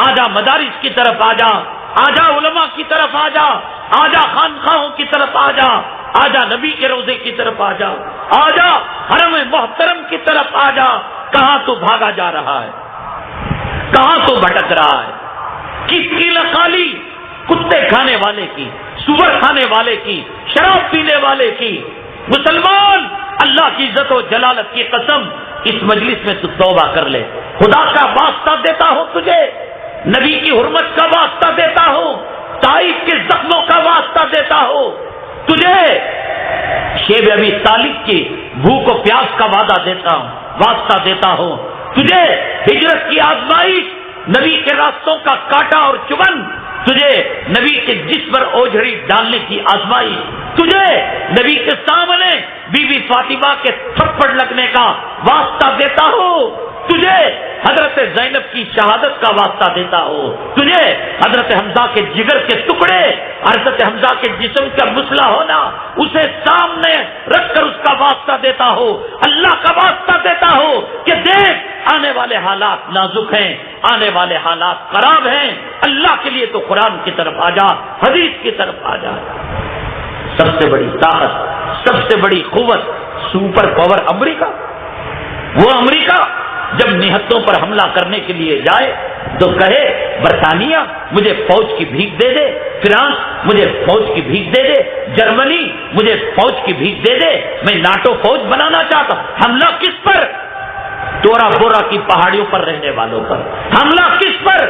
آجا مدارس کی طرف آجا، آجا علماء کی طرف آجا، آجا خانقاہوں کی طرف آجا، آجا نبی کے روزے کی طرف آجا، آجا حرم محترم کی طرف آجا۔ کہاں تو بھاگا جا رہا ہے؟ کہاں تو بھٹک رہا ہے؟ کس کی لقالی؟ کتے کھانے والے کی، سور کھانے والے کی، شراب پینے والے کی۔ مسلمان اللہ کی عزت و جلالت کی قسم اس مجلس میں تو توبہ کر لے. خدا کا واسطہ دیتا ہوں تجھے, نبی کی حرمت کا واسطہ دیتا ہوں, طائف کے زخموں کا واسطہ دیتا ہوں تجھے, شیب ابی طالب کی بھوک و پیاس کا واسطہ دیتا ہوں تجھے, ہجرت کی آزمائش, نبی کے راستوں کا کاٹا اور چبن, تجھے نبی کے جسم پر اوجھڑی ڈالنے کی آزمائش, تجھے نبی کے سامنے بی بی فاطمہ کے تھپڑ لگنے کا واسطہ دیتا ہوں, تجھے حضرت زینب کی شہادت کا واسطہ دیتا ہوں, تجھے حضرت حمزہ کے جگر کے ٹکڑے, حضرت حمزہ کے جسم کا مسلح ہونا, اسے سامنے رکھ کر اس کا واسطہ دیتا ہوں, اللہ کا واسطہ دیتا ہوں کہ دیکھ آنے والے حالات نازک ہیں, آنے والے حالات خراب ہیں, اللہ کے لیے تو قرآن کی طرف آ جا, حدیث کی طرف آ جا. سب سے بڑی طاقت, سب سے بڑی قوت, سپر پاور امریکہ. وہ امریکہ جب نہتوں پر حملہ کرنے کے لیے جائے تو کہے برطانیہ مجھے فوج کی بھیک دے دے, فرانس مجھے فوج کی بھیک دے دے, جرمنی مجھے فوج کی بھیک دے دے, میں ناٹو فوج بنانا چاہتا ہوں. حملہ کس پر؟ ٹورا بورا کی پہاڑیوں پر رہنے والوں پر. حملہ کس پر؟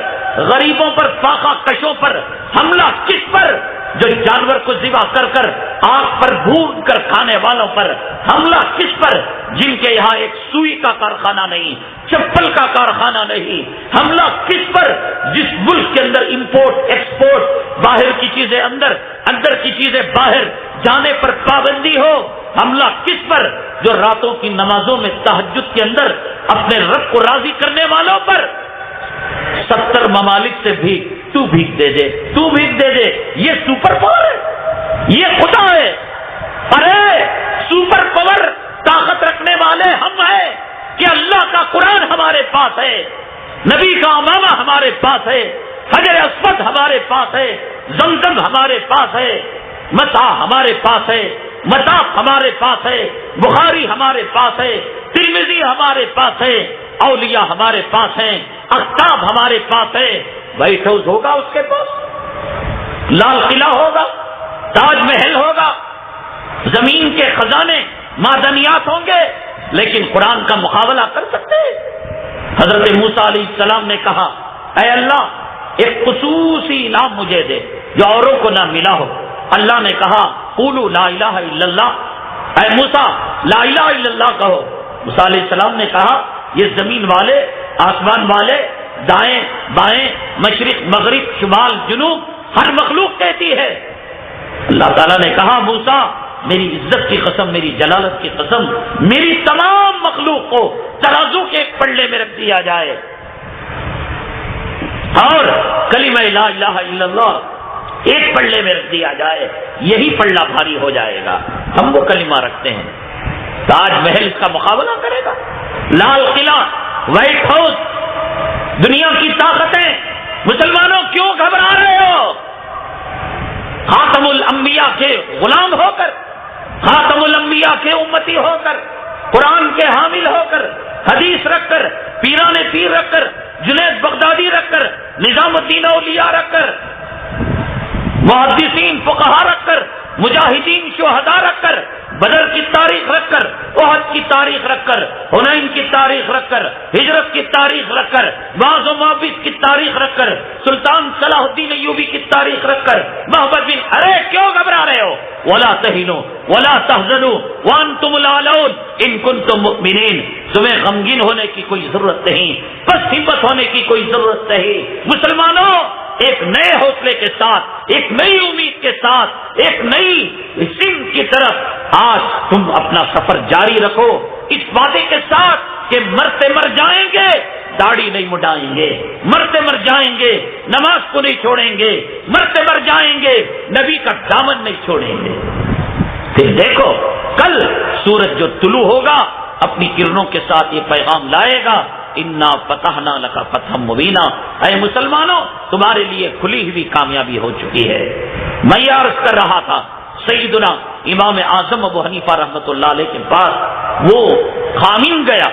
غریبوں پر, فاقہ کشوں پر. حملہ کس پر؟ جو جانور کو ذبح کر کر آگ پر بھون کر کھانے والوں پر. حملہ کس پر؟ جن کے یہاں ایک سوئی کا کارخانہ نہیں, چپل کا کارخانہ نہیں. حملہ کس پر؟ جس ملک کے اندر امپورٹ ایکسپورٹ, باہر کی چیزیں اندر, اندر کی چیزیں باہر جانے پر پابندی ہو. حملہ کس پر؟ جو راتوں کی نمازوں میں تہجد کے اندر اپنے رب کو راضی کرنے والوں پر. 70 ممالک سے بھیک, تو بھیک دے دے, تو بھیک دے دے. یہ سپر پاور ہے, یہ خدا ہے. ارے سپر پاور طاقت رکھنے والے ہم ہیں کہ اللہ کا قرآن ہمارے پاس ہے, نبی کا امامہ ہمارے پاس ہے, حجر اسود ہمارے پاس ہے, زمزم ہمارے پاس ہے, مسا ہمارے پاس ہے, مطاف ہمارے پاس ہے, بخاری ہمارے پاس ہے, ترمذی ہمارے پاس ہے, اولیاء ہمارے پاس ہیں, اختاب ہمارے پاس ہے. وائٹ ہاؤس ہوگا اس کے پاس, لال قلعہ ہوگا, تاج محل ہوگا, زمین کے خزانے معدنیات ہوں گے, لیکن قرآن کا مقابلہ کر سکتے. حضرت موسیٰ علیہ السلام نے کہا اے اللہ ایک خصوصی نام مجھے دے جو اوروں کو نہ ملا ہو. اللہ نے کہا قولوا لا الہ الا اللہ, اے موسیٰ لا الہ الا اللہ کہو. موسیٰ علیہ السلام نے کہا یہ زمین والے, آسمان والے, دائیں بائیں, مشرق مغرب, شمال جنوب, ہر مخلوق کہتی ہے. اللہ تعالیٰ نے کہا موسیٰ میری عزت کی قسم, میری جلالت کی قسم, میری تمام مخلوق کو ترازو کے ایک پلڑے میں رکھ دیا جائے اور کلمہ لا الہ الا اللہ ایک پلڑے میں رکھ دیا جائے, یہی پلڑا بھاری ہو جائے گا. ہم وہ کلمہ رکھتے ہیں, تاج محل کا مقابلہ کرے گا, لال قلعہ, وائٹ ہاؤس, دنیا کی طاقتیں. مسلمانوں کیوں گھبرا رہے ہو؟ خاتم الانبیاء کے غلام ہو کر, خاتم الانبیاء کے امتی ہو کر, قرآن کے حامل ہو کر, حدیث رکھ کر, پیران پیر رکھ کر, جنید بغدادی رکھ کر, نظام الدین اولیاء رکھ کر, محدثین فقہا رکھ کر, مجاہدین شہداء رکھ کر, بدر کی تاریخ رکھ کر, احد کی تاریخ رکھ کر, حنین کی تاریخ رکھ کر, ہجرت کی تاریخ رکھ کر, بعض و معاوض کی تاریخ رکھ کر, سلطان صلاح الدین ایوبی کی تاریخ رکھ کر, محمد بن, ارے کیوں گھبرا رہے ہو؟ ولا تہنوا ولا تحزنوا وانتم الاعلون ان کنتم مؤمنین. تمہیں غمگین ہونے کی کوئی ضرورت نہیں, پس ہمت ہونے کی کوئی ضرورت نہیں. مسلمانوں ایک نئے حوصلے کے ساتھ, ایک نئی امید کے ساتھ, ایک نئی سمت کی طرف آج تم اپنا سفر جاری رکھو, اس وعدے کے ساتھ کہ مرتے مر جائیں گے, داڑھی نہیں مڈائیں گے, مرتے مر جائیں گے, نماز کو نہیں چھوڑیں گے, مرتے مر جائیں گے, نبی کا دامن نہیں چھوڑیں گے. پھر دیکھو کل سورج جو طلوع ہوگا اپنی کرنوں کے ساتھ یہ پیغام لائے گا, انا فتحنا لک فتحا مبینا. اے مسلمانوں تمہارے لیے کھلی ہوئی کامیابی ہو چکی ہے. میں یہ عرض کر رہا تھا سیدنا امام اعظم ابو حنیفہ رحمۃ اللہ علیہ کے پاس وہ خامین گیا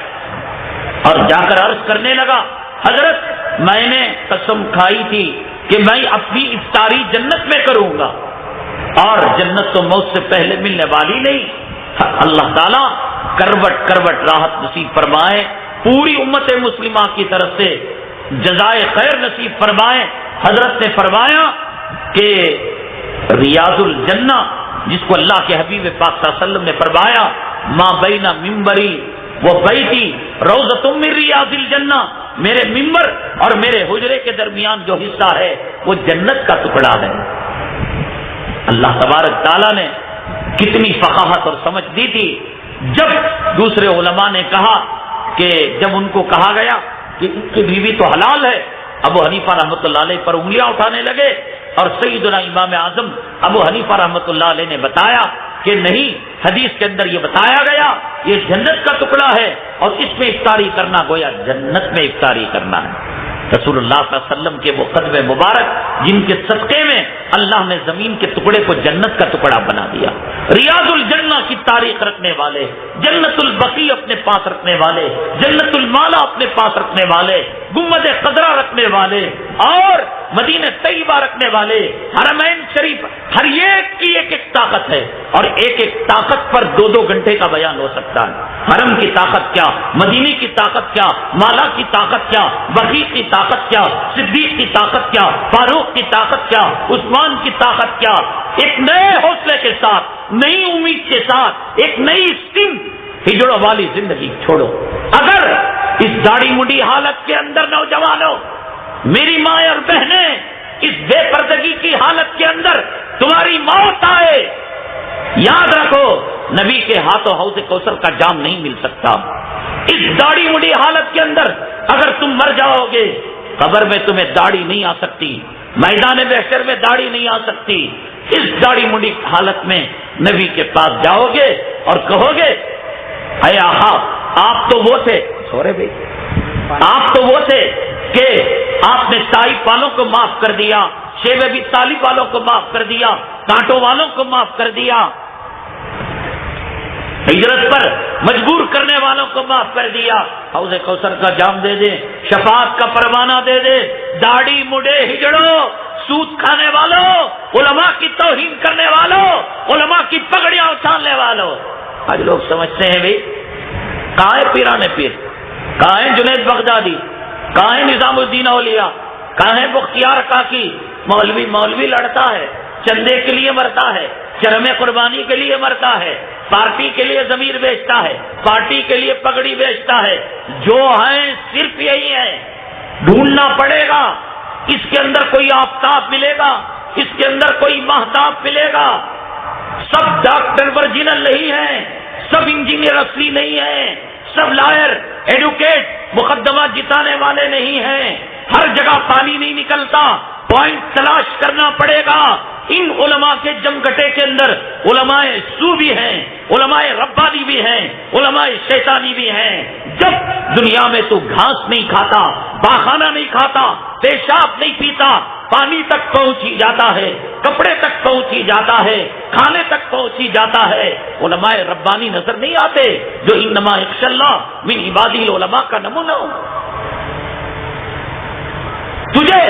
اور جا کر عرض کرنے لگا حضرت میں نے قسم کھائی تھی کہ میں اپنی افطاری جنت میں کروں گا اور جنت تو موت سے پہلے ملنے والی نہیں. اللہ تعالیٰ کروٹ کروٹ راحت نصیب فرمائے، پوری امت مسلمہ کی طرف سے جزائے خیر نصیب فرمائے۔ حضرت نے فرمایا کہ ریاض الجنہ، جس کو اللہ کے حبیب پاک صلی اللہ علیہ وسلم نے فرمایا ما بین ممبری و بیتی روضۃ من ریاض الجنہ، میرے ممبر اور میرے حجرے کے درمیان جو حصہ ہے وہ جنت کا ٹکڑا ہے۔ اللہ تبارک تعالیٰ نے کتنی فقاہت اور سمجھ دی تھی جب دوسرے علماء نے کہا کہ جب ان کو کہا گیا کہ ان کی بیوی تو حلال ہے، ابو حنیفہ رحمۃ اللہ علیہ پر انگلیاں اٹھانے لگے، اور سیدنا امام اعظم ابو حنیفہ رحمۃ اللہ علیہ نے بتایا کہ نہیں، حدیث کے اندر یہ بتایا گیا یہ جنت کا ٹکڑا ہے اور اس میں افطاری کرنا گویا جنت میں افطاری کرنا ہے۔ رسول اللہ صلی اللہ علیہ وسلم کے وہ قدم مبارک جن کے صدقے میں اللہ نے زمین کے ٹکڑے کو جنت کا ٹکڑا بنا دیا، ریاض الجنہ کی تاریخ رکھنے والے، جنت البقیع اپنے پاس رکھنے والے، جنت المالا اپنے پاس رکھنے والے، گنبد خضرا رکھنے والے اور مدینہ طیبہ رکھنے والے، حرمین شریف، ہر ایک کی ایک ایک طاقت ہے، اور ایک ایک طاقت پر 2-2 گھنٹے کا بیان ہو سکتا ہے۔ حرم کی طاقت کیا، مدینے کی طاقت کیا، مالا کی طاقت کیا، بقیع کی طاقت کیا، صدیق کی طاقت کیا، فاروق کی طاقت کیا، عثمان کی طاقت کیا، ایک نئے حوصلے کے ساتھ، نئی امید کے ساتھ، ایک نئی ہجڑوں والی زندگی چھوڑو۔ اگر اس داڑھی مڈی حالت کے اندر نوجوانوں، میری ماں اور بہنیں، اس بے پردگی کی حالت کے اندر تمہاری موت آئے، یاد رکھو نبی کے ہاتھوں حوض کوثر کا جام نہیں مل سکتا۔ اس داڑھی مڈی حالت کے اندر اگر تم مر جاؤ گے، قبر میں تمہیں داڑھی نہیں آ سکتی، میدان محشر میں داڑھی نہیں آ سکتی۔ اس داڑھی مڈی حالت میں نبی کے پاس جاؤ گے اور کہو گے اے آقا آپ تو وہ تھے، سورے بھائی، آپ تو وہ تھے کہ آپ نے طائف والوں کو معاف کر دیا، شیب ابی طالب والوں کو معاف کر دیا، کانٹوں والوں کو معاف کر دیا، ہجرت پر مجبور کرنے والوں کو معاف کر دیا، حوض کوثر کا جام دے دے، شفاعت کا پروانہ دے دے۔ داڑھی مڈے ہجڑوں، سود کھانے والوں، علماء کی توہین کرنے والوں، علماء کی پگڑیاں اچھالنے والوں، آج لوگ سمجھتے ہیں بھائی کہاں ہے پیرانے پیر، کہاں ہے جنید بغدادی، کہاں ہے نظام الدین اولیاء، کہاں ہے بختیار کاکی؟ مولوی لڑتا ہے، چندے کے لیے مرتا ہے، شرم قربانی کے لیے مرتا ہے، پارٹی کے لیے ضمیر بیچتا ہے، پارٹی کے لیے پگڑی بیچتا ہے۔ جو ہیں صرف یہی ہے، ڈھونڈنا پڑے گا، اس کے اندر کوئی آفتاب ملے گا، اس کے اندر کوئی مہتاب ملے گا۔ سب ڈاکٹر ورجنل نہیں ہیں، سب انجینئر اصلی نہیں ہیں، سب لائر ایڈوکیٹ مقدمات جتانے والے نہیں ہیں، ہر جگہ پانی نہیں نکلتا، پوائنٹ تلاش کرنا پڑے گا۔ ان علماء کے جمگٹے کے اندر علماء سو بھی ہیں، علماء ربانی بھی ہیں، علماء شیطانی بھی ہیں۔ جب دنیا میں تو گھاس نہیں کھاتا، باخانہ نہیں کھاتا، پیشاب نہیں پیتا، پانی تک پہنچ ہی جاتا ہے، کپڑے تک پہنچ ہی جاتا ہے، کھانے تک پہنچ ہی جاتا ہے، علماء ربانی نظر نہیں آتے جو انما یخشی اللہ من عبادہ العلماء کا نمونہ ہو۔ تجھے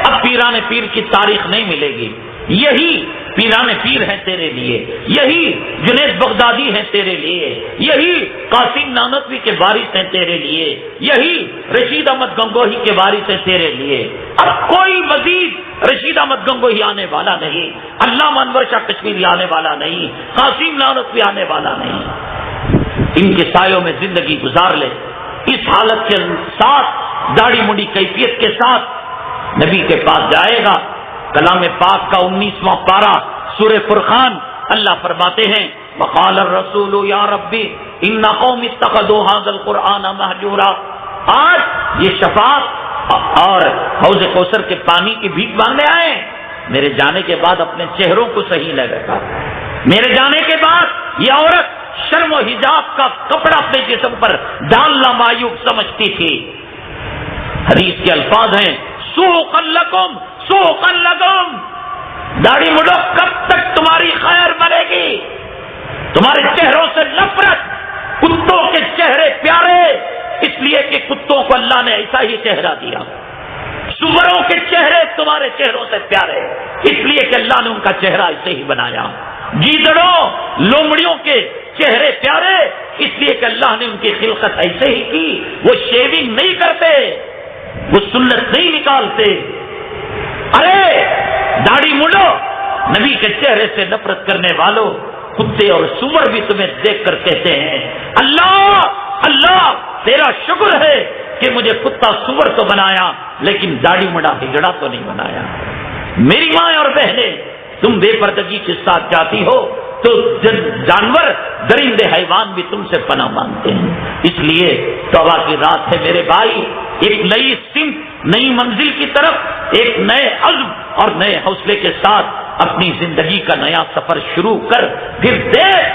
اب پیران پیر کی تاریخ نہیں ملے گی، یہی پیران پیر ہیں تیرے لیے، یہی جنید بغدادی ہیں تیرے لیے، یہی قاسم نانوتوی کے وارث ہیں تیرے لیے، یہی رشید احمد گنگوہی کے وارث ہیں تیرے لیے۔ اب کوئی مزید رشید احمد گنگوہی آنے والا نہیں، علامہ انور شاہ کشمیری آنے والا نہیں، قاسم نانوتوی آنے والا نہیں۔ ان کے سایوں میں زندگی گزار لے، اس حالت کے ساتھ داڑھی منڈی کیفیت کے ساتھ نبی کے پاس جائے گا۔ کلام پاک کا 19واں پارہ سورہ فرقان، اللہ فرماتے ہیں وقال الرسول یا ربی ان قوم اتخذوا هذا القرآن مہجورا۔ آج یہ شفاعت اور حوض کوثر کے پانی کی بھیک مانگنے آئے، میرے جانے کے بعد اپنے چہروں کو صحیح نہ رکھا، میرے جانے کے بعد یہ عورت شرم و حجاب کا کپڑا اپنے جسم پر ڈالنا معیوب سمجھتی تھی۔ حدیث کے الفاظ ہیں سوقا لکم سوقا لکم، داڑھی مڈو کب تک تمہاری خیر بنے گی؟ تمہارے چہروں سے نفرت، کتوں کے چہرے پیارے اس لیے کہ کتوں کو اللہ نے ایسا ہی چہرہ دیا، سوروں کے چہرے تمہارے چہروں سے پیارے اس لیے کہ اللہ نے ان کا چہرہ ایسے ہی بنایا، گیدڑوں لومڑیوں کے چہرے پیارے اس لیے کہ اللہ نے ان کی خلقت ایسے ہی کی، وہ شیونگ نہیں کرتے، وہ سنت نہیں نکالتے۔ ارے داڑھی مڈو، نبی کے چہرے سے نفرت کرنے والوں، کتے اور سور بھی تمہیں دیکھ کر کہتے ہیں اللہ اللہ تیرا شکر ہے کہ مجھے کتا سور تو بنایا لیکن داڑھی مڈا ہجڑا تو نہیں بنایا۔ میری ماں اور بہنیں، تم بے پردگی کے ساتھ جاتی ہو تو جانور درندے حیوان بھی تم سے پناہ مانگتے ہیں۔ اس لیے توبہ کی رات ہے میرے بھائی، ایک نئی سمت، نئی منزل کی طرف ایک نئے عزم اور نئے حوصلے کے ساتھ اپنی زندگی کا نیا سفر شروع کر، پھر دیکھ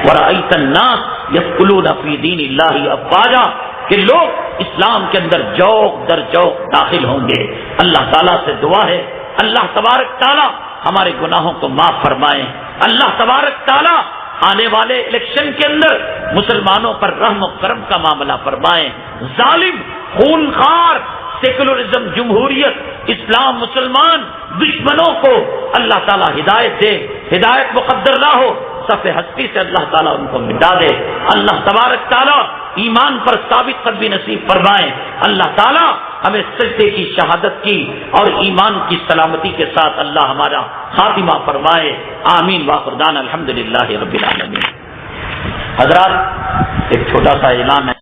وَرَأَيْتَ النَّاسَ يَدْخُلُونَ فِي دِينِ اللَّهِ أَفْوَاجًا کہ لوگ اسلام کے اندر جوق در جوق داخل ہوں گے۔ اللہ تعالیٰ سے دعا ہے اللہ تبارک تعالیٰ ہمارے گناہوں کو معاف فرمائیں، اللہ تبارک تعالیٰ آنے والے الیکشن کے اندر مسلمانوں پر رحم و کرم کا معاملہ فرمائیں، ظالم خونخوار سیکولرزم، جمہوریت، اسلام، مسلمان دشمنوں کو اللہ تعالیٰ ہدایت دے، ہدایت مقدر نہ ہو صف ہستی سے اللہ تعالیٰ ان کو مٹا دے، اللہ تبارک تعالیٰ ایمان پر ثابت قدمی نصیب فرمائے، اللہ تعالیٰ ہمیں سجدے کی شہادت کی اور ایمان کی سلامتی کے ساتھ اللہ ہمارا خاتمہ فرمائے، آمین وآخر دعوانا الحمدللہ رب العالمین۔ حضرات ایک چھوٹا سا اعلان ہے۔